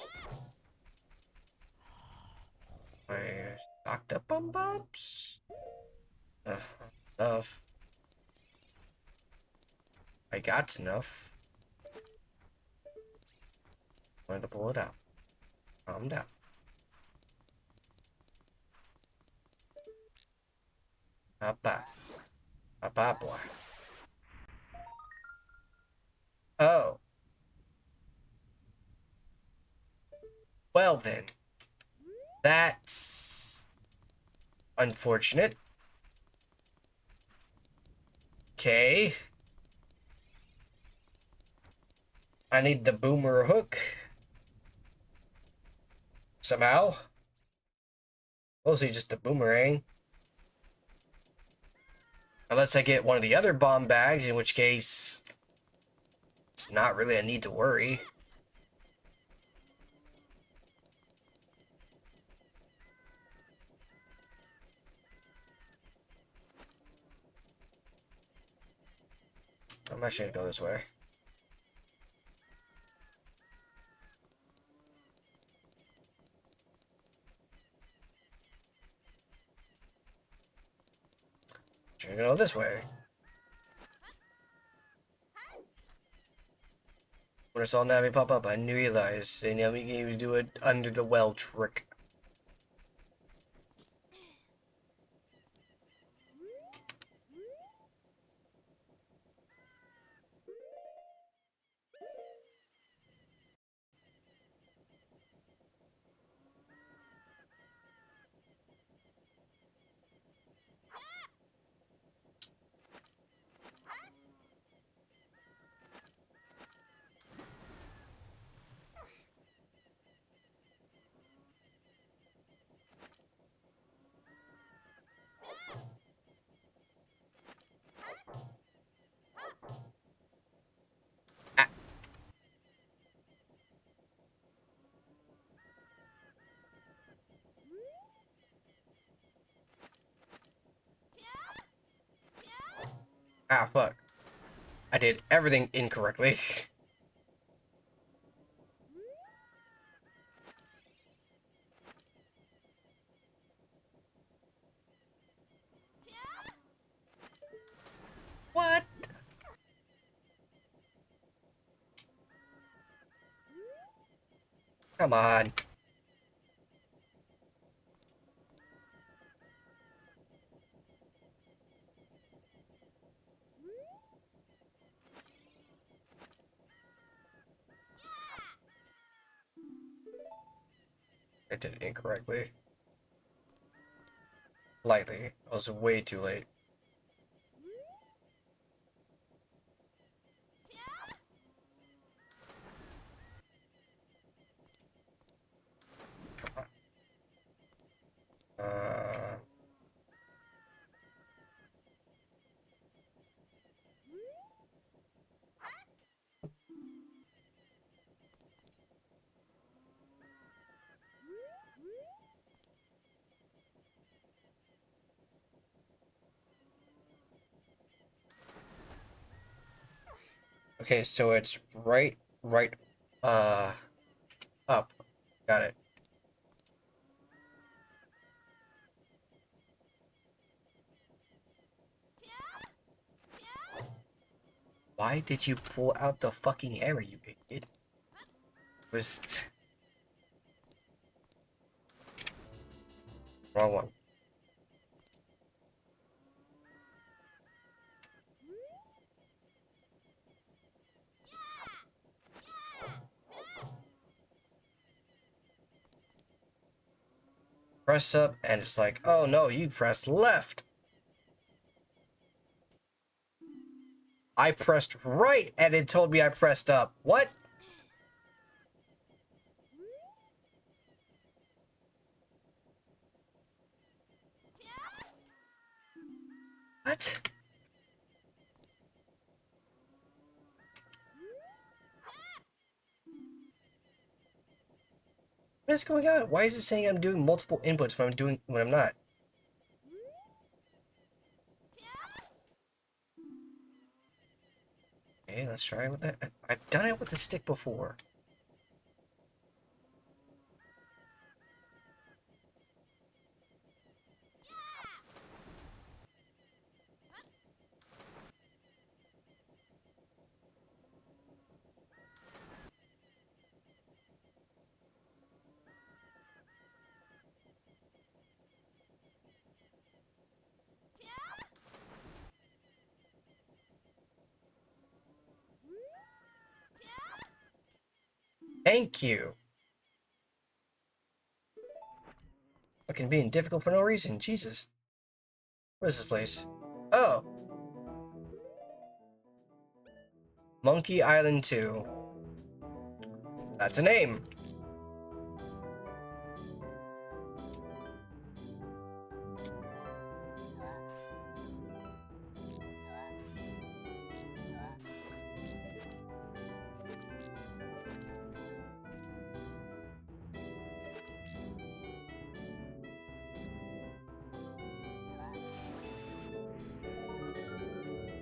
I stocked up on bombs? Enough. I got enough. Wanted to pull it out. Calm down. Papa. Papa boy. Oh. Well then. That's unfortunate. Okay. I need the boomer hook. Somehow. Mostly just the boomerang. Unless I get one of the other bomb bags, in which case it's not really a need to worry. I'm actually gonna go this way. I'm gonna go this way. When I saw Navi pop up, I knew realized they never gave me to do it under the well trick. Ah, fuck. I did everything incorrectly. What? Come on. I did it incorrectly. Lightly. I was way too late. Uh, okay, so it's right, uh, up. Got it. Why did you pull out the fucking hammer, you idiot? Was wrong one. Press up, and it's like, oh no, you pressed left. I pressed right, and it told me I pressed up. What? What? What is going on? Why is it saying I'm doing multiple inputs when I'm not? Okay, let's try with that. I've done it with the stick before. Thank you. Fucking being difficult for no reason. Jesus. What is this place? Oh. Monkey Island 2. That's a name.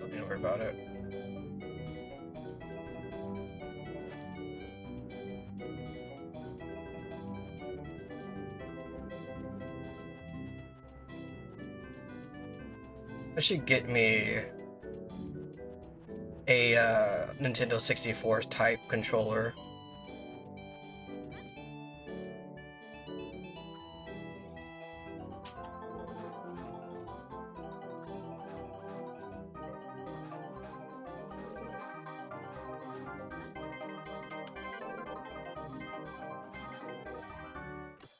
Don't worry about it. I should get me a Nintendo 64 type controller.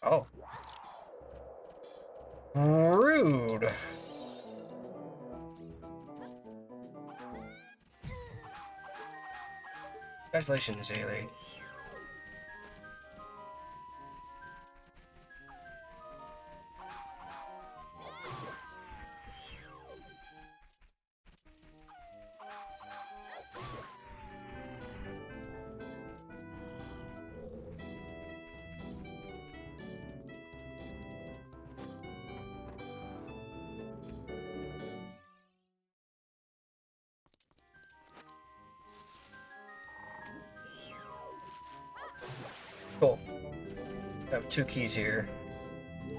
Oh. Rude. Congratulations, Ailey. Cool. I have 2 keys here,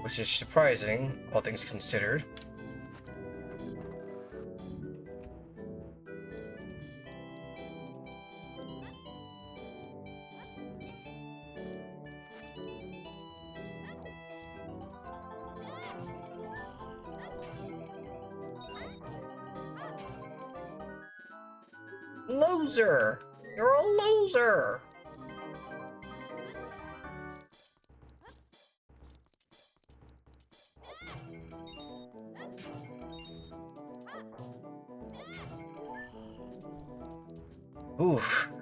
which is surprising, all things considered. Loser! You're a loser! Oof.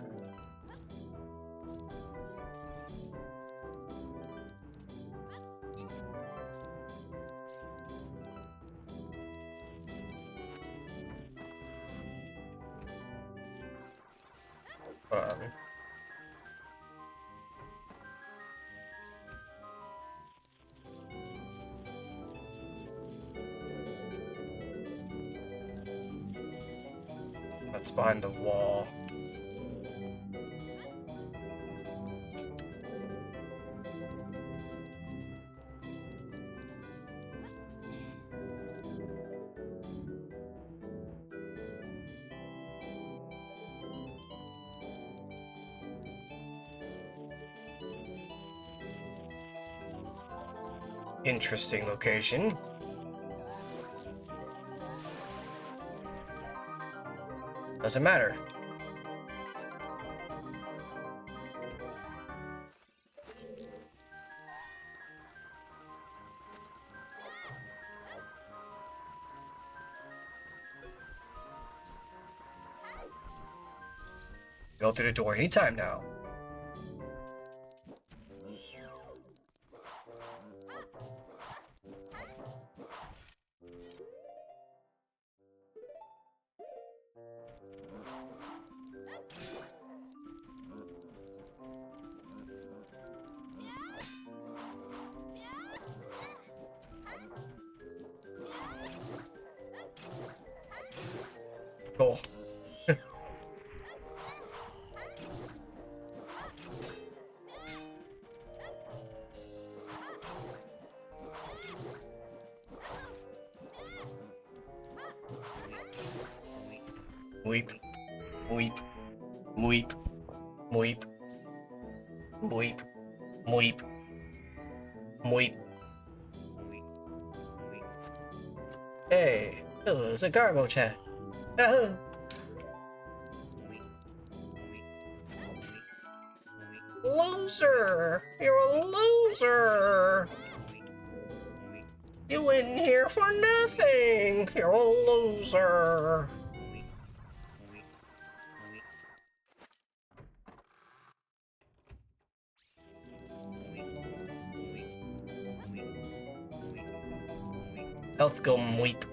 Hold on. That's behind the wall. Interesting location. Doesn't matter. Go through the door anytime now. Cool. Weep. Weep. Weep. Weep. Weep. Weep. Weep. Hey, it was a gargle chat. Loser! You're a loser! You in here for nothing! You're a loser! Health go weep.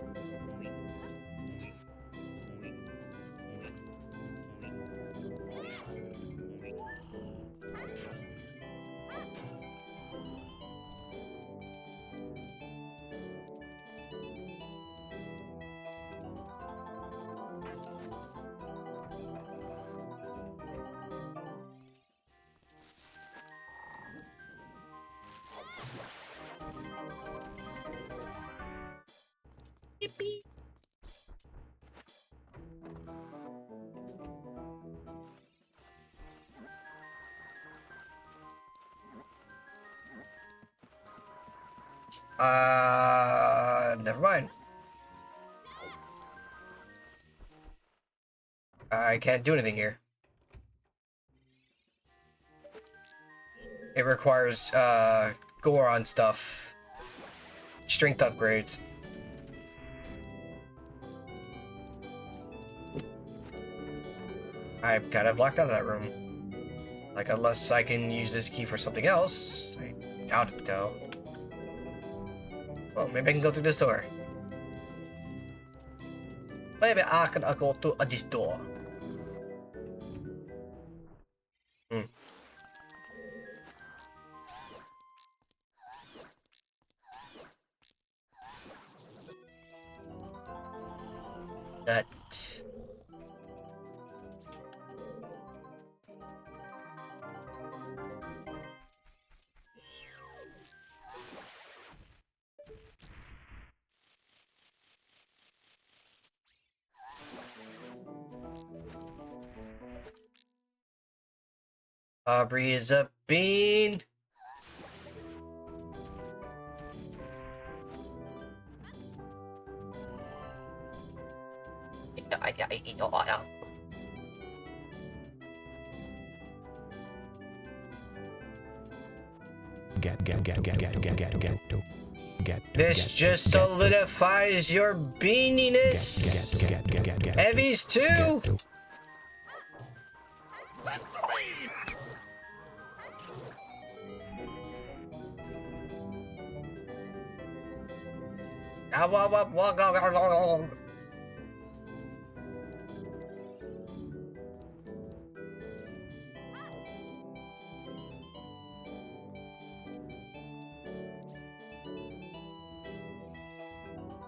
Yippee. Never mind. I can't do anything here. It requires, Goron stuff. Strength upgrades. I've kind of locked out of that room. Like, unless I can use this key for something else. I doubt it, though. Well, maybe I can go through this door. Maybe I can go to this door. That. Aubrey is a bean. This just solidifies your beaniness. Evie's too.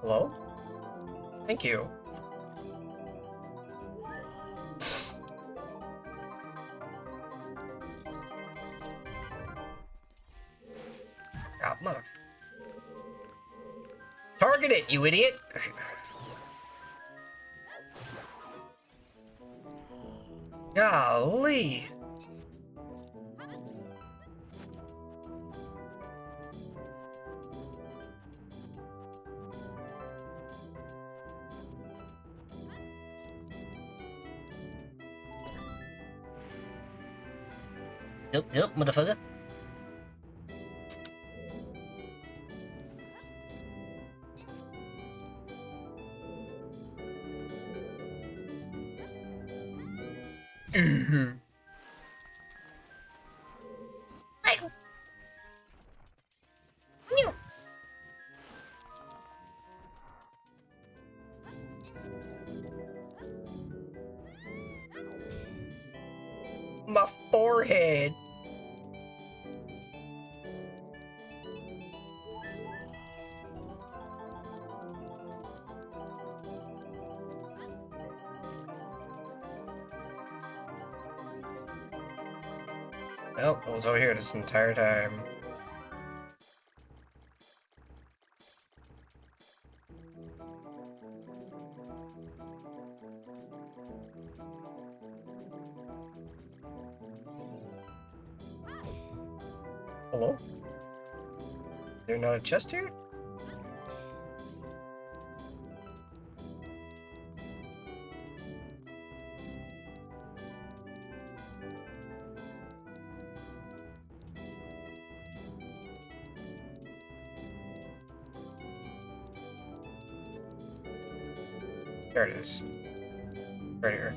Hello? Thank you. Ah, mother. Target it, you idiot! Golly! Nope, motherfucker. My forehead. Well, I was over here this entire time. Hello? Is there not a chest here? There it is. Right here.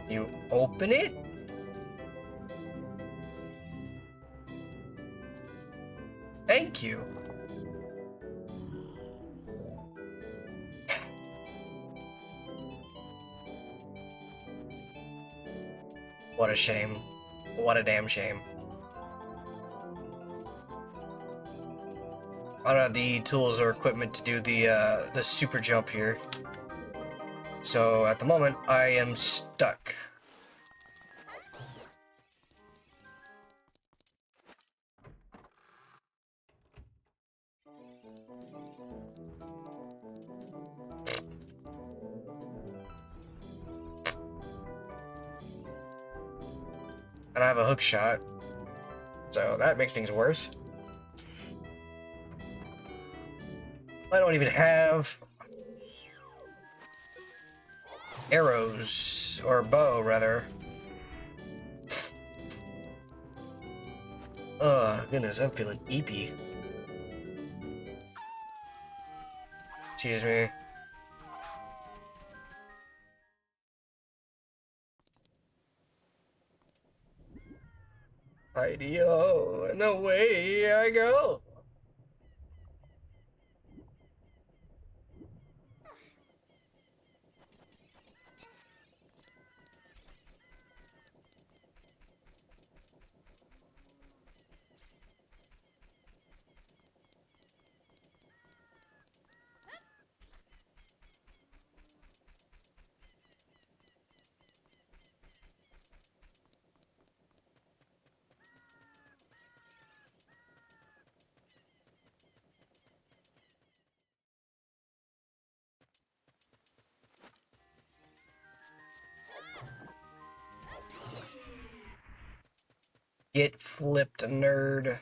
You open it? Thank you. What a shame. What a damn shame. I don't have the tools or equipment to do the super jump here. So at the moment, I am stuck. And I have a hook shot. So that makes things worse. I don't even have arrows, or bow, rather. Goodness, I'm feeling eepy. Excuse me. Ideo, and away I go. Get flipped, nerd.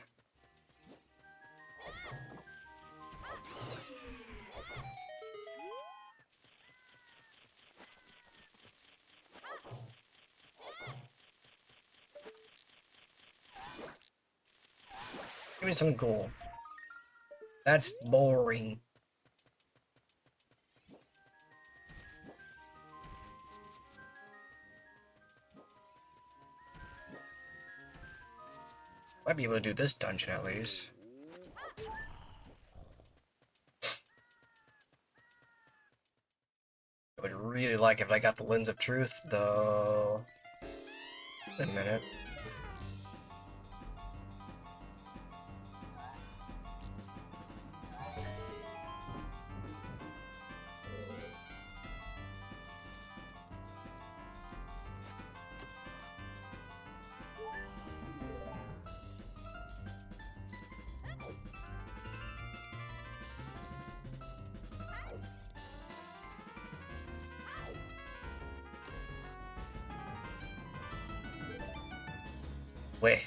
Give me some gold. That's boring. Might be able to do this dungeon at least. I would really like if I got the Lens of Truth, though. Wait a minute. Wait.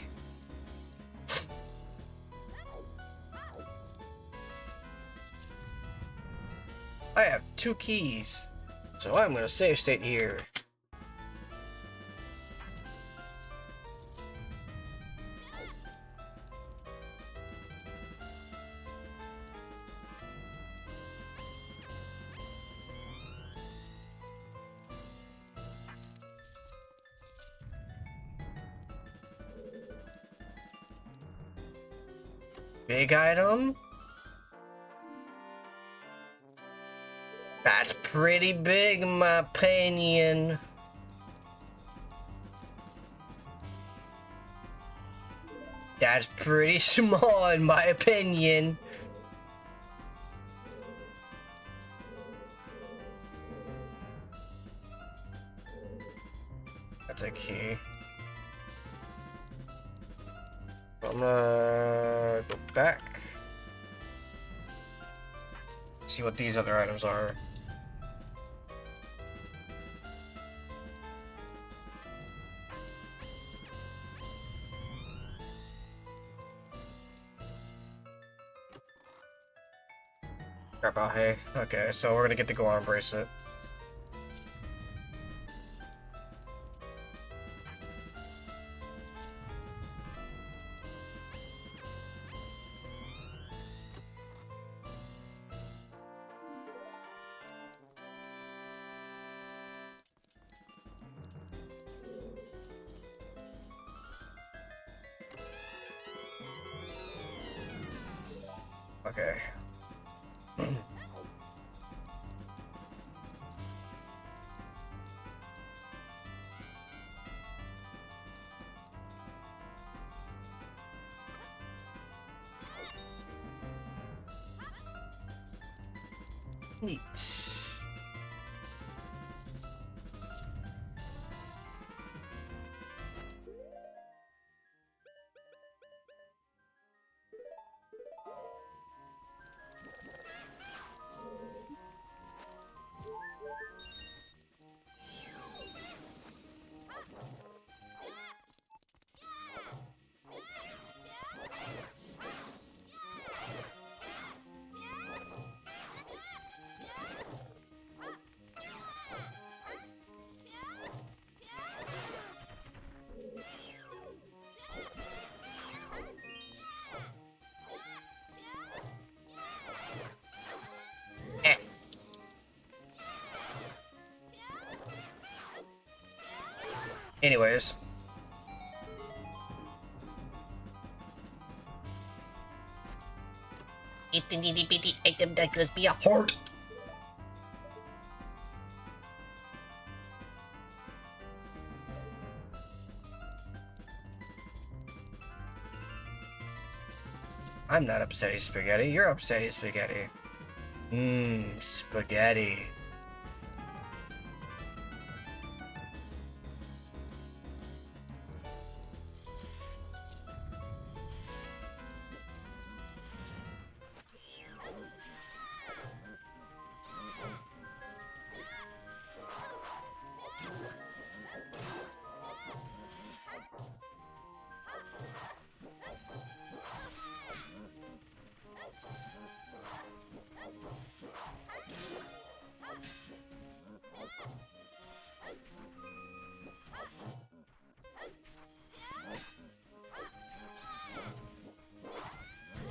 I have 2 keys, so I'm gonna save state here. Big item? That's pretty big in my opinion. That's pretty small in my opinion. That's a key. I'm gonna go back. See what these other items are. Crap out, hey. Okay, so we're gonna get the Go Arm bracelet. Okay. Neat. Eh. Anyways. It's an itty bitty item that gives me a heart. I'm not upsetty spaghetti, you're upsetty spaghetti. Mmm, spaghetti.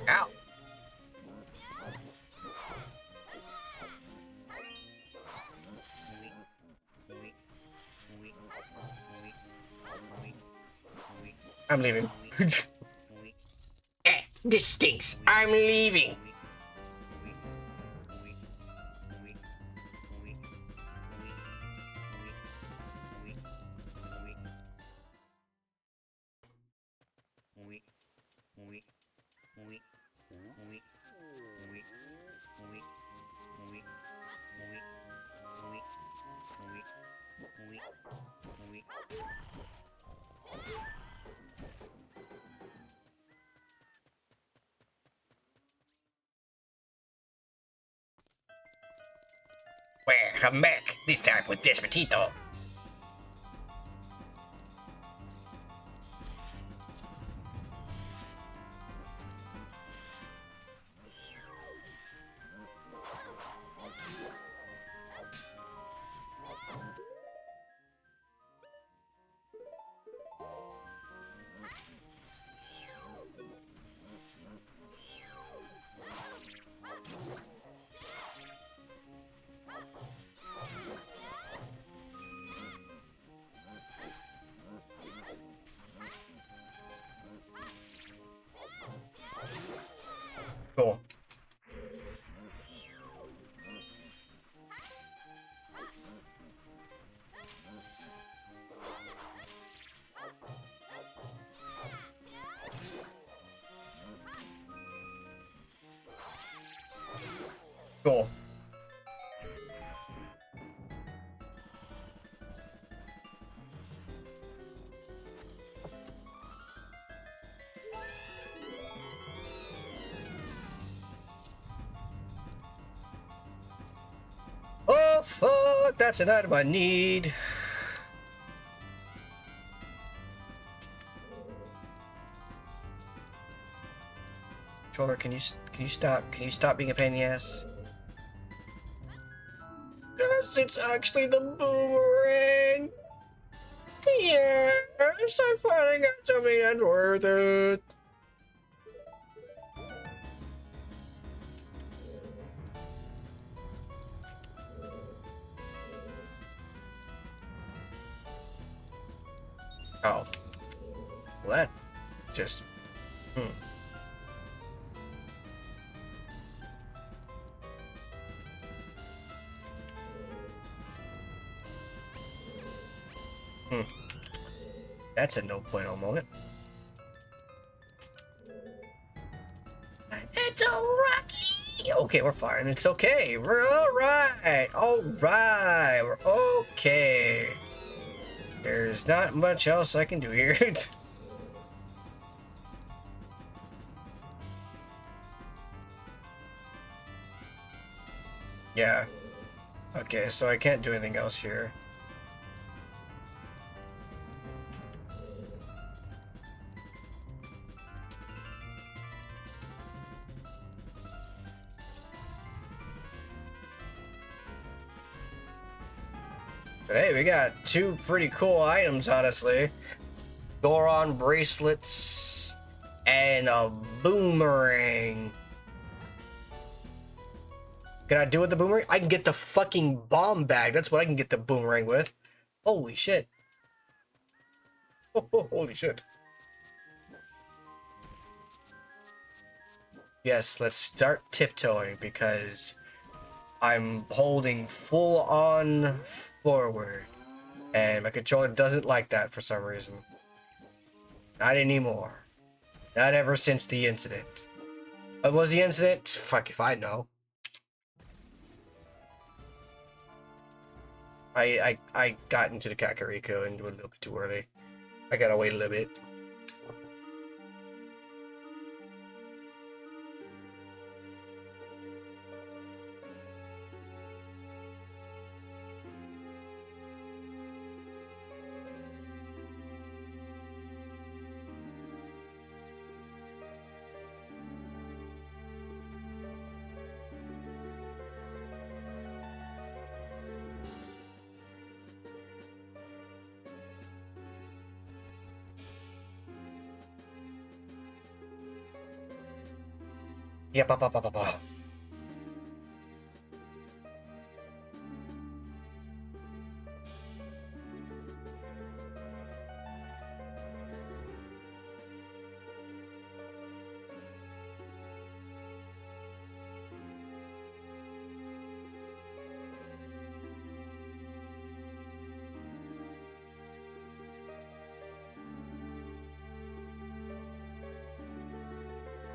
Ow. I'm leaving. Eh, this stinks. I'm leaving. Well, I'm back. This time with Despacito. Cool. Cool. Oh fuck, that's an item I need. Controller, can you stop being a pain in the ass? Yes, it's actually the boomerang. Yes, I finally got something that's worth it. Oh, well, that just That's a no bueno moment. It's a rocky. Okay, we're fine. It's okay. We're all right. All right. We're okay. There's not much else I can do here. Yeah. Okay, so I can't do anything else here. But hey, we got two pretty cool items, honestly. Goron bracelets and a boomerang. Can I do with the boomerang? I can get the fucking bomb bag. That's what I can get the boomerang with. Holy shit. Oh, holy shit. Yes, let's start tiptoeing because I'm holding full on forward. And my controller doesn't like that for some reason. Not anymore. Not ever since the incident. What was the incident? Fuck if I know. I got into the Kakariko and went a little bit too early. I gotta wait a little bit. Yeah, ba.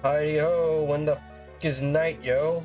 Heidi ho, when the f is night, yo?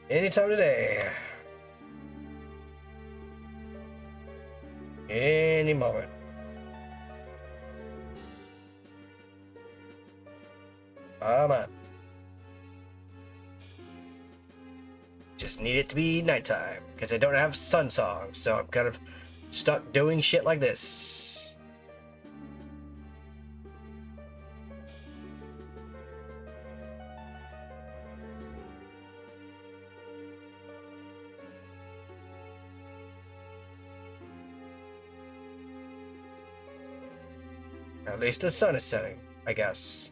Anytime today. Any moment. I'm on. Just need it to be nighttime because I don't have sun songs, so I'm kind of stuck doing shit like this. At least the sun is setting, I guess.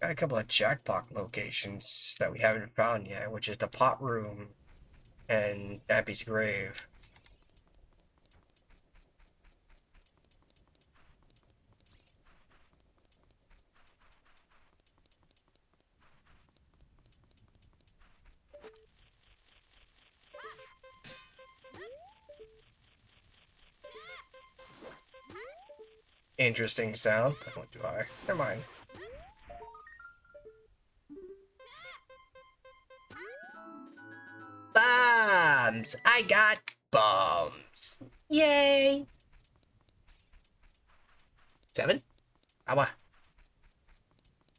Got a couple of jackpot locations that we haven't found yet, which is the pot room and Abby's grave. interesting sound. What do I? Never mind. Bombs! I got bombs. Yay! 7? Awa.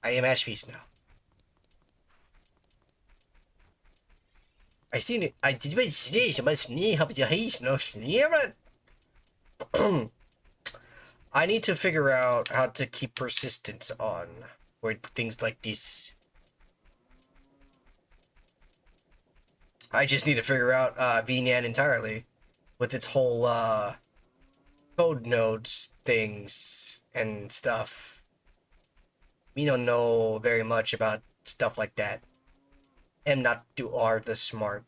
I am Ashbeast now. I seen it. I did say some sneak up the haze no sneer. I need to figure out how to keep persistence on for things like this. I just need to figure out VNAN entirely with its whole code nodes things and stuff. We don't know very much about stuff like that. And not do are the smart.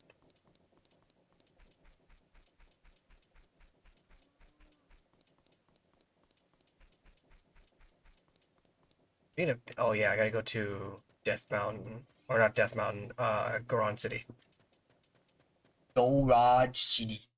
Oh yeah, I gotta go to Death Mountain. Or not Death Mountain, Goron City. Goron City.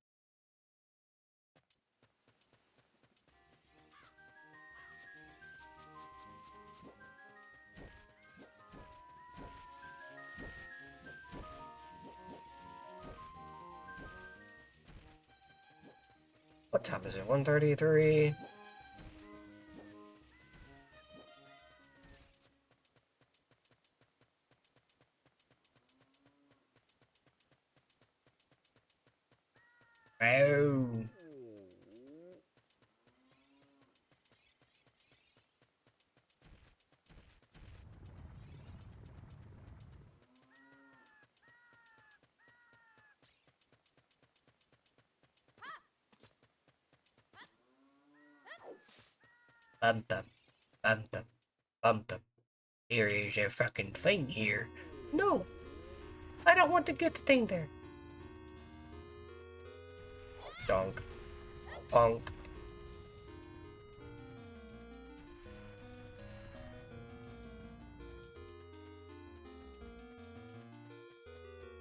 What time is it? 1:33. Oh. Bum bum. Bum bum. Bum bum. There is a fucking thing here. No. I don't want to get the thing there. Donk. Bonk.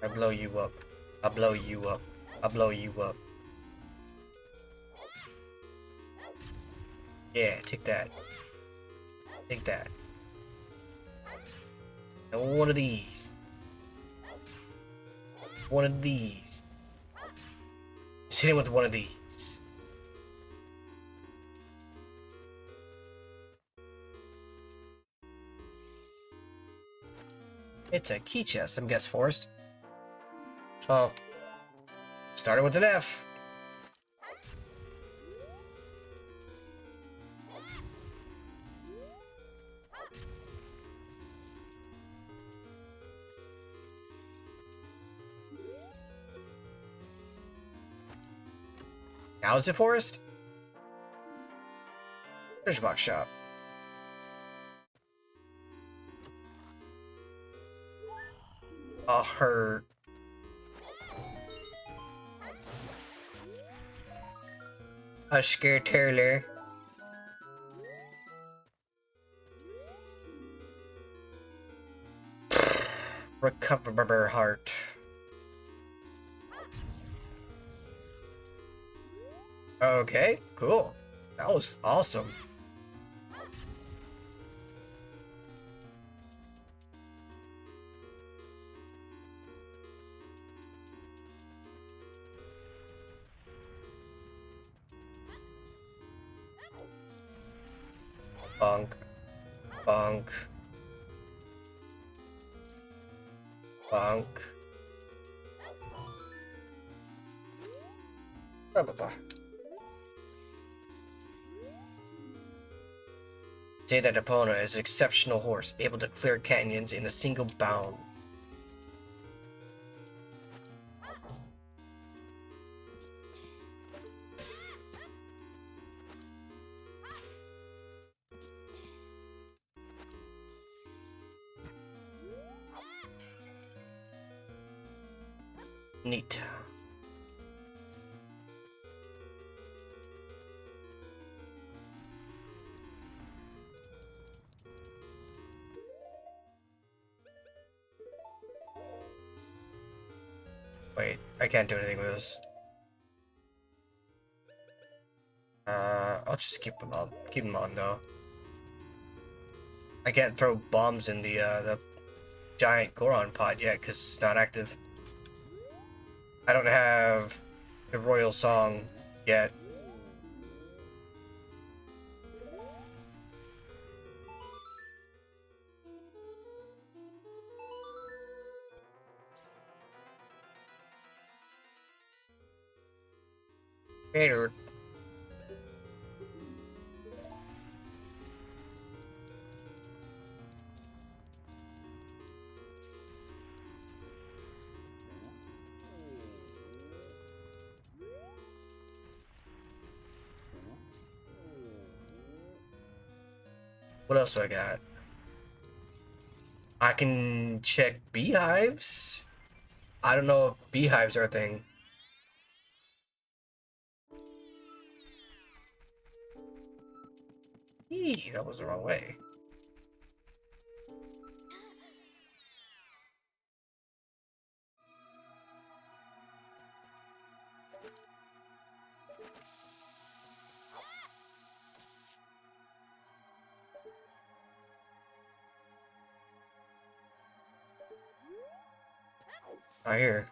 I blow you up. I blow you up. I blow you up. Yeah, take that. Take that. And one of these. One of these. Just hit him with one of these. It's a key chest, I'm guess Forrest. Oh. Started with an F. Now is it Forrest? Treasure box shop. A hurt. A scared Taylor. Recover heart. Okay, cool. That was awesome. Bonk. Bonk. Bonk. Blah, blah, blah. Say that Epona is an exceptional horse, able to clear canyons in a single bound. Neat. Wait, I can't do anything with this. I'll just keep them on. Keep them on though. I can't throw bombs in the giant Goron pod yet because it's not active. I don't have the royal song yet. Hey, dude. What else do I got? I can check beehives. I don't know if beehives are a thing. Eee, that was the wrong way. Right here.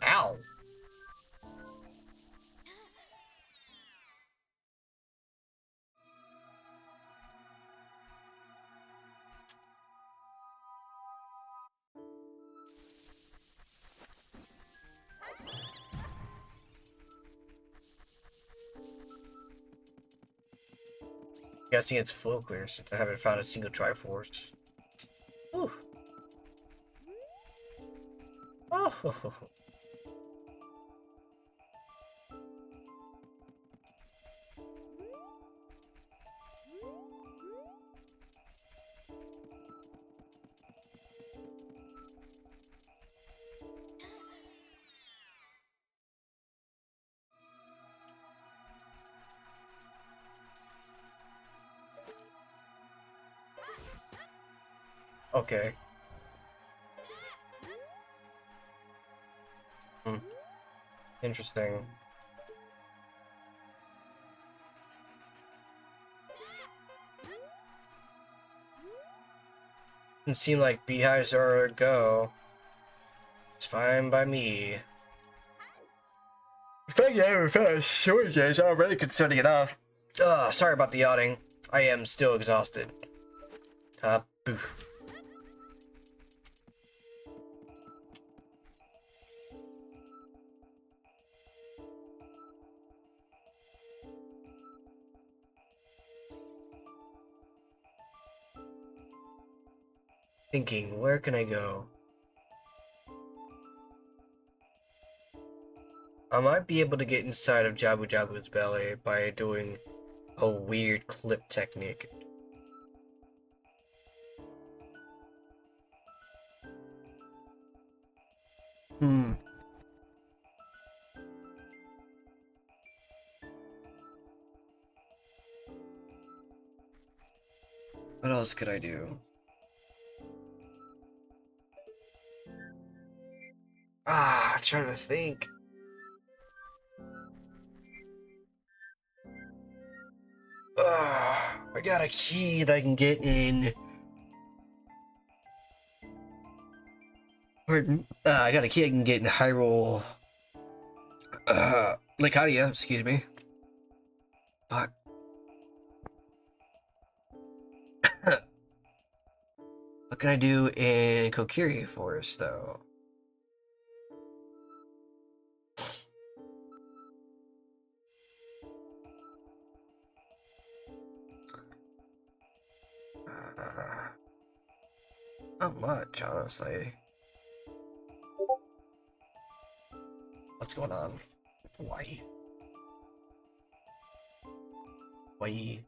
Ow. Guessing it's full clear since I haven't found a single Triforce. Ooh. Oh. Okay. Interesting. Doesn't seem like beehives are a go. It's fine by me. The fact that I haven't found a shortage is already concerning enough. Sorry about the yawning. I am still exhausted. Boo. Thinking, where can I go? I might be able to get inside of Jabu Jabu's belly by doing a weird clip technique. What else could I do? I'm trying to think. I got a key that I can get in. I got a key I can get in Hyrule Licadia, excuse me. Fuck. What can I do in Kokiri Forest, though? Not much, honestly. What's going on? Hawaii. Hawaii.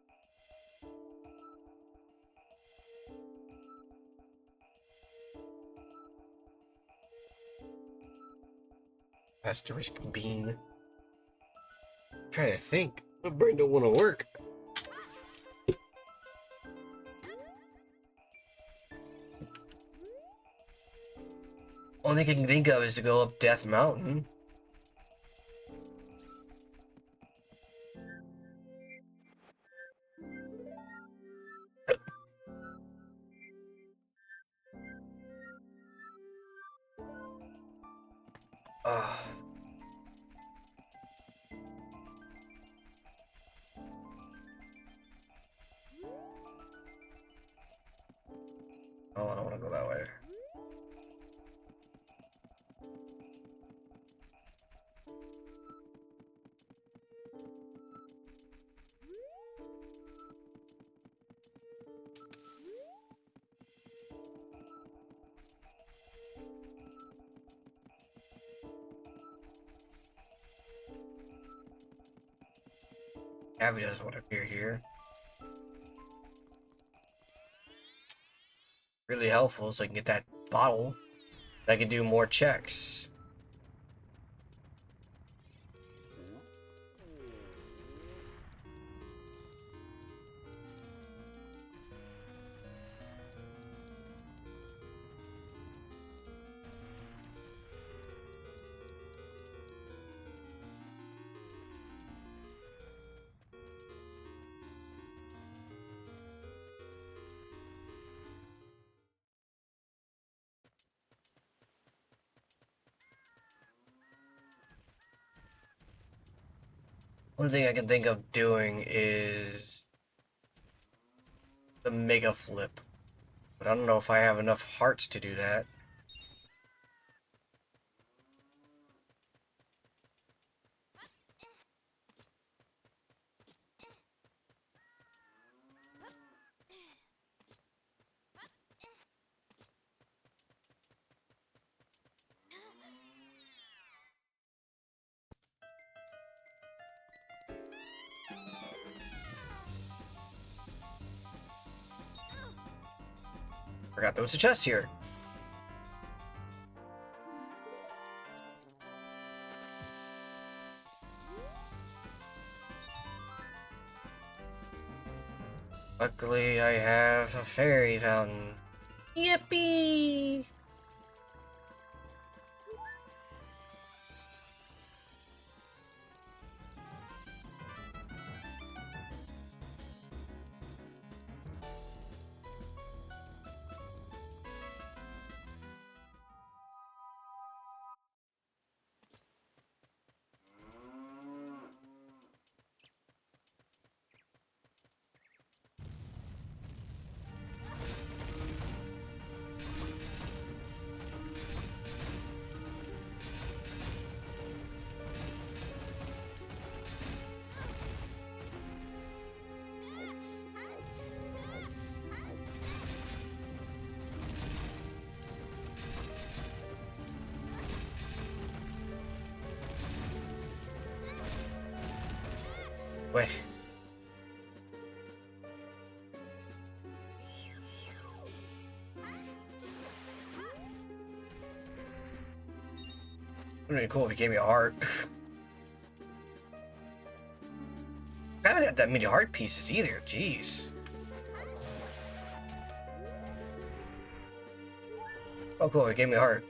Asterisk bean. I'm trying to think. My brain don't want to work. Only thing I can think of is to go up Death Mountain. Oh, I don't want to go that way. Abby doesn't want to appear here. Really helpful so I can get that bottle. I can do more checks. One thing I can think of doing is the Mega Flip. But I don't know if I have enough hearts to do that. Forgot there was a chest here. Luckily, I have a fairy fountain. Yippee! Wait. Would've been cool if he gave me a heart. I haven't had that many heart pieces either, jeez. Oh cool, he gave me a heart.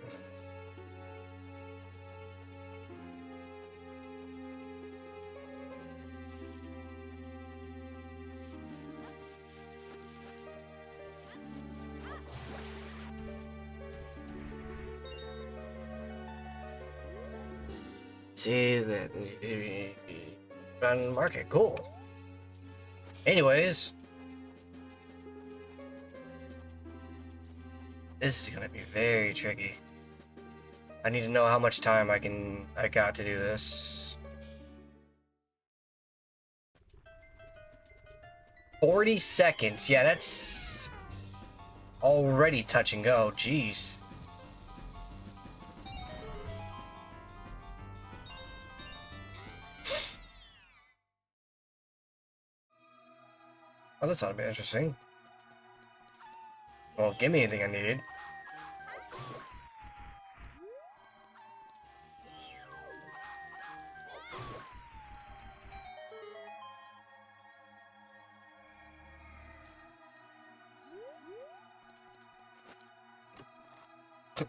See that run market, cool. Anyways, this is gonna be very tricky. I need to know how much time I got to do this. 40 seconds. Yeah, that's already touch and go. Jeez. Oh, this ought to be interesting. Well, give me anything I need.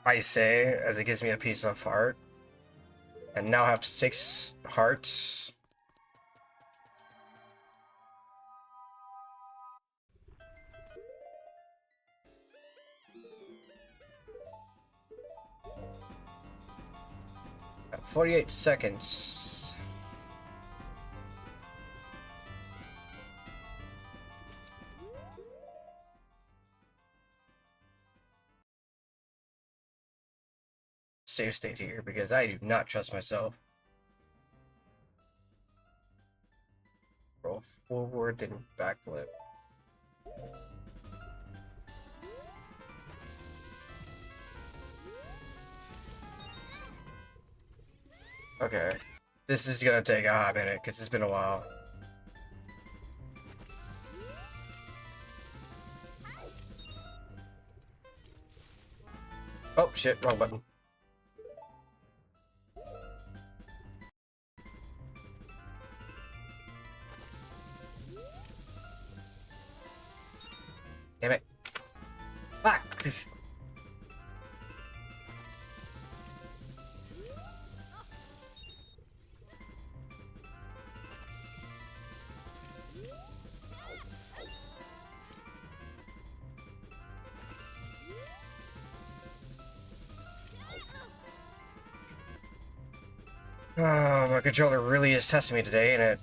I say, as it gives me a piece of heart. And now have 6 hearts. Got 48 seconds. Save state here because I do not trust myself. Roll forward, then backflip. Okay. This is gonna take a hot minute because it's been a while. Oh shit, wrong button. Damn it. Fuck! Oh, my controller really is testing me today, and it...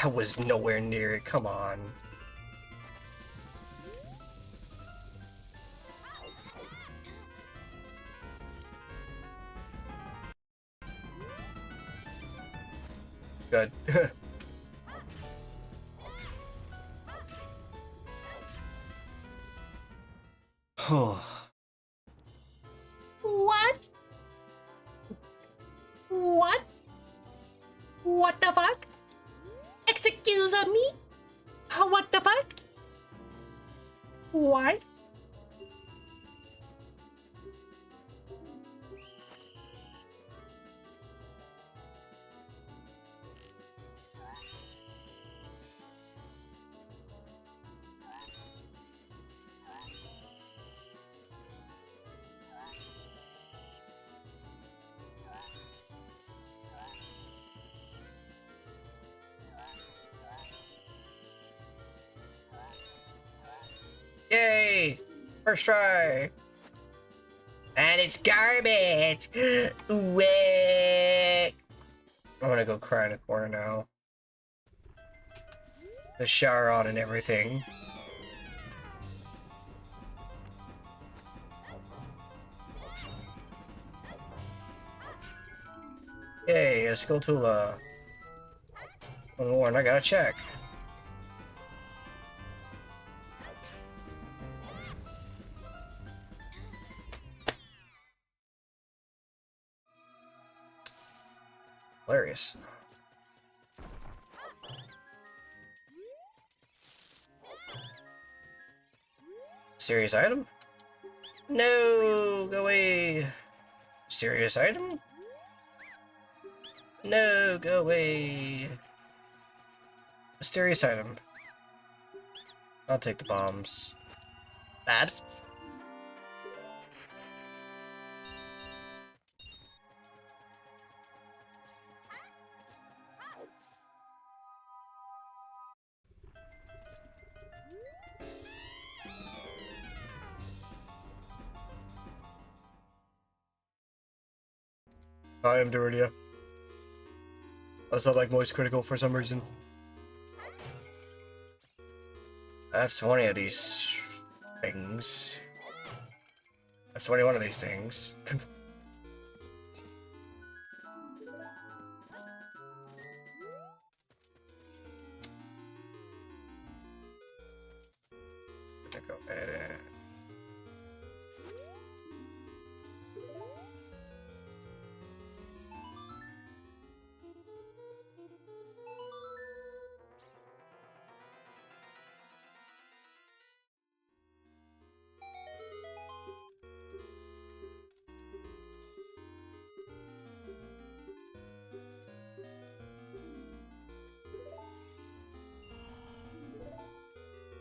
I was nowhere near it, come on. Good. What? What? What the fuck? Excuse me? What the fuck? What? Yay! First try! And it's garbage! Wait! I'm gonna go cry in a corner now. The shower on and everything. Yay, a Skulltula. One more, and I gotta check. Hilarious. Serious item? No, go away. Serious item? No, go away. Mysterious item. I'll take the bombs. Babs? I am Duridia. I also like Moist Critical for some reason. That's 20 of these things. That's 21 of these things. Go ahead and...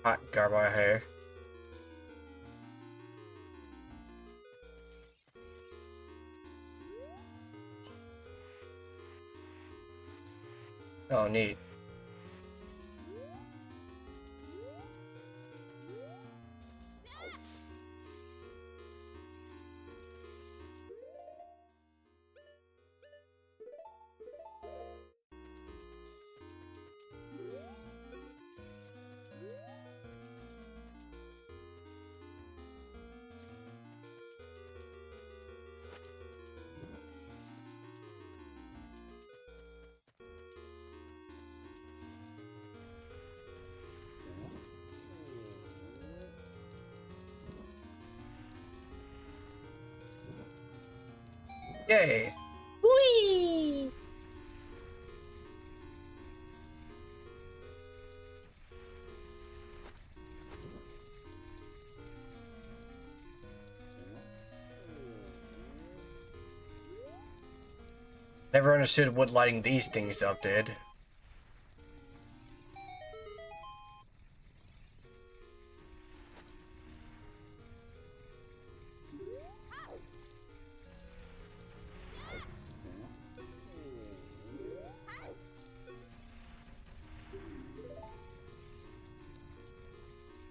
Hot garba hair. Oh, neat. Yay! Whee! Never understood what lighting these things up did.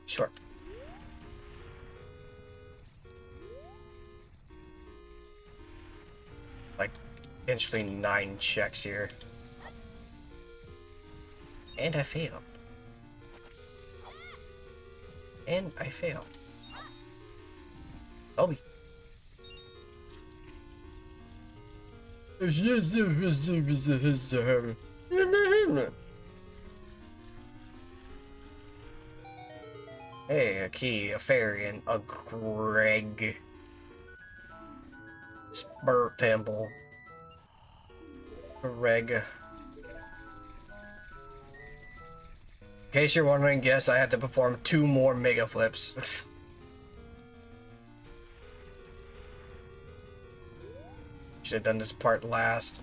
Sure. Like, potentially 9 checks here. And I failed. And I failed. Obi. Hey, a key, a fairy, and a Greg. Spur Temple. Greg. In case you're wondering, yes, I had to perform 2 more mega flips. Should have done this part last.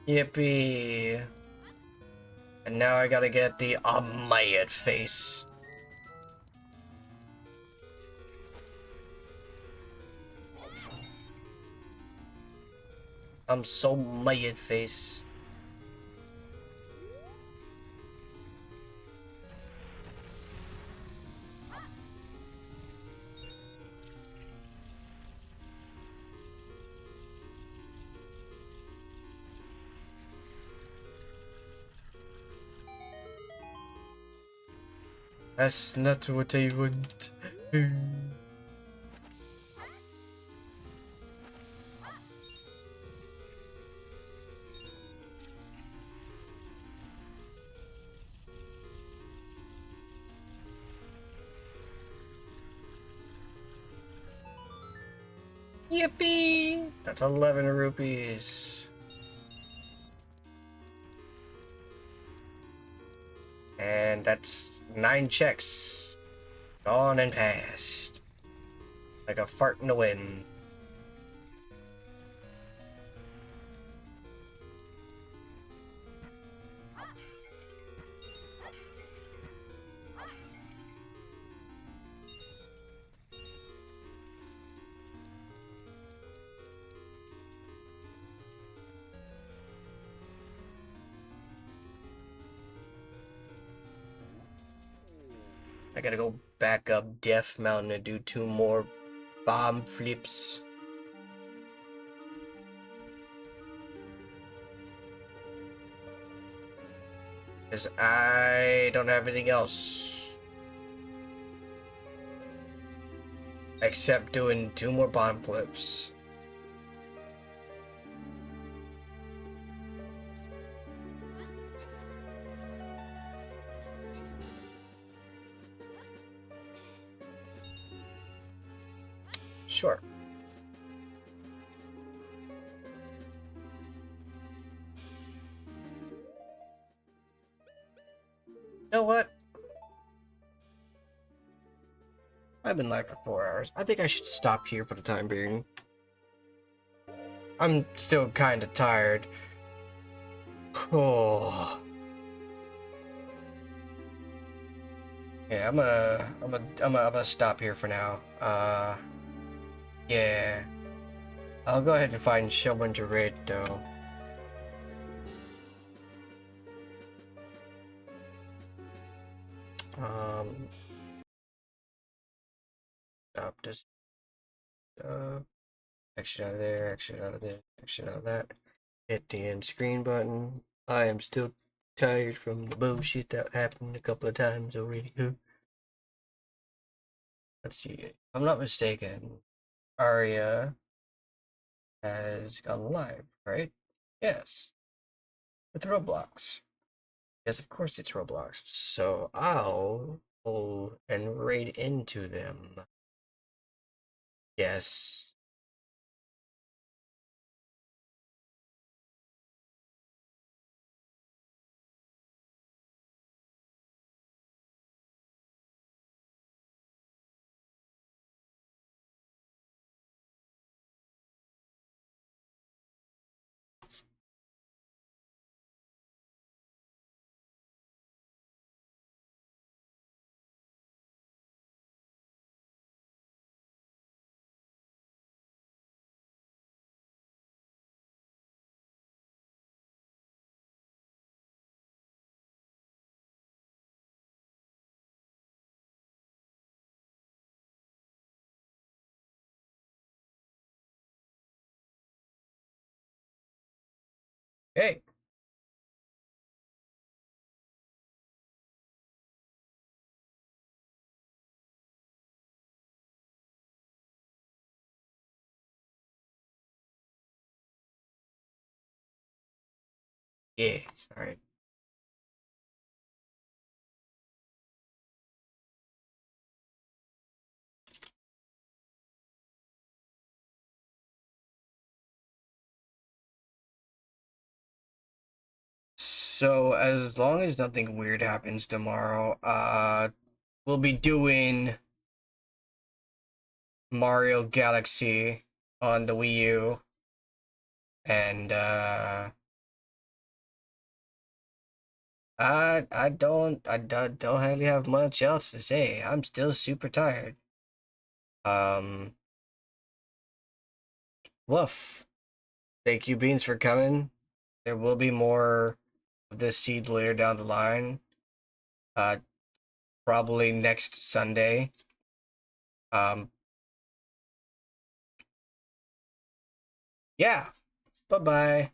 Yippee. And now I gotta get the Amayat face. I'm so Mayat face. That's not what I want. Yippee! That's 11 rupees. And that's 9 checks. Gone and past. Like a fart in the wind. I gotta go back up Death Mountain and do 2 more bomb flips. Because I don't have anything else. Except doing 2 more bomb flips. Sure. You know what? I've been live for 4 hours. I think I should stop here for the time being. I'm still kind of tired. Oh. Yeah, I'm gonna stop here for now. Yeah. I'll go ahead and find someone to raid though. Stop this. Exit out of there, exit out of this, exit out of that. Hit the end screen button. I am still tired from the bullshit that happened a couple of times already. Let's see. If I'm not mistaken, Arya has gone live, right? Yes. With Roblox. Yes, of course it's Roblox. So I'll go and raid into them. Yes. Hey. Yeah. All right. So as long as nothing weird happens tomorrow, we'll be doing Mario Galaxy on the Wii U, and I don't really have much else to say. I'm still super tired. Woof. Thank you, Beans, for coming. There will be more of this seed later down the line. Probably next Sunday. Yeah. Bye-bye.